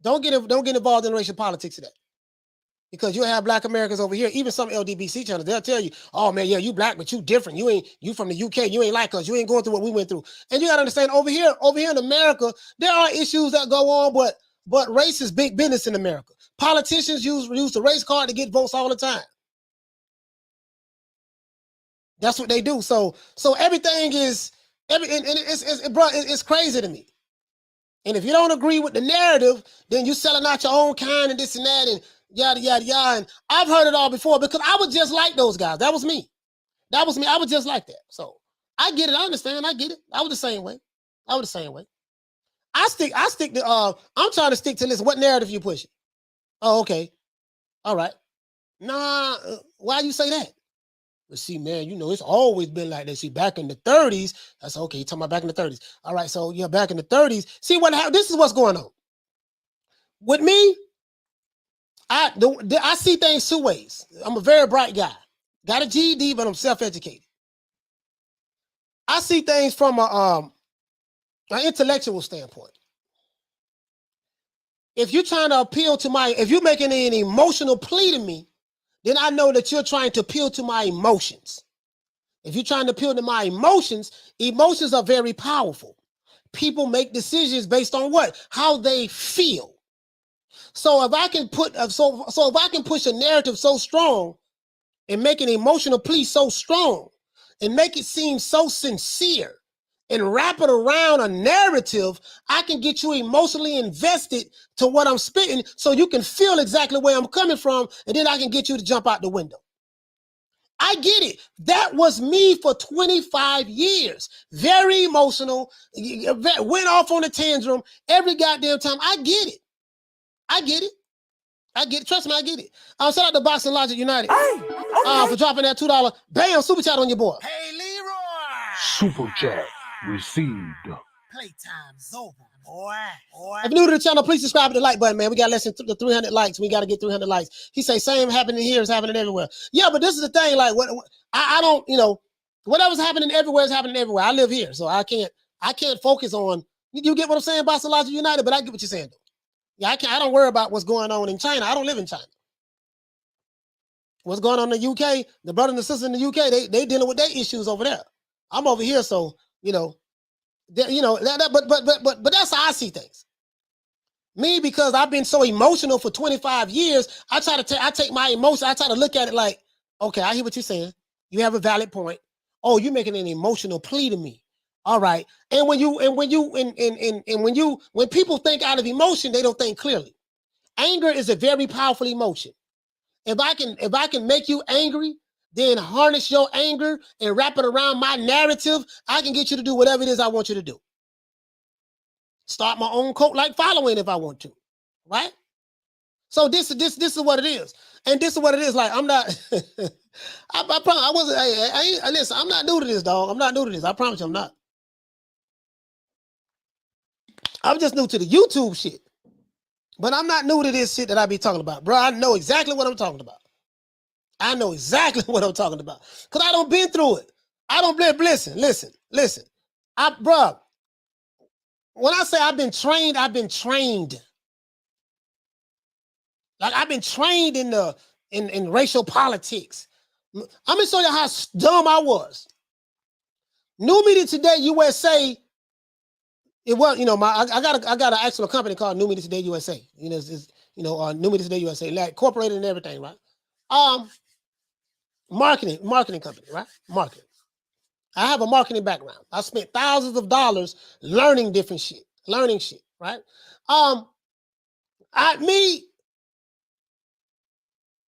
Don't get involved in racial politics today. Because you have Black Americans over here, even some LDBC channels, they'll tell you, oh man, yeah, you Black, but you different. You from the UK, you ain't like us. You ain't going through what we went through. And you gotta understand, over here in America, there are issues that go on, but race is big business in America. Politicians use the race card to get votes all the time. That's what they do. So everything is it's crazy to me. And if you don't agree with the narrative, then you selling out your own kind and this and that and yada yada yada. And I've heard it all before because I was just like those guys. That was me. I was just like that. So I get it. I understand. I get it. I was the same way. I stick to I'm trying to stick to this. What narrative you pushing? Oh, okay. All right. Nah, why you say that? But see, man, it's always been like that. See, back in the 30s, that's okay. You're talking about back in the 30s. All right, so yeah, back in the 30s. See what happened? This is what's going on. With me, I see things two ways. I'm a very bright guy. Got a GED, but I'm self-educated. I see things from an intellectual standpoint. If you're trying to appeal to if you're making an emotional plea to me, then I know that you're trying to appeal to my emotions. If you're trying to appeal to my emotions are very powerful. People make decisions based on what? How they feel. So if I can put so if I can push a narrative so strong and make an emotional plea so strong and make it seem so sincere and wrap it around a narrative, I can get you emotionally invested to what I'm spitting so you can feel exactly where I'm coming from, and then I can get you to jump out the window. I get it. That was me for 25 years. Very emotional, went off on a tantrum every goddamn time. I get it. Trust me, I get it. Shout out to Boxing Logic United for dropping that $2. Bam, super chat on your boy. Hey, Leroy. Super chat received. Playtime's over, boy. If you're new to the channel, please subscribe to the like button, man. We got less than 300 likes. We got to get 300 likes. He say same happening here is happening everywhere. Yeah, but this is the thing. Like, I don't, whatever's happening everywhere is happening everywhere. I live here, so I can't focus on. You get what I'm saying, Boxing Logic United? But I get what you're saying, though. Yeah, I don't worry about what's going on in China. I don't live in China. What's going on in the UK? The brother and the sister in the UK, they dealing with their issues over there. I'm over here, so but that's how I see things. Me, because I've been so emotional for 25 years, I take my emotion, I try to look at it like, okay, I hear what you're saying. You have a valid point. Oh, you're making an emotional plea to me. All right. And when people think out of emotion, they don't think clearly. Anger is a very powerful emotion. If I can make you angry, then harness your anger and wrap it around my narrative, I can get you to do whatever it is I want you to do. Start my own cult-like following if I want to, right? So this is what it is, and this is what it is. Like, I'm not. I promise. I wasn't. Listen, I'm not new to this, dog. I'm not new to this. I promise you, I'm not. I'm just new to the YouTube shit, but I'm not new to this shit that I be talking about, bro. I know exactly what I'm talking about. I know exactly what I'm talking about because I don't been through it. I don't listen. Bro. When I say I've been trained. Like, I've been trained in racial politics. I'm gonna show you how dumb I was. New Media Today USA. It was, I got an actual company called New Media Today USA. New Media Today USA, like incorporated and everything, right? Marketing company, right? Marketing. I have a marketing background. I spent thousands of dollars learning different shit, right?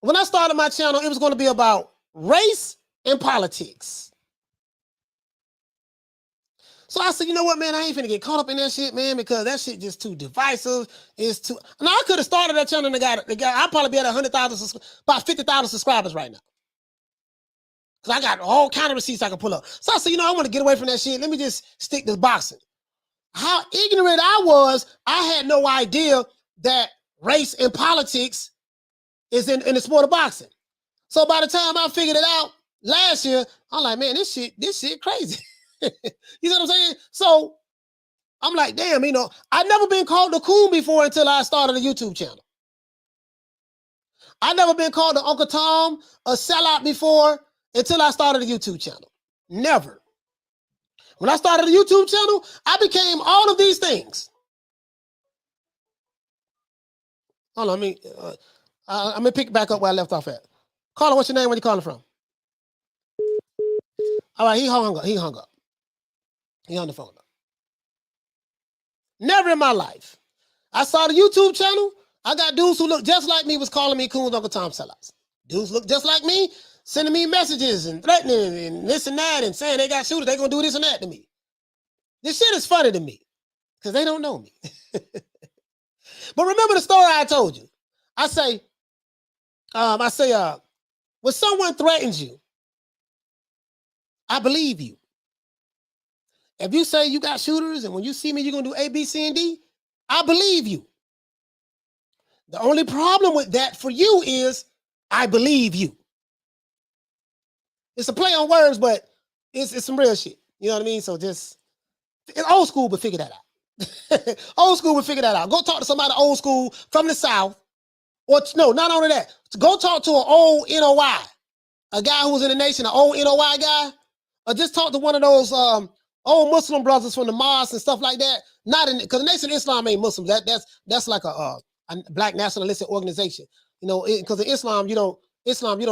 When I started my channel, it was going to be about race and politics. So I said, you know what, man, I ain't finna get caught up in that shit, man, because that shit just too divisive. Now I could have started that channel and I'd probably be at 100,000, about 50,000 subscribers right now. Because I got all kind of receipts I can pull up. So I said, I want to get away from that shit. Let me just stick to boxing. How ignorant I was, I had no idea that race and politics is in the sport of boxing. So by the time I figured it out last year, I'm like, man, this shit crazy. You know what I'm saying? So I'm like, damn, I've never been called a coon before until I started a YouTube channel. I never been called an Uncle Tom, a sellout before until I started a YouTube channel. Never. When I started a YouTube channel, I became all of these things. Hold on, I'm gonna pick back up where I left off at. Caller, what's your name? Where you calling from? All right, he hung up. He hung up. He on the phone now. Never in my life. I saw the YouTube channel. I got dudes who look just like me was calling me Coons Uncle Tom sellouts. Dudes look just like me, sending me messages and threatening and this and that and saying they got shooters, they gonna do this and that to me. This shit is funny to me because they don't know me. But remember the story I told you. I say, when someone threatens you, I believe you. If you say you got shooters and when you see me, you're gonna do A, B, C, and D, I believe you. The only problem with that for you is I believe you. It's a play on words, but it's some real shit. You know what I mean? So just, it's old school, but figure that out. Old school, but figure that out. Go talk to somebody old school from the South. Or no, not only that. Go talk to an old NOI. A guy who was in the nation, an old NOI guy. Or just talk to one of those old Muslim brothers from the mosque and stuff like that. Not in, because the Nation of Islam ain't Muslims. That's like a black nationalistic organization. You know, because in Islam you don't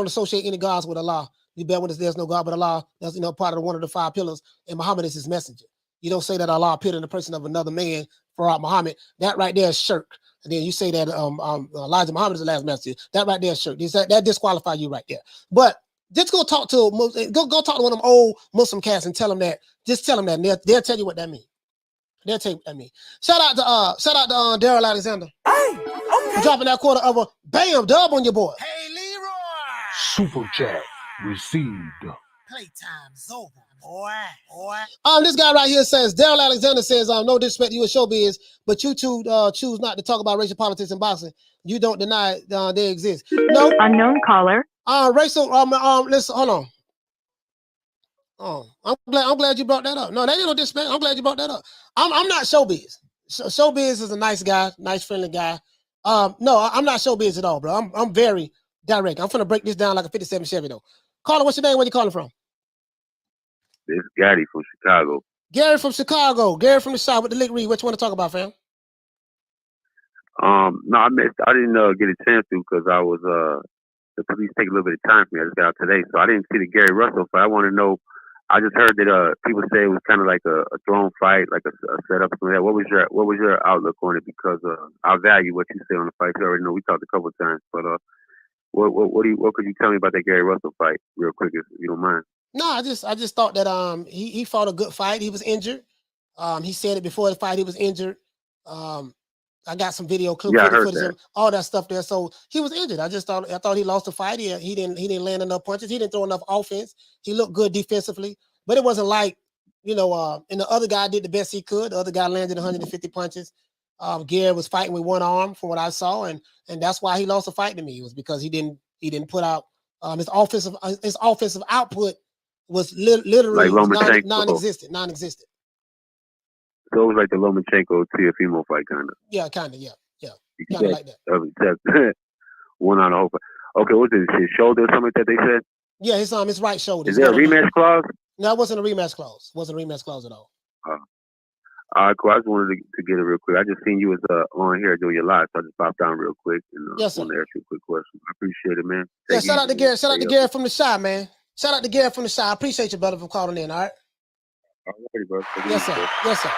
associate any gods with Allah. You bear witness there's no God but Allah. That's part of one of the 5 pillars, and Muhammad is his messenger. You don't say that Allah appeared in the person of another man for Muhammad. That right there is shirk. And then you say that Elijah Muhammad is the last messenger. That right there is shirk. That disqualify you right there. But just go talk to go talk to one of them old Muslim cats and tell them that. Just tell them that, and they'll tell you what that means. They'll tell you what that means. Shout out to Daryl Alexander. Hey, okay. Dropping that quarter of a bam dub on your boy. Hey, Leroy. Super chat received. Playtime's over, boy. This guy right here says, Daryl Alexander says, no disrespect to you in showbiz, but you two choose not to talk about racial politics in boxing. You don't deny they exist. No. Unknown caller. Racial, listen, hold on. Oh, I'm glad you brought that up. No, that ain't no disrespect. I'm glad you brought that up. I'm not showbiz. Showbiz is a nice guy, nice friendly guy. No, I'm not showbiz at all, bro. I'm very direct. I'm finna break this down like a 57 Chevy though. Caller, what's your name? Where you calling from? It's Gary from Chicago. Gary from Chicago. Gary from the shop with the lick read. What you want to talk about, fam? No, I didn't get a chance to because I was the police take a little bit of time for me. I just got out today, so I didn't see the Gary Russell fight. I want to know. I just heard that people say it was kind of like a throne fight, like a setup. What was your outlook on it? Because I value what you say on the fight. You already know we talked a couple of times, but what could you tell me about that Gary Russell fight, real quick, if you don't mind? No, I just thought that he fought a good fight. He was injured. He said it before the fight. He was injured. I got some video clips, footage, all that stuff there. So he was injured. I thought he lost the fight. He didn't land enough punches. He didn't throw enough offense. He looked good defensively, but it wasn't like, and the other guy did the best he could. The other guy landed 150 punches. Gary was fighting with one arm, from what I saw, and that's why he lost the fight to me. It was because he didn't put out his offensive output was literally like non-existent. So it was like the Lomachenko Teofimo fight, kind of. Yeah, kind of. Yeah. Kind of like that. One on the whole fight. Okay, what's it? His shoulder or something that they said? Yeah, his right shoulder. Is there a rematch clause? No, it wasn't a rematch clause. It wasn't a rematch clause at all. All right, cool. I just wanted to get it real quick. I just seen you was on here doing your live, so I just popped down real quick and yes, sir. wanted to ask you a quick question. I appreciate it, man. Yeah, shout out to Gary. Shout out to Gary from the shop, man. Shout out to Gary from the shop. I appreciate you, brother, for calling in. All right. All right, bro. Yes, sir. Yes, sir.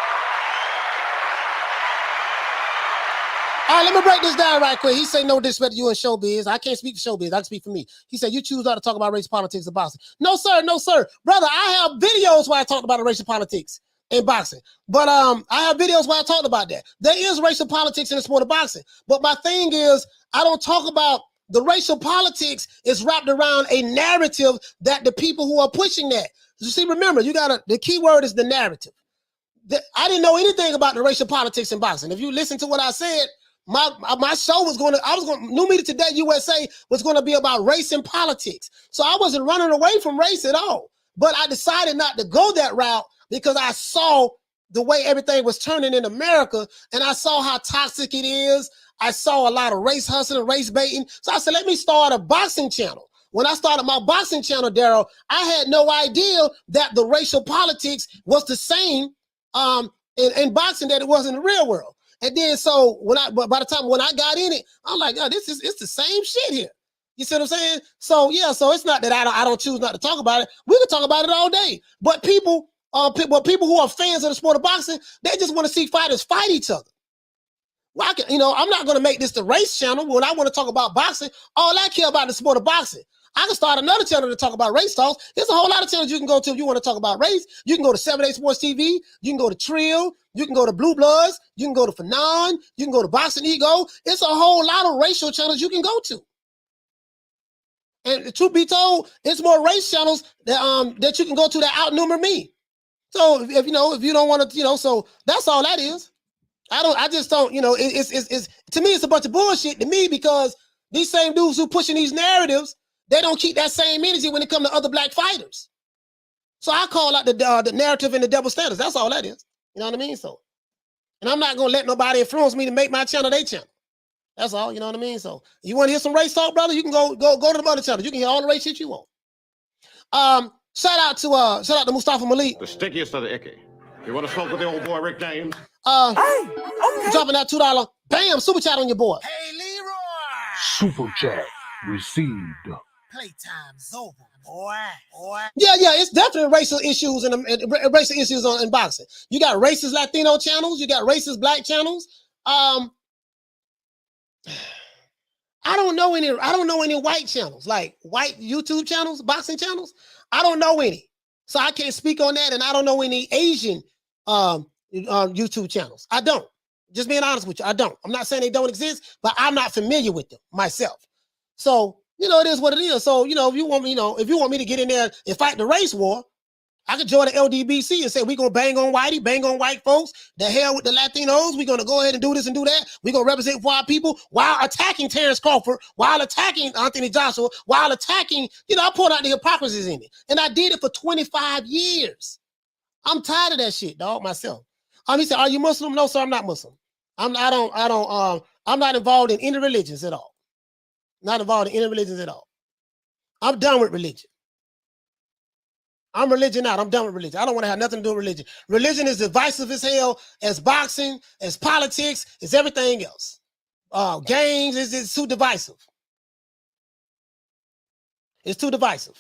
All right, let me break this down right quick. He said no disrespect to you in showbiz. I can't speak for showbiz. I can speak for me. He said you choose not to talk about racial politics in boxing. No, sir. No, sir. Brother, I have videos where I talked about the racial politics in boxing. But I have videos where I talked about that. There is racial politics in the sport of boxing. But my thing is, I don't talk about the racial politics is wrapped around a narrative that the people who are pushing that. You see, remember, the key word is the narrative. I didn't know anything about the racial politics in boxing. If you listen to what I said, my show was New Media Today USA was going to be about race and politics. So I wasn't running away from race at all. But I decided not to go that route because I saw the way everything was turning in America, and I saw how toxic it is. I saw a lot of race hustling, race baiting. So I said, let me start a boxing channel. When I started my boxing channel, Daryl, I had no idea that the racial politics was the same in boxing that it was in the real world. And then so by the time when I got in it, I'm like, oh, it's the same shit here. You see what I'm saying? So yeah, so it's not that I don't choose not to talk about it. We can talk about it all day. But people who are fans of the sport of boxing, they just want to see fighters fight each other. Well, I'm not going to make this the race channel. When I want to talk about boxing, all I care about is the sport of boxing. I can start another channel to talk about race talks. There's a whole lot of channels you can go to if you want to talk about race. You can go to 7 8 Sports TV. You can go to Trill. You can go to Blue Bloods. You can go to Fanon. You can go to Boxing Ego. It's a whole lot of racial channels you can go to. And truth be told, it's more race channels that you can go to that outnumber me. So if you don't want to, so that's all that is. I just don't, it's to me, it's a bunch of bullshit to me, because these same dudes who pushing these narratives, they don't keep that same energy when it comes to other black fighters. So I call out the narrative and the double standards. That's all that is. You know what I mean? So, and I'm not going to let nobody influence me to make my channel their channel. That's all. You know what I mean? So you want to hear some race talk, brother? You can go to the other channel. You can hear all the race shit you want. Shout out to Mustafa Malik. The stickiest of the icky. You want to smoke with the old boy Rick James? Dropping that $2. Bam, super chat on your board. Hey, Leroy. Super chat received. Playtime's over, boy. Yeah, it's definitely racial issues in boxing. You got racist Latino channels. You got racist black channels. I don't know any white channels, like white YouTube channels, boxing channels. I don't know any, so I can't speak on that. And I don't know any Asian YouTube channels. I don't. Just being honest with you, I don't. I'm not saying they don't exist, but I'm not familiar with them myself. So it is what it is. So if you want me to get in there and fight the race war, I could join the LDBC and say we're gonna bang on white folks. The hell with the Latinos. We're gonna go ahead and do this and do that. We're gonna represent for our people while attacking Terrence Crawford, while attacking Anthony Joshua, while attacking. I poured out the hypocrisies in it, and I did it for 25 years. I'm tired of that shit, dog. Myself. He said, "Are you Muslim?" No, sir, I'm not Muslim. I'm not involved in any religions at all. Not involved in any religions at all. I'm done with religion. I'm religion out. I'm done with religion. I don't want to have nothing to do with religion. Religion is divisive as hell, as boxing, as politics, as everything else. Gangs is too divisive. It's too divisive.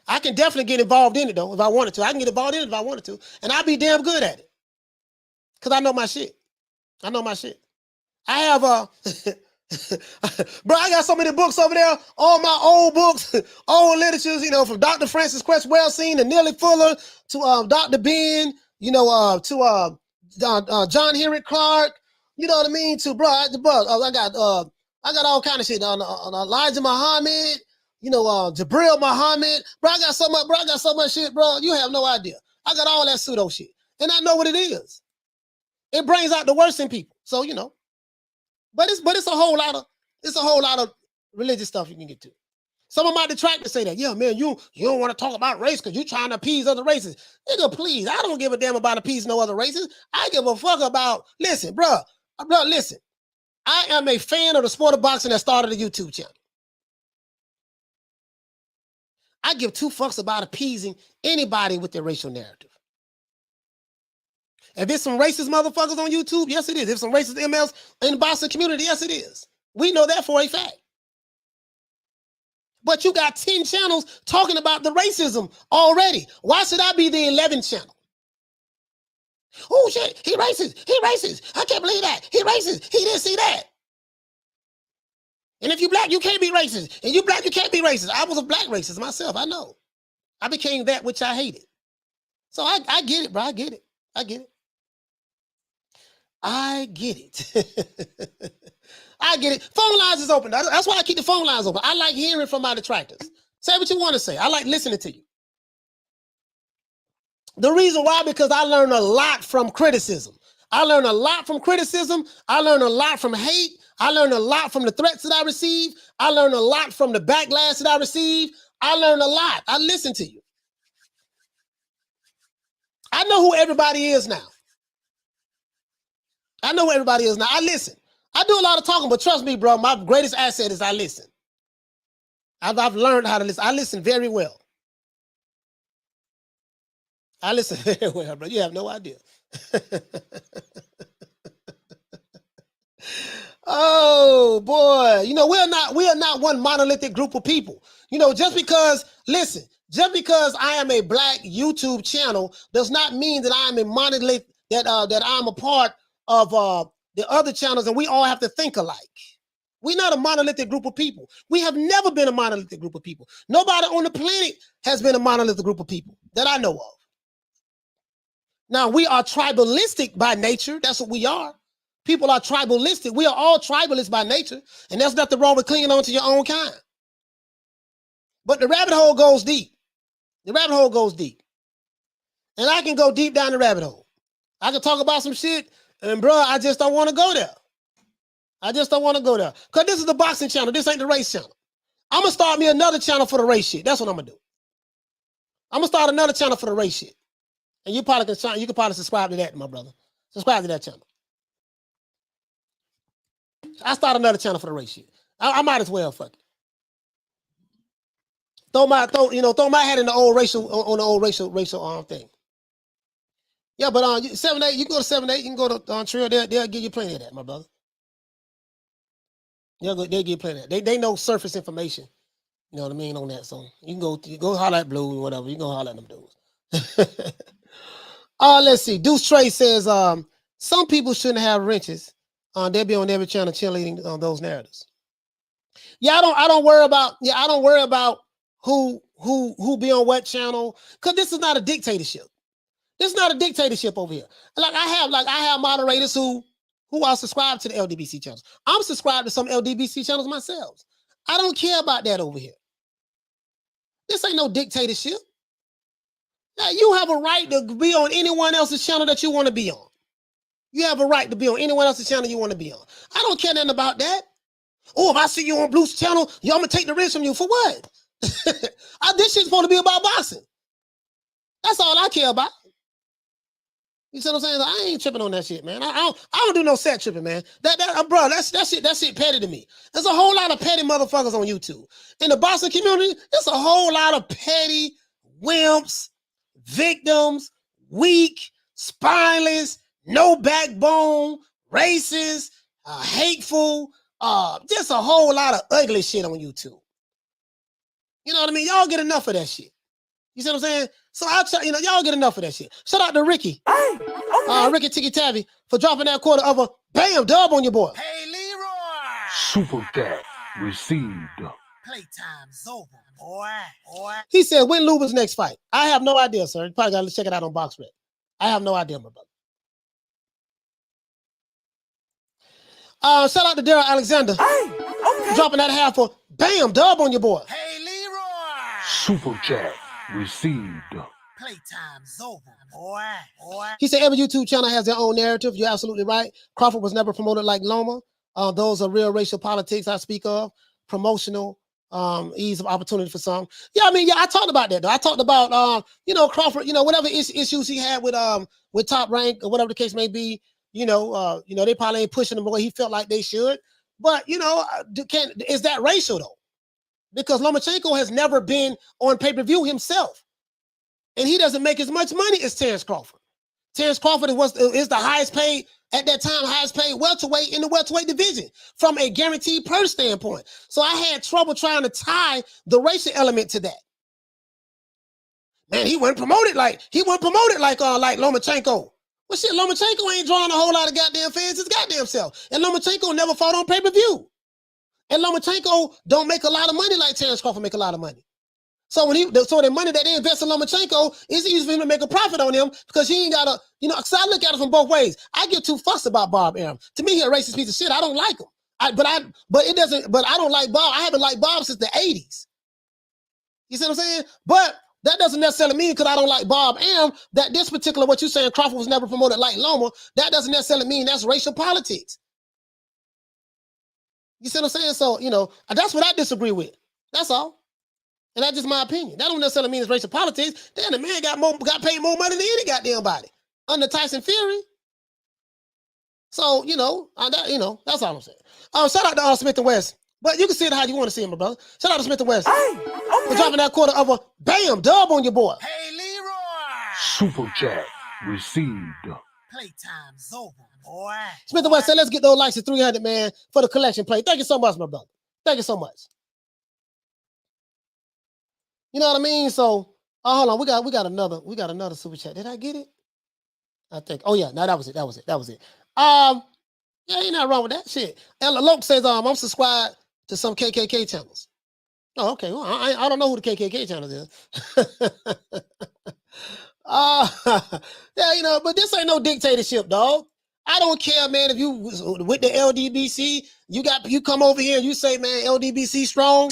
I can definitely get involved in it, though, if I wanted to. I can get involved in it if I wanted to. And I'd be damn good at it. Because I know my shit. I have bro, I got so many books over there. All my old books, old literatures, from Dr. Francis Quest Wellsing to Neely Fuller to Dr. Ben, to John Henry Clark. You know what I mean? To I got all kind of shit on Elijah Muhammad. Jabril Muhammad. Bro, I got so much shit, bro. You have no idea. I got all that pseudo shit, and I know what it is. It brings out the worst in people. So but it's a whole lot of religious stuff you can get to. Some of my detractors say that, yeah, man, you don't want to talk about race because you're trying to appease other races. Nigga, please, I don't give a damn about appeasing no other races. I give a fuck about, listen, bro, listen. I am a fan of the sport of boxing that started a YouTube channel. I give two fucks about appeasing anybody with their racial narrative. If there's some racist motherfuckers on YouTube, yes, it is. If some racist MLs in the boxing community, yes, it is. We know that for a fact. But you got 10 channels talking about the racism already. Why should I be the 11th channel? Oh, shit, he racist. I can't believe that. He racist. He didn't see that. And if you black, you can't be racist. And you black, you can't be racist. I was a black racist myself. I know. I became that which I hated. So I get it, bro. I get it. I get it. Phone lines is open. That's why I keep the phone lines open. I like hearing from my detractors. Say what you want to say. I like listening to you. The reason why, because I learn a lot from criticism. I learn a lot from hate. I learn a lot from the threats that I receive. I learn a lot from the backlash that I receive. I learn a lot. I listen to you. I know who everybody is now. I know where everybody is now. I listen. I do a lot of talking, but trust me, bro, my greatest asset is I listen. I've learned how to listen. I listen very well. I listen very well, bro. You have no idea. Oh boy, you know, we are not one monolithic group of people. You know, just because I am a black YouTube channel does not mean that I am a monolith, that I'm a part of the other channels and we all have to think alike. We're not a monolithic group of people. We have never been a monolithic group of people. Nobody on the planet has been a monolithic group of people that I know of. Now, we are tribalistic by nature. That's what we are. People are tribalistic. We are all tribalists by nature, and there's nothing wrong with clinging on to your own kind. But the rabbit hole goes deep. The rabbit hole goes deep. And I can go deep down the rabbit hole. I can talk about some shit, and bro, I just don't want to go there. I just don't want to go there. Because this is the boxing channel. This ain't the race channel. I'm going to start me another channel for the race shit. That's what I'm going to do. I'm going to start another channel for the race shit. And you can probably subscribe to that, my brother. Subscribe to that channel. I start another channel for the race shit. I might as well, fuck it. Throw my hat in the old racial thing. Yeah, but 7-8, you can go to 7-8, you can go to Trill, they'll give you plenty of that, my brother. They'll give you plenty of that. They know surface information, you know what I mean, on that. So you can go holler at Blue or whatever. You can go holler at them dudes. Let's see. Deuce Trey says, some people shouldn't have wrenches. They'll be on every channel cheerleading on those narratives. Yeah, I don't worry about who be on what channel, because this is not a dictatorship. This is not a dictatorship over here. Like I have moderators who are subscribed to the LDBC channels. I'm subscribed to some LDBC channels myself. I don't care about that over here. This ain't no dictatorship. Now, you have a right to be on anyone else's channel that you want to be on. You have a right to be on anyone else's channel you want to be on. I don't care nothing about that. Oh, if I see you on Blue's channel, I'm going to take the risk from you. For what? This shit's supposed to be about boxing. That's all I care about. You see what I'm saying? I ain't tripping on that shit, man. I don't do no set tripping, man. Bro, that shit petty to me. There's a whole lot of petty motherfuckers on YouTube. In the boxing community, there's a whole lot of petty wimps, victims, weak, spineless, no backbone, racist, hateful, just a whole lot of ugly shit on YouTube. You know what I mean? Y'all get enough of that shit. You see what I'm saying? So y'all get enough of that shit. Shout out to Ricky. Ricky Tiki Tabby for dropping that quarter of a bam dub on your boy. Hey, Leroy! Super chat received. Playtime's over, boy. He said, when Luba's next fight? I have no idea, sir. You probably got to check it out on BoxRec. I have no idea, my brother. Shout out to Daryl Alexander. Dropping that half for bam dub on your boy. Hey, Leroy! Super chat received. Playtime's over, boy. He said every YouTube channel has their own narrative. You're absolutely right. Crawford was never promoted like Loma. Those are real racial politics I speak of. Promotional ease of opportunity for some. Yeah, I mean, I talked about that though. I talked about Crawford, whatever issues he had with Top Rank or whatever the case may be. They probably ain't pushing him the way he felt like they should. But is that racial though? Because Lomachenko has never been on pay-per-view himself. And he doesn't make as much money as Terrence Crawford. Terrence Crawford is the highest paid, at that time, highest paid welterweight in the welterweight division from a guaranteed purse standpoint. So I had trouble trying to tie the racial element to that. Man, he wasn't promoted like Lomachenko. Well, shit, Lomachenko ain't drawing a whole lot of goddamn fans his goddamn self. And Lomachenko never fought on pay-per-view. And Lomachenko don't make a lot of money like Terrence Crawford make a lot of money. So the money that they invest in Lomachenko is easy for him to make a profit on him because he ain't got to, because I look at it from both ways. I get too fussed about Bob Arum. To me, he a racist piece of shit. I don't like him. But I don't like Bob. I haven't liked Bob since the 80s. You see what I'm saying? But that doesn't necessarily mean because I don't like Bob Arum that this particular, what you're saying, Crawford was never promoted like Loma, that doesn't necessarily mean that's racial politics. You see what I'm saying? So, that's what I disagree with. That's all. And that's just my opinion. That don't necessarily mean it's racial politics. Damn, the man got paid more money than any goddamn body under Tyson Fury. So, that's all I'm saying. Shout out to Smith & West. But you can see it how you want to see him, my brother. Shout out to Smith & West. For dropping that quarter of a bam dub on your boy. Hey, Leroy. Super chat received. Playtime's over, boy. Smith & West said, let's get those likes to 300, man, for the collection play. Thank you so much, my brother. Thank you so much. You know what I mean? So, hold on. We got another super chat. Did I get it? I think. Oh yeah, no, that was it. Yeah, ain't nothing wrong with that shit. Ella Loke says, I'm subscribed to some KKK channels. Oh, okay. Well, I don't know who the KKK channel is. Yeah, but this ain't no dictatorship, dog. I don't care, man. If you with the LDBC, you come over here and you say, man, LDBC strong.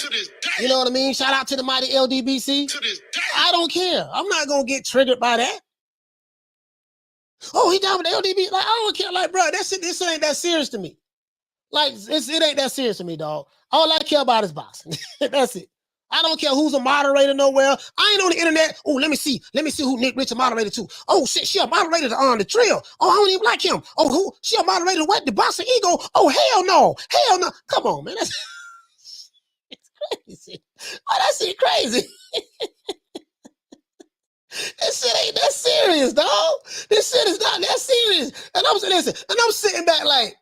You know what I mean? Shout out to the mighty LDBC. I don't care. I'm not gonna get triggered by that. Oh, he down with the LDB. Like, I don't care. Like, bro, this ain't that serious to me. Like, it ain't that serious to me, dog. All I care about is boxing. That's it. I don't care who's a moderator nowhere. I ain't on the internet. Oh, let me see who Nick Rich a moderator to. Oh shit, she a moderator on the trail. Oh, I don't even like him. Oh, who? She a moderator to what? The Boxing Ego. Oh, hell no. Hell no. Come on, man. It's crazy. Oh, that shit crazy. This shit ain't that serious, dog. This shit is not that serious. And I'm sitting back like,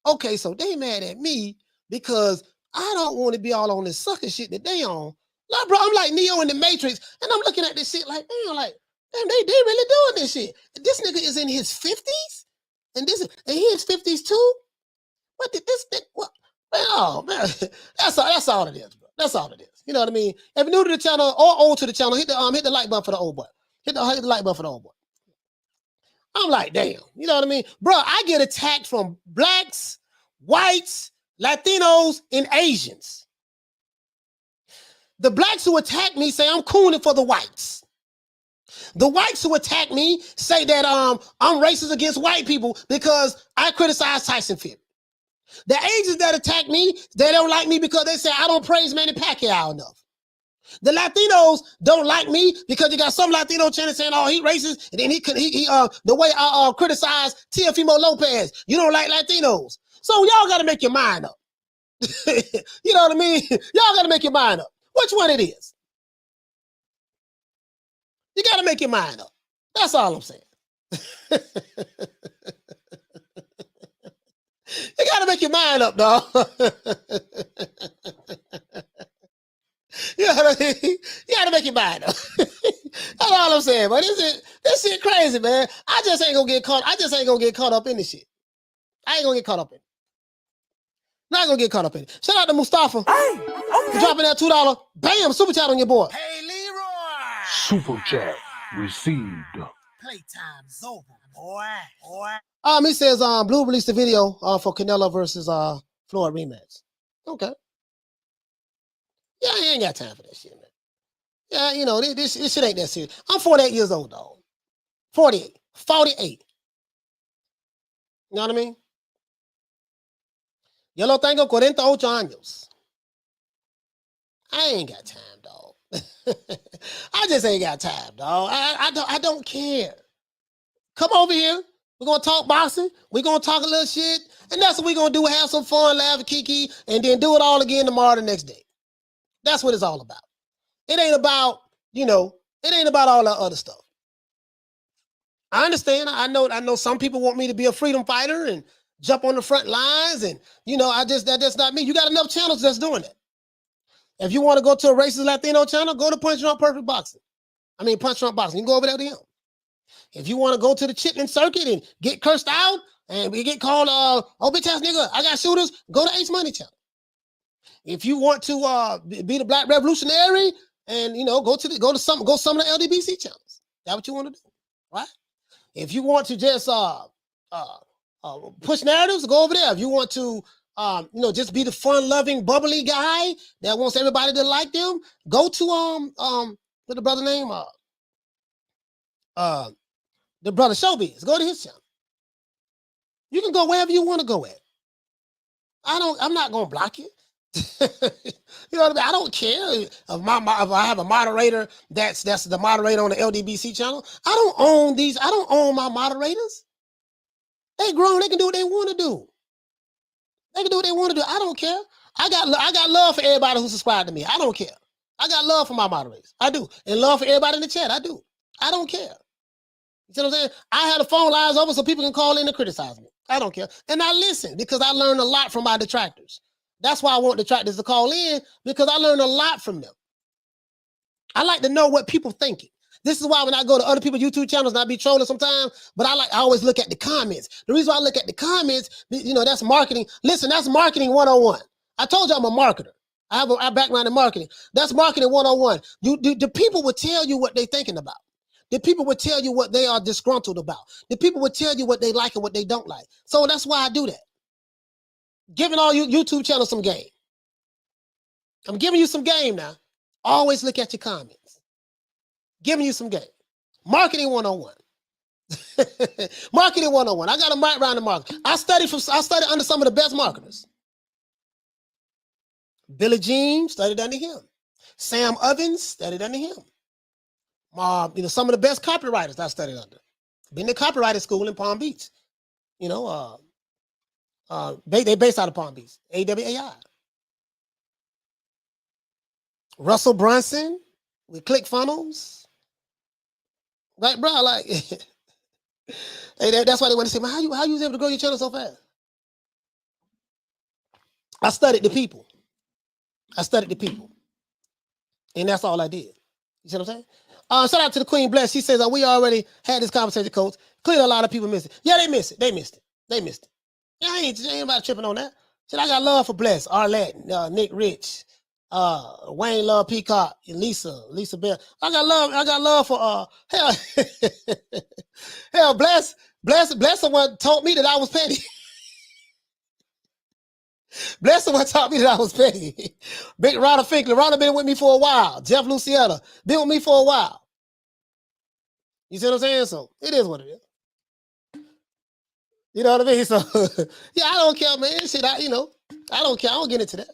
okay, so they mad at me because I don't want to be all on this sucker shit that they on. Like, bro, I'm like Neo in the Matrix, and I'm looking at this shit like, damn, they really doing this shit. This nigga is in his 50s, and he is 50s too. What did this nigga? What? Man, oh man, that's all it is, bro. That's all it is. You know what I mean? If you're new to the channel or old to the channel, hit the like button for the old boy. Hit the like button for the old boy. I'm like, damn. You know what I mean? Bro, I get attacked from blacks, whites, Latinos, and Asians. The blacks who attack me say I'm cooning for the whites. The whites who attack me say that I'm racist against white people because I criticize Tyson Fury. The Asians that attack me, they don't like me because they say I don't praise Manny Pacquiao enough. The Latinos don't like me because you got some Latino channel saying, "Oh, he racist," and then the way I criticize Teofimo Lopez. You don't like Latinos, so y'all got to make your mind up. You know what I mean? Y'all got to make your mind up. Which one it is? You got to make your mind up. That's all I'm saying. You got to make your mind up, dog. You know what I mean? You got to make your mind up. That's all I'm saying, but this shit crazy, man. I just ain't gonna get caught up in this shit. I ain't gonna get caught up in it. Not gonna get caught up in it. Shout out to Mustafa for dropping that $2. Bam, super chat on your board. Hey, Leroy. Super chat received. Playtime's over, boy. He says Blue released a video for Canelo versus Floyd rematch. Okay. Yeah, I ain't got time for that shit, man. Yeah, this shit ain't that serious. I'm 48 years old, dog. 48. You know what I mean? Yo lo tengo 48 años. I ain't got time, dog. I just ain't got time, dog. I don't care. Come over here. We're going to talk boxing. We're going to talk a little shit. And that's what we're going to do. Have some fun, laugh, kiki, and then do it all again tomorrow the next day. That's what it's all about. It ain't about, it ain't about all that other stuff. I understand. I know some people want me to be a freedom fighter and jump on the front lines. And, that's not me. You got enough channels that's doing that. If you want to go to a racist Latino channel, go to Punch Drunk Perfect Boxing. Punch Drunk Boxing. You can go over there to him. If you want to go to the Chitlin circuit and get cursed out and we get called, oh, bitch ass nigga, I got shooters, go to Ace Money channel. If you want to be the Black Revolutionary and, go some of the LDBC channels. That's what you want to do, right? If you want to just push narratives, go over there. If you want to, just be the fun-loving, bubbly guy that wants everybody to like them, go to what's the brother name? The brother Showbiz. Go to his channel. You can go wherever you want to go at. I'm not gonna block you. You know what I mean? I don't care if I have a moderator that's the moderator on the LDBC channel. I don't own my moderators. They grown. They can do what they want to do. They can do what they want to do. I don't care. I got love for everybody who subscribed to me. I don't care. I got love for my moderators. I do. And love for everybody in the chat. I do. I don't care. You see what I'm saying? I had the phone lines open so people can call in and criticize me. I don't care. And I listen because I learned a lot from my detractors. That's why I want detractors to call in, because I learned a lot from them. I like to know what people thinking. This is why when I go to other people's YouTube channels and I be trolling sometimes, but I always look at the comments. The reason why I look at the comments, that's marketing. Listen, that's marketing 101. I told you I'm a marketer. I have a background in marketing. That's marketing 101. The people will tell you what they're thinking about. The people will tell you what they are disgruntled about. The people will tell you what they like and what they don't like. So that's why I do that. Giving all you YouTube channels some game. I'm giving you some game now. Always look at your comments. Giving you some game. Marketing 101. Marketing 101. I got a right around the market. I studied under some of the best marketers. Billy Jean studied under him. Sam Ovens studied under him. Some of the best copywriters I studied under. Been to copywriting school in Palm Beach. They based out of Palm Beach. AWAI. Russell Brunson with ClickFunnels. Right, bro? Like, that's why they want to say, man, how you was able to grow your channel so fast? I studied the people. And that's all I did. You see what I'm saying? Shout out to the Queen Bless. She says, we already had this conversation, Coach. Clearly, a lot of people missed it. Yeah, they missed it. Yeah, I ain't anybody tripping on that. Shit, I got love for Bless, Arlette, Nick Rich, Wayne Love Peacock, and Lisa Bell. I got love for hell, Bless someone told me that I was petty. Bless someone taught me that I was petty. Big Rhonda Finkler. Rhonda been with me for a while. Jeff Luciana been with me for a while. You see what I'm saying? So it is what it is. You know what I mean? So yeah, I don't care, man. Shit, I don't care. I don't get into that.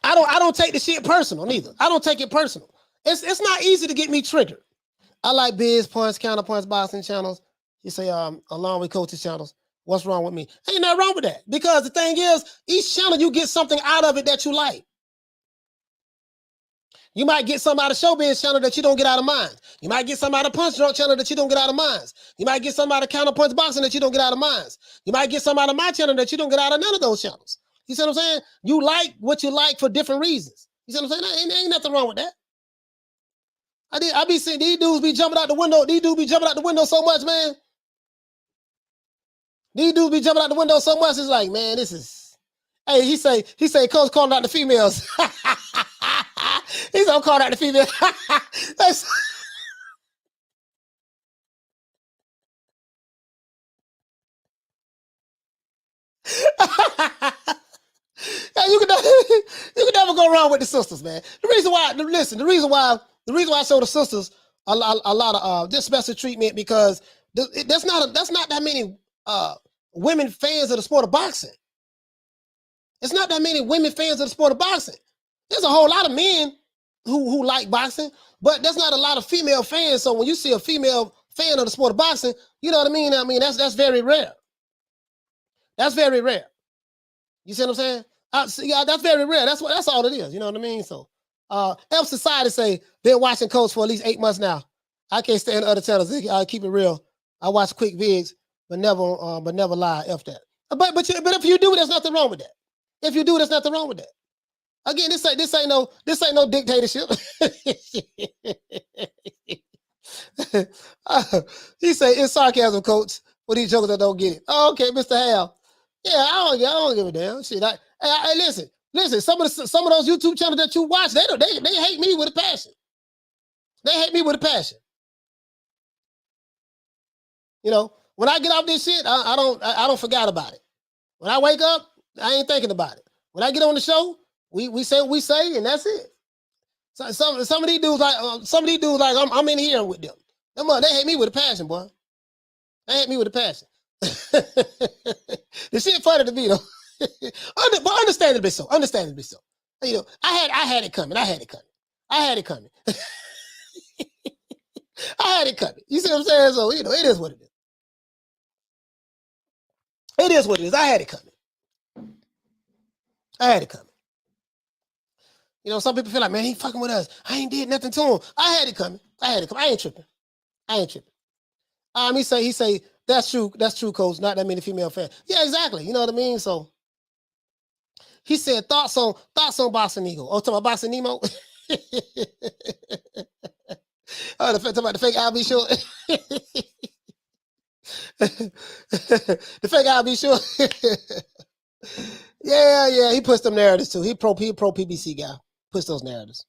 I don't take the shit personal neither. I don't take it personal. It's not easy to get me triggered. I like biz points, counterpoints, boxing channels. You say along with coaches channels. What's wrong with me? Ain't nothing wrong with that. Because the thing is, each channel you get something out of it that you like. You might get something out of Showbiz channel that you don't get out of mine. You might get something out of Punch Drunk channel that you don't get out of mine. You might get something out of Counterpoints Boxing that you don't get out of mine. You might get something out of my channel that you don't get out of none of those channels. You see what I'm saying? You like what you like for different reasons. You see what I'm saying? Ain't nothing wrong with that. I be seeing these dudes be jumping out the window. These dudes be jumping out the window so much, man. These dudes be jumping out the window so much. It's like, man, this is. Hey, he say, Coach calling out the females. He's gonna call out the females. You can never go wrong with the sisters, man. The reason why I show the sisters a lot of this special treatment, because that's not that many women fans of the sport of boxing. It's not that many women fans of the sport of boxing. There's a whole lot of men who like boxing, but there's not a lot of female fans. So when you see a female fan of the sport of boxing, you know what I mean? That's very rare. That's very rare. You see what I'm saying? Yeah, that's very rare. That's all it is. You know what I mean? So, Elf Society say been watching Coach for at least 8 months now. I can't stand other channels. I keep it real. I watch quick vids, but never lie. F that. But if you do, there's nothing wrong with that. If you do, there's nothing wrong with that. Again, this ain't no dictatorship. He say it's sarcasm, Coach, for these jokers that don't get it. Oh, okay, Mr. Hal. Yeah, I don't give a damn. Shit, hey, listen. Some of those YouTube channels that you watch, they hate me with a passion. They hate me with a passion. You know, when I get off this shit, I don't forget about it. When I wake up, I ain't thinking about it. When I get on the show, we say what we say, and that's it. So, some of these dudes like I'm in here with them. They hate me with a passion, boy. They hate me with a passion. The shit funny to me though. But understandably so. You know, I had it coming. I had it coming. You see what I'm saying? So, you know, it is what it is. It is what it is. I had it coming. You know, some people feel like, man, he fucking with us. I ain't did nothing to him. I had it coming. I ain't tripping. He say, that's true, coach. Not that many female fans. Yeah, exactly. You know what I mean? So he said, thoughts on Boxing Eagle. Oh, talking about Boxing Nemo? Oh, talking about the fake I'll be sure. The fake I'll be sure. Yeah, he puts them narratives too. He pro PBC guy. Puts those narratives.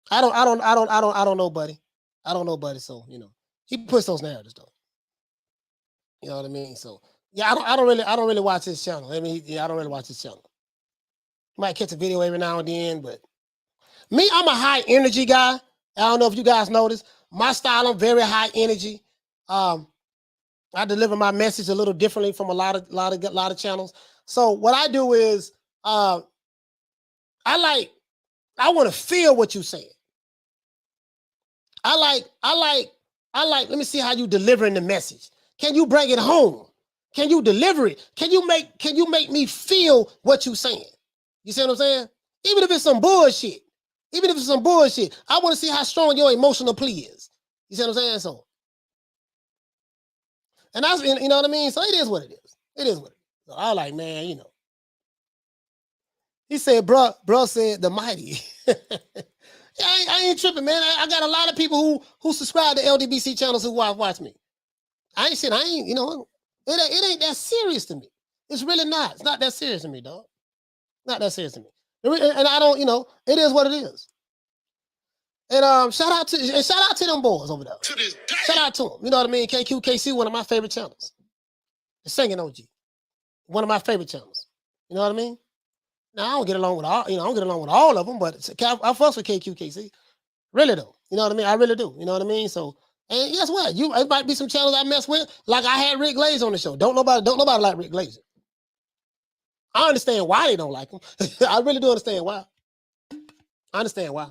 I don't know, buddy. I don't know, buddy. So, you know, he puts those narratives though. You know what I mean? So, yeah, I don't really watch his channel. I mean, I don't really watch his channel. Might catch a video every now and then, but me, I'm a high energy guy. I don't know if you guys notice. My style, I'm very high energy. I deliver my message a little differently from a lot of channels. So what I do is, I want to feel what you're saying. I like, let me see how you delivering the message. Can you bring it home? Can you deliver it? Can you make me feel what you're saying? You see what I'm saying? Even if it's some bullshit. I want to see how strong your emotional plea is. You see what I'm saying? So, and that's, you know what I mean? So it is what it is. So I was like, man, you know. He said, bro said the mighty. Yeah, I ain't tripping, man. I got a lot of people who subscribe to LDBC channels who watch me. You know, it ain't that serious to me. It's really not. It's not that serious to me, dog. Not that serious to me. And I don't, you know, it is what it is. And shout out to them boys over there. Shout out to them. You know what I mean? KQKC, one of my favorite channels. The Singing OG. One of my favorite channels. You know what I mean? Now I don't get along with all of them, but I fuss with KQKC. Really though. You know what I mean? I really do. You know what I mean? So, and guess what? It might be some channels I mess with. Like I had Rick Glaze on the show. Don't nobody like Rick Glaze. I understand why they don't like him. I really do understand why. I understand why.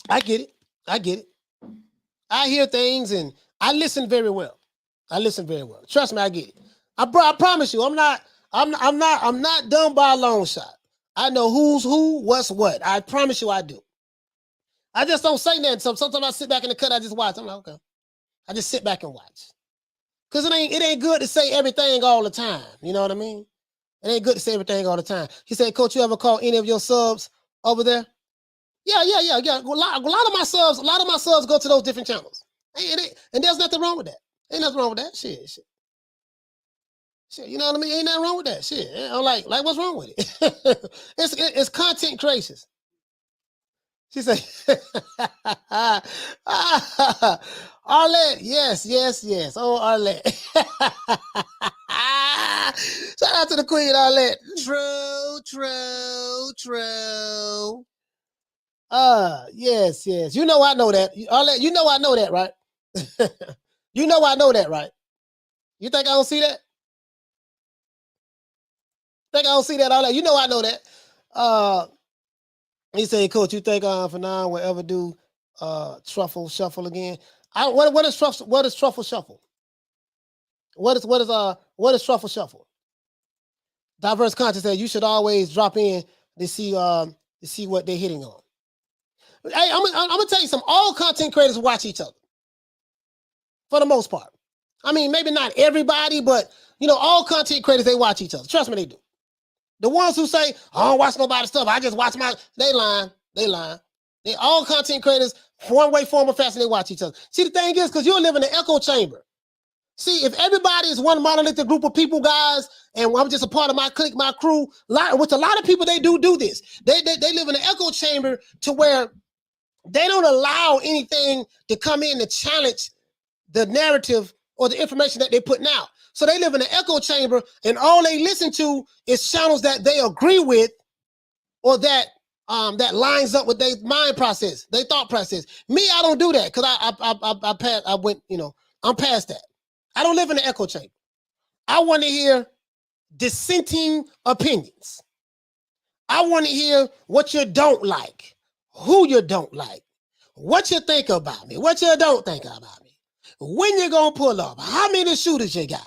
I get it. I hear things and I listen very well. Trust me, I get it. I promise you, I'm not done by a long shot. I know who's who, what's what. I promise you I do. I just don't say nothing. Sometimes I sit back in the cut, I just watch. I'm like, okay. I just sit back and watch. Because it ain't good to say everything all the time. You know what I mean? It ain't good to say everything all the time. He said, Coach, you ever call any of your subs over there? Yeah. A lot of my subs go to those different channels. And there's nothing wrong with that. Ain't nothing wrong with that. Shit. You know what I mean? Ain't nothing wrong with that. Shit. I'm like what's wrong with it? It's content creation. She said, Arlette, yes. Oh, Arlette. Shout out to the queen, Arlette. True. Yes. You know I know that. Arlette, you know I know that, right? You know I know that, right? You think I don't see that? Arlette? You know I know that. He said, Coach, you think Fanon will ever do truffle shuffle again? What is truffle shuffle? What is truffle shuffle? Diverse content said you should always drop in to see what they're hitting on. Hey, I'm gonna tell you something. All content creators watch each other for the most part. I mean, maybe not everybody, but you know, all content creators, they watch each other. Trust me, they do. The ones who say, I don't watch nobody's stuff, I just watch they lying. They all content creators, one way, form, or fashion, they watch each other. See, the thing is, because you'll live in an echo chamber. See, if everybody is one monolithic group of people, guys, and I'm just a part of my clique, my crew, which a lot of people, they do this. They live in an echo chamber to where they don't allow anything to come in to challenge the narrative or the information that they're putting out. So they live in an echo chamber, and all they listen to is channels that they agree with, or that lines up with their mind process, their thought process. Me, I don't do that because I'm past that. I don't live in an echo chamber. I want to hear dissenting opinions. I want to hear what you don't like, who you don't like, what you think about me, what you don't think about me, when you gonna pull up, how many shooters you got,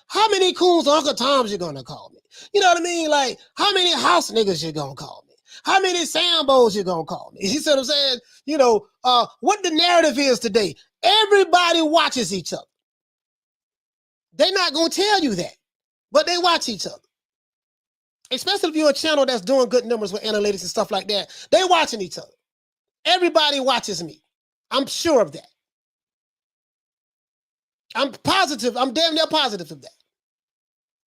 how many coons or Uncle Toms you gonna call me? You know what I mean? Like, how many house niggas you gonna call me? How many Sambos you gonna call me? You see what I'm saying? You know, what the narrative is today. Everybody watches each other. They're not gonna tell you that, but they watch each other. Especially if you're a channel that's doing good numbers with analytics and stuff like that. They watching each other. Everybody watches me. I'm sure of that. I'm positive. I'm damn near positive of that.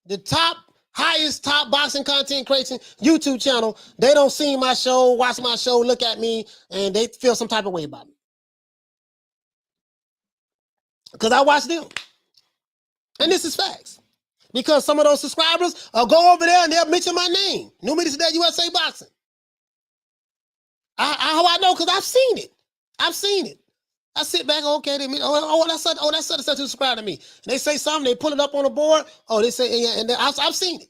The highest boxing content creation YouTube channel, they don't see my show, watch my show, look at me, and they feel some type of way about me. Because I watch them. And this is facts. Because some of those subscribers go over there and they'll mention my name. New Media Today USA Boxing. How I know? Because I've seen it. I've seen it. I sit back, okay, they mean, that's such who subscribe to me. And they say something, they pull it up on the board. Oh, they say, yeah, and then I've seen it.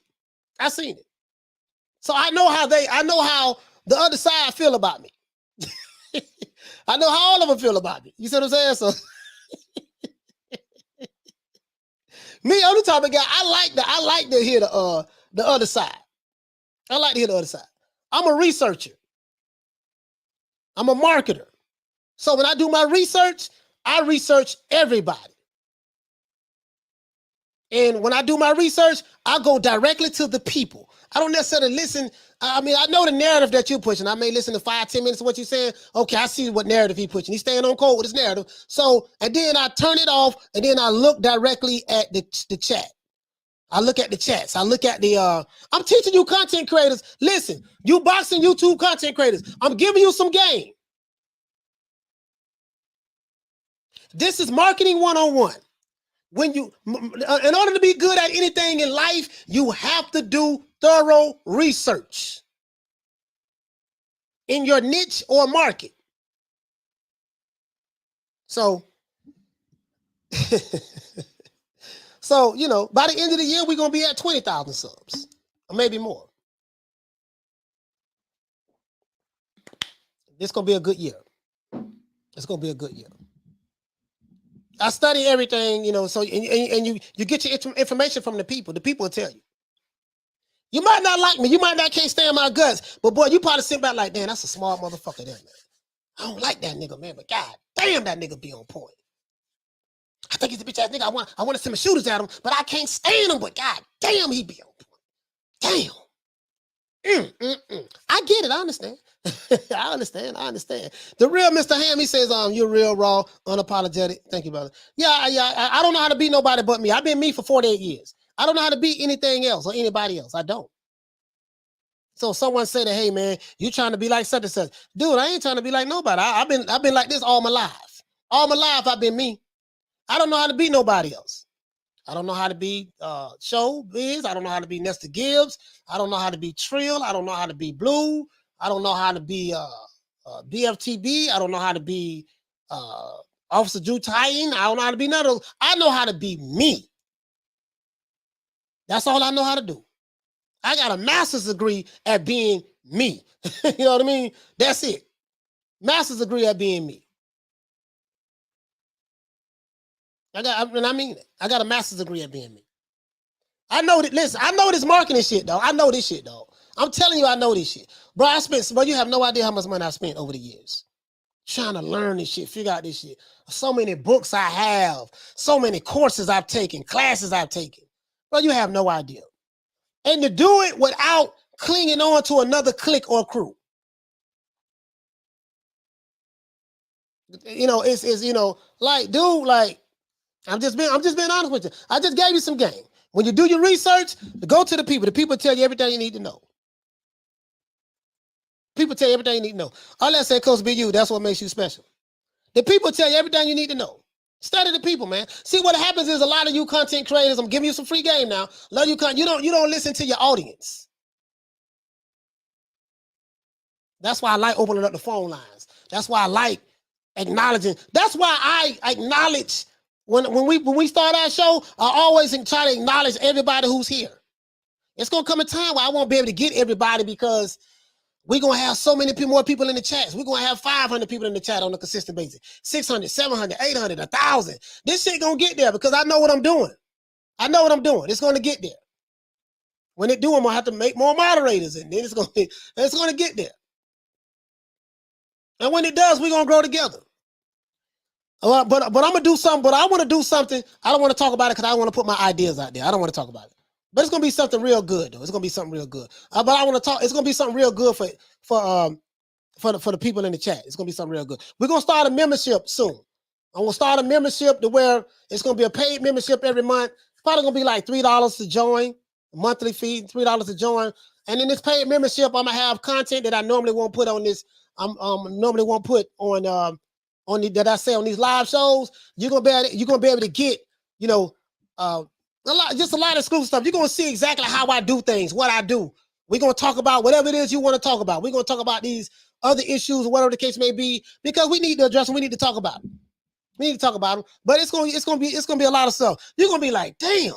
I've seen it. So I know how the other side feel about me. I know how all of them feel about me. You see what I'm saying? So me, I'm the type of guy, I like to hear the other side. I like to hear the other side. I'm a researcher. I'm a marketer. So when I do my research, I research everybody. And when I do my research, I go directly to the people. I don't necessarily listen. I mean, I know the narrative that you're pushing. I may listen to 5-10 minutes of what you're saying. Okay, I see what narrative he's pushing. He's staying on code with his narrative. So, and then I turn it off, and then I look directly at the chat. I look at the chats. I look at the, I'm teaching you content creators. Listen, you boxing YouTube content creators. I'm giving you some game. This is marketing 101. When you, in order to be good at anything in life, you have to do thorough research in your niche or market. So, so, you know, by the end of the year, we're going to be at 20,000 subs or maybe more. It's going to be a good year. It's going to be a good year. I study everything, you know, so and you get your information from the people. The people will tell you. You might not like me. You might not can't stand my guts. But, boy, you probably sit back like, damn, that's a smart motherfucker there, man. I don't like that nigga, man. But, God damn, that nigga be on point. I think he's a bitch-ass nigga. I want to send my shooters at him, but I can't stand him. But, God damn, he be on point. Damn. I get it. I understand. I understand. The real Mr. Ham, he says, you're real, raw, unapologetic. Thank you, brother. Yeah, I don't know how to be nobody but me. I've been me for 48 years. I don't know how to be anything else or anybody else. I don't. So someone said that, hey, man, you trying to be like such and such. Dude, I ain't trying to be like nobody. I've been like this all my life. All my life, I've been me. I don't know how to be nobody else. I don't know how to be Showbiz. I don't know how to be Nestor Gibbs. I don't know how to be Trill. I don't know how to be Blue. I don't know how to be BFTB. I don't know how to be Officer Drew Tying. I don't know how to be none of those. I know how to be me. That's all I know how to do. I got a master's degree at being me. You know what I mean? That's it. Master's degree at being me. I mean it. I got a master's degree at being me. I know that. Listen, I know this marketing shit, though. I know this shit, though. I'm telling you, I know this shit. Bro, you have no idea how much money I spent over the years. Trying to learn this shit, figure out this shit. So many books I have, so many courses I've taken, classes I've taken. Bro, you have no idea. And to do it without clinging on to another clique or crew. You know, it's you know, like, dude, like, I'm just being honest with you. I just gave you some game. When you do your research, go to the people. The people tell you everything you need to know. People tell you everything you need to know. All that said, Coach BU, that's what makes you special. The people tell you everything you need to know. Study the people, man. See, what happens is a lot of you content creators, I'm giving you some free game now. You don't listen to your audience. That's why I like opening up the phone lines. That's why I like acknowledging. That's why I acknowledge when we start our show, I always try to acknowledge everybody who's here. It's gonna come a time where I won't be able to get everybody because We're going to have so many more people in the chats. We're going to have 500 people in the chat on a consistent basis. 600, 700, 800, 1,000. This shit going to get there because I know what I'm doing. I know what I'm doing. It's going to get there. When it do, I'm going to have to make more moderators, and then it's going to get there. And when it does, we're going to grow together. But I'm going to do something, but I want to do something. I don't want to talk about it because I want to put my ideas out there. I don't want to talk about it. But it's going to be something real good, though. It's going to be something real good. But I want to talk. It's going to be something real good for the people in the chat. It's going to be something real good. We're going to start a membership soon. I'm going to start a membership to where it's going to be a paid membership every month. It's probably going to be like $3 to join, a monthly fee, $3 to join. And in this paid membership, I'm going to have content that I normally won't put on this. Normally won't put on that I say on these live shows. You're going to be able to get, a lot of exclusive stuff. You're going to see exactly how I do things, what I do. We're going to talk about whatever it is you want to talk about. We're going to talk about these other issues, whatever the case may be, because we need to address them. We need to talk about them. We need to talk about them. But it's going to be a lot of stuff. You're going to be like, damn.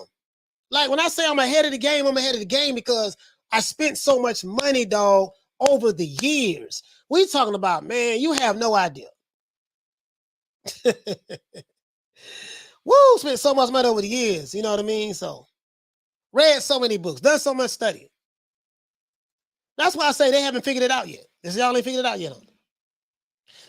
Like when I say I'm ahead of the game, I'm ahead of the game because I spent so much money, dog, over the years. We talking about, man, you have no idea. Woo, spent so much money over the years. You know what I mean? So, read so many books, done so much studying. That's why I say they haven't figured it out yet. Y'all ain't figured it out yet.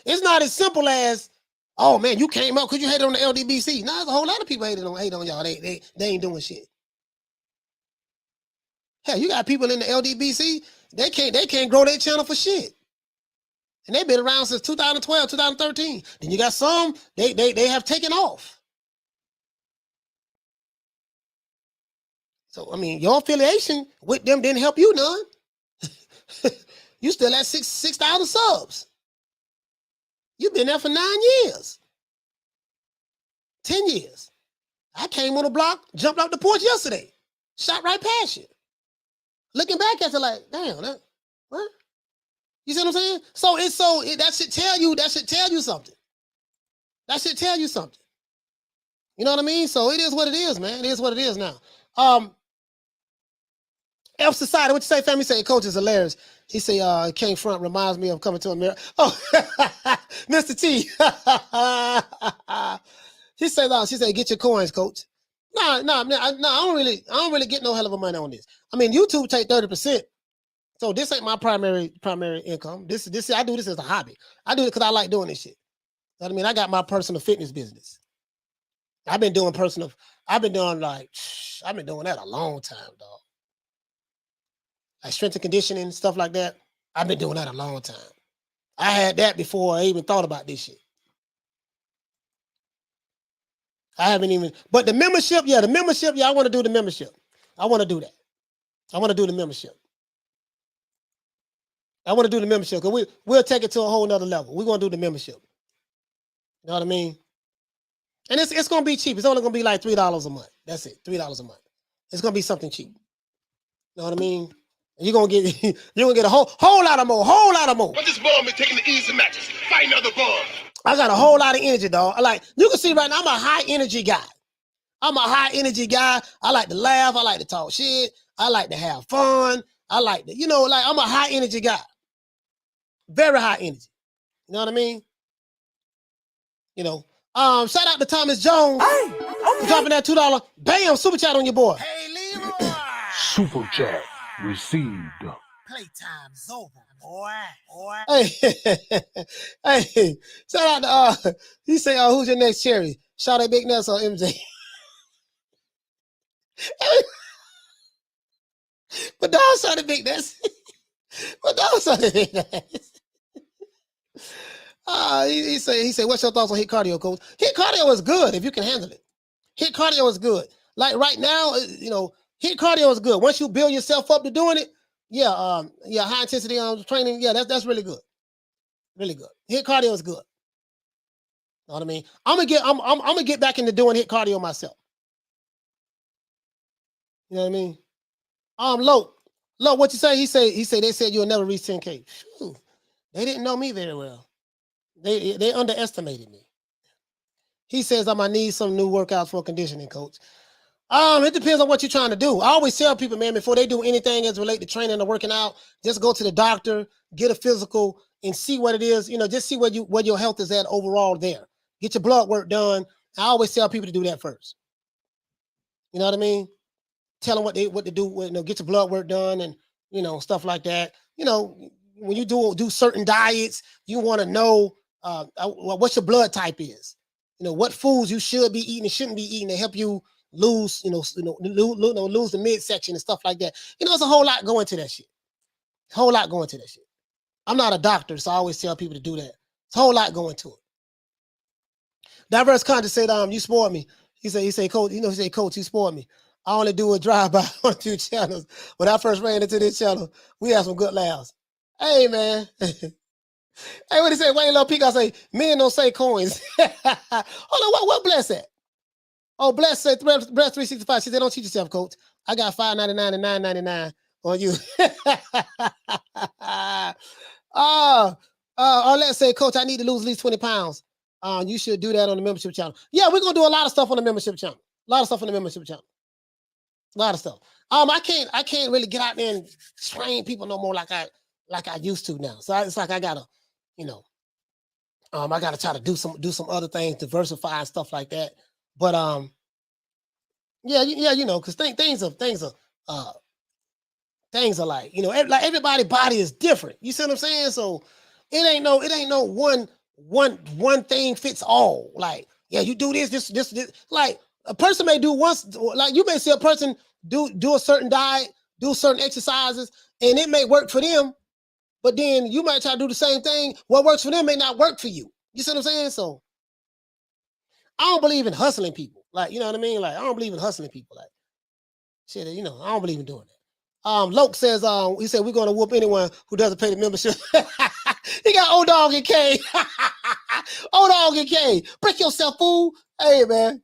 It's not as simple as, oh man, you came up because you hated on the LDBC. No, there's a whole lot of people hate on y'all. They ain't doing shit. Hell, you got people in the LDBC, they can't grow their channel for shit. And they've been around since 2012, 2013. Then you got some, they have taken off. So, I mean, your affiliation with them didn't help you none. You still at 6,000 subs. You've been there for 9 years. 10 years. I came on the block, jumped off the porch yesterday. Shot right past you. Looking back at it like, damn, what? You see what I'm saying? That should tell you something. That should tell you something. You know what I mean? So it is what it is, man. It is what it is now. F Society, what you say, family? Say, coach is hilarious. He say, King Front reminds me of Coming to America. Oh, Mr. T. She said, get your coins, coach. No, I don't really get no hell of a money on this. I mean, YouTube take 30%. So this ain't my primary income. This I do this as a hobby. I do it because I like doing this shit. You know what I mean? I got my personal fitness business. I've been doing that a long time, dog. Like strength and conditioning, stuff like that. I've been doing that a long time. I had that before I even thought about this shit. I haven't even, but the membership, I want to do the membership. I want to do that. I want to do the membership. I want to do the membership because we'll take it to a whole nother level. We're going to do the membership. You know what I mean? And it's going to be cheap. It's only going to be like $3 a month. That's it, $3 a month. It's going to be something cheap. You know what I mean? You're gonna get a whole lot of more. But this bum is taking the easy matches, fighting other bums. I got a whole lot of energy, dog. You can see right now, I'm a high energy guy. I like to laugh. I like to talk shit. I like to have fun. I like to, I'm a high energy guy. Very high energy. You know what I mean? Shout out to Thomas Jones for dropping that $2. Bam, super chat on your boy. Hey, Leroy. Super chat received. Playtime's over, boy. Hey, shout out to he say, who's your next cherry? Shout out Big Nuts or MJ. But dog shout out Big Nuts. He say, what's your thoughts on HIIT cardio, coach? HIIT cardio is good if you can handle it. HIIT cardio is good. Like right now, HIIT cardio is good. Once you build yourself up to doing it, high intensity training, that's really good. Really good. HIIT cardio is good. Know what I mean? I'm gonna get back into doing HIIT cardio myself. You know what I mean? Low, what you say? He say they said you'll never reach 10K. Whew. They didn't know me very well. They underestimated me. He says I might need some new workouts for conditioning, coach. It depends on what you're trying to do. I always tell people, man, before they do anything as related to training or working out, just go to the doctor, get a physical, and see what it is. You know, just see where your health is at overall there. Get your blood work done. I always tell people to do that first. You know what I mean? Tell them what to do. You know, get your blood work done and, you know, stuff like that. You know, when you do certain diets, you want to know what your blood type is. You know, what foods you should be eating and shouldn't be eating to help you lose the midsection and stuff like that. You know, there's a whole lot going to that shit. I'm not a doctor, so I always tell people to do that. It's a whole lot going to it. Diverse Content said, you spoiled me. He said, Coach, you spoiled me. I only do a drive-by on 2 channels. When I first ran into this channel, we had some good laughs. Hey, man. Hey, what he say? Wayne Love Peacock say, men don't say coins. Hold on, what Bless at? Oh, Bless said, Bless 365. She said, don't cheat yourself, Coach. I got $5.99 and $9.99 on you. Or let's say, Coach, I need to lose at least 20 pounds. You should do that on the membership channel. Yeah, we're going to do a lot of stuff on the membership channel. A lot of stuff. I can't really get out there and train people no more like I used to now. So it's like I gotta, you know, I gotta try to do some other things, diversify and stuff like that. But yeah, you know, because things are like, you know, like everybody's body is different. You see what I'm saying? So it ain't no one thing fits all. Like, yeah, you do this. Like a person may do once, like you may see a person do a certain diet, do certain exercises, and it may work for them, but then you might try to do the same thing. What works for them may not work for you. You see what I'm saying? So I don't believe in hustling people. Like, you know what I mean? Like, I don't believe in hustling people. Like, shit, you know, I don't believe in doing that. Loke says, he said, we're going to whoop anyone who doesn't pay the membership. He got old dog and K. Old dog and K. Break yourself, fool. Hey, man.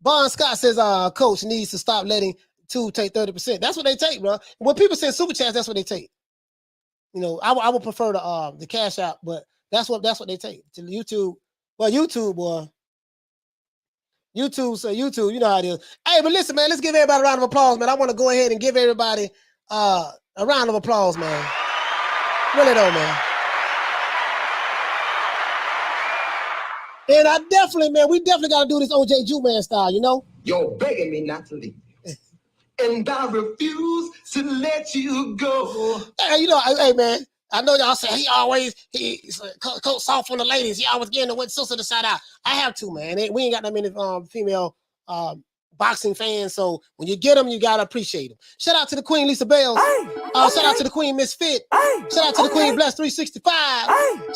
Bon Scott says, Coach needs to stop letting two take 30%. That's what they take, bro. When people send super chats, that's what they take. You know, I would prefer the cash out, but that's what they take. To YouTube, well, YouTube, boy. YouTube, you know how it is. Hey, but listen, man, let's give everybody a round of applause, man. I want to go ahead and give everybody a round of applause, man. Really though, man. And we definitely got to do this OJ Ju-Man style, you know? You're begging me not to leave. And I refuse to let you go. Hey, you know, hey, man, I know y'all say he's Coach soft on the ladies. He always getting the wet sister to shout out. I have to, man. We ain't got that many female boxing fans, so when you get them, you gotta appreciate them. Shout out to the Queen Lisa Bells. Shout out to the Queen Misfit. Shout out to the Queen Bless 365.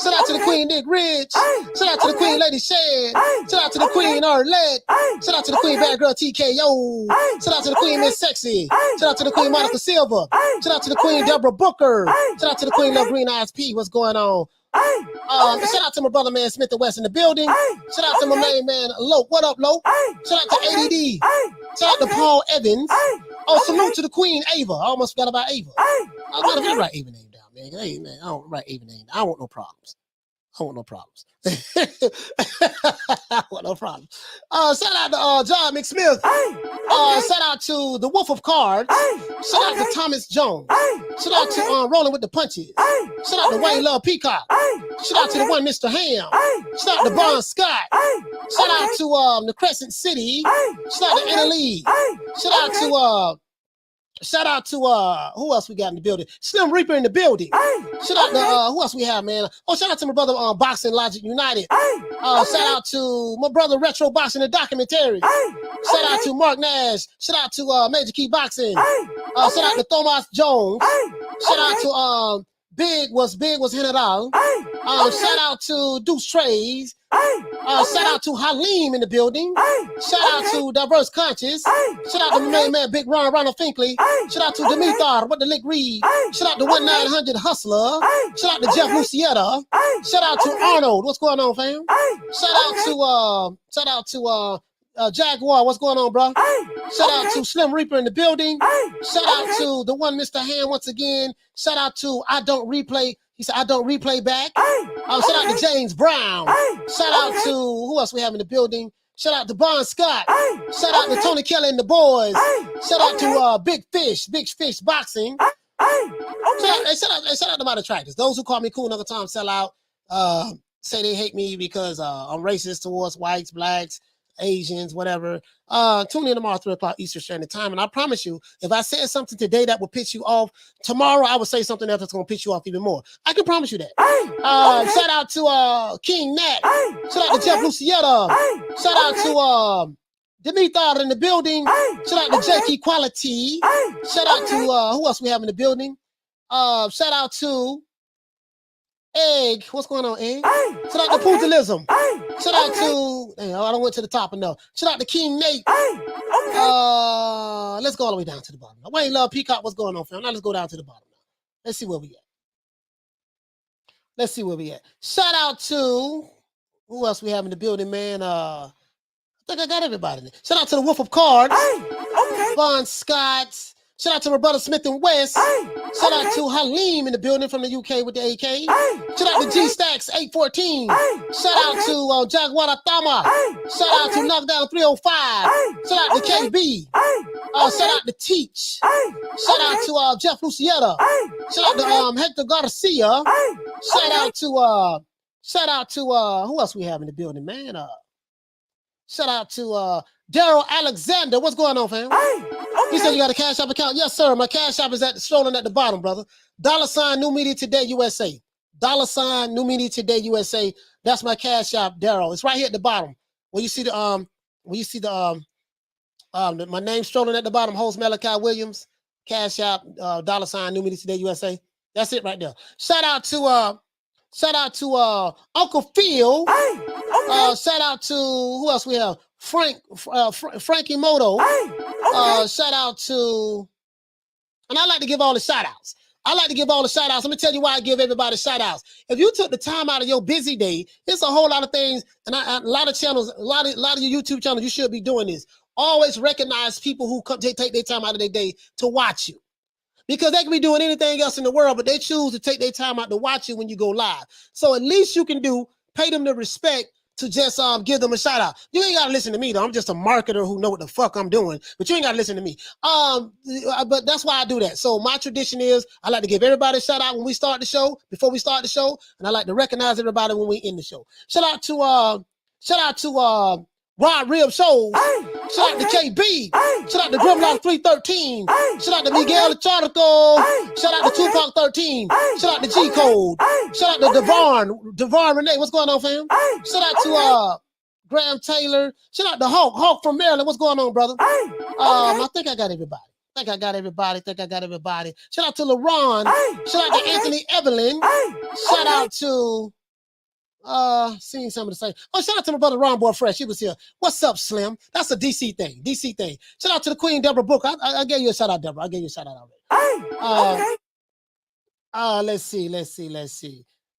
Shout out to the Queen Nick Ridge. Shout out to the Queen Lady Shed. Shout out to the Queen Arlette. Shout out to the Queen Bad Girl TKO. Shout out to the Queen Miss Sexy. Shout out to the Queen Monica Silva. Shout out to the Queen Deborah Booker. Shout out to the Queen Love Green Eyes P. What's going on? Shout out to my brother, man, Smith and West in the building. Shout out to my main man, Loke. What up, Loke? Shout out to ADD. Shout out to Paul Evans. Oh, salute to the Queen, Ava. I almost forgot about Ava. I was going to write Ava name down, man. Hey, man, I don't write Ava name down. I don't want no problems. I want no problems. Shout out to John McSmith. Shout out to the Wolf of Cards. Shout out to Thomas Jones. Shout out to Rolling with the Punches. Shout out to Wayne Love Peacock. Shout out to the one Mr. Ham. Shout out to Bon Scott. Shout out to the Crescent City. Shout out to Anna Lee. Shout out to who else we got in the building? Slim Reaper in the building. Shout out to who else we have, man? Oh, shout out to my brother Boxing Logic United. Shout out to my brother Retro Boxing the Documentary. Shout out to Mark Nash. Shout out to Major Key Boxing. Shout out to Thomas Jones. Shout out to Big was General. Shout out to Deuce Trays. Shout out to Halim in the building. Shout out to Diverse Conscious. Shout out to my main man, Big Ronald Finkley. Shout out to Demithar, What the Lick Reed. Shout out to 1900 Hustler. Shout out to Jeff Lucietta. Shout out to Arnold. What's going on, fam? Shout out to Jaguar. What's going on, bro? Shout out to Slim Reaper in the building. Shout out to the one Mr. Hand once again. Shout out to I Don't Replay. He said, I don't replay back. Shout out to James Brown. Shout out to who else we have in the building? Shout out to Bon Scott. Shout out to Tony Kelly and the boys. Shout out to Big Fish Boxing. Shout out to my detractors. Those who call me cool another time, sell out. Say they hate me because I'm racist towards whites, blacks, Asians, whatever. Tune in tomorrow, 3 o'clock Eastern Standard Time. And I promise you, if I said something today that will piss you off, tomorrow I will say something else that's going to piss you off even more. I can promise you that. Shout out to King Nat. Shout out to Jeff Lucietta. Shout out to Demetra in the building. Shout out to Jake Equality. Shout out to who else we have in the building? Shout out to Egg. What's going on, Egg? Shout out to Pugilism. Shout out to, I don't went to the top enough. Shout out to King Nate. Let's go all the way down to the bottom. Wayne Love Peacock, what's going on, fam? Now let's go down to the bottom now. Let's see where we at. Shout out to, who else we have in the building, man? I think I got everybody in there. Shout out to the Wolf of Cards. Bon Scott. Shout out to Roberta Smith and West. Shout out to Halim in the building from the UK with the AK. Shout out to G Stacks 814. Shout out to Jaguar Thama. Shout out to Knockdown 305. Shout out to KB. Shout out to Teach. Shout out to Jeff Lucietta. Shout out to Hector Garcia. Shout out to who else we have in the building, man? Shout out to Daryl Alexander. What's going on, fam? He said you got a Cash App account. Yes, sir. My Cash App is strolling at the bottom, brother. $ New Media Today USA. $ New Media Today USA. That's my Cash App, Daryl. It's right here at the bottom. When you see my name strolling at the bottom, host Malachi Williams, Cash App, $ New Media Today USA. That's it right there. Shout out to Uncle Phil. Shout out to who else we have? Frankie Moto. Shout out to, and I like to give all the shout outs. Let me tell you why I give everybody shout outs. If you took the time out of your busy day, it's a whole lot of things, and a lot of channels, a lot of your YouTube channels, you should be doing this. Always recognize people who take their time out of their day to watch you. Because they can be doing anything else in the world, but they choose to take their time out to watch you when you go live. So at least you can pay them the respect to just give them a shout out. You ain't gotta listen to me though. I'm just a marketer who know what the fuck I'm doing, but you ain't gotta listen to me. But that's why I do that. So my tradition is I like to give everybody a shout out when we start the show, before we start the show, and I like to recognize everybody when we end the show. Shout out to Rod Rib Shows. Shout out to KB. Shout out to Grimlock 313. Shout out to Miguel Charco. Shout out to Tupac 13. Shout out to G Code. Shout out to Devon Renee. What's going on, fam? Shout out to Graham Taylor. Shout out to Hulk from Maryland. What's going on, brother? I think I got everybody. Shout out to LaRon. Shout out to Anthony Evelyn. Shout out to seeing some of the same. Oh, shout out to my brother Ron Boy Fresh. He was here. What's up, Slim? That's a DC thing. Shout out to the Queen Deborah Booker. I gave you a shout out, Deborah. I gave you a shout out already. Let's see.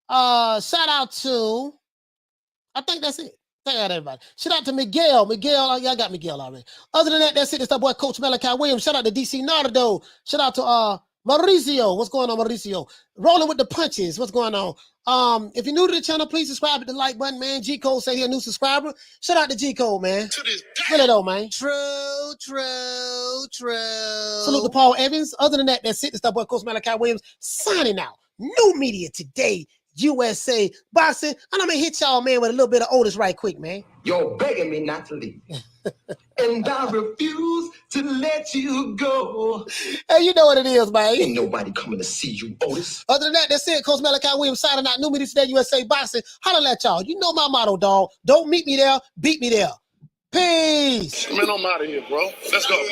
Shout out to, I think that's it. Thank you, everybody. Shout out to Miguel. I got Miguel already. Other than that, that's it. It's that boy Coach Malachi Williams. Shout out to DC Nardo. Shout out to Mauricio. What's going on, Mauricio? Rolling with the punches. What's going on? If you're new to the channel, please subscribe to the like button, man. G Code say he a new subscriber. Shout out to G Code, man. Really though, man. True. Salute to Paul Evans. Other than that, that's it. It's that boy Coach Malachi Williams signing out. New Media Today, USA Boxing. And I'm gonna hit y'all, man, with a little bit of Otis right quick, man. You're begging me not to leave. And I refuse to let you go. Hey, you know what it is, man. Ain't nobody coming to see you, Otis. Other than that, that's it. Coach Malachi Williams signing out. New Media Today, USA Boxing. Holla at y'all. You know my motto, dog. Don't meet me there, beat me there. Peace. Man, I'm out of here, bro. Let's go.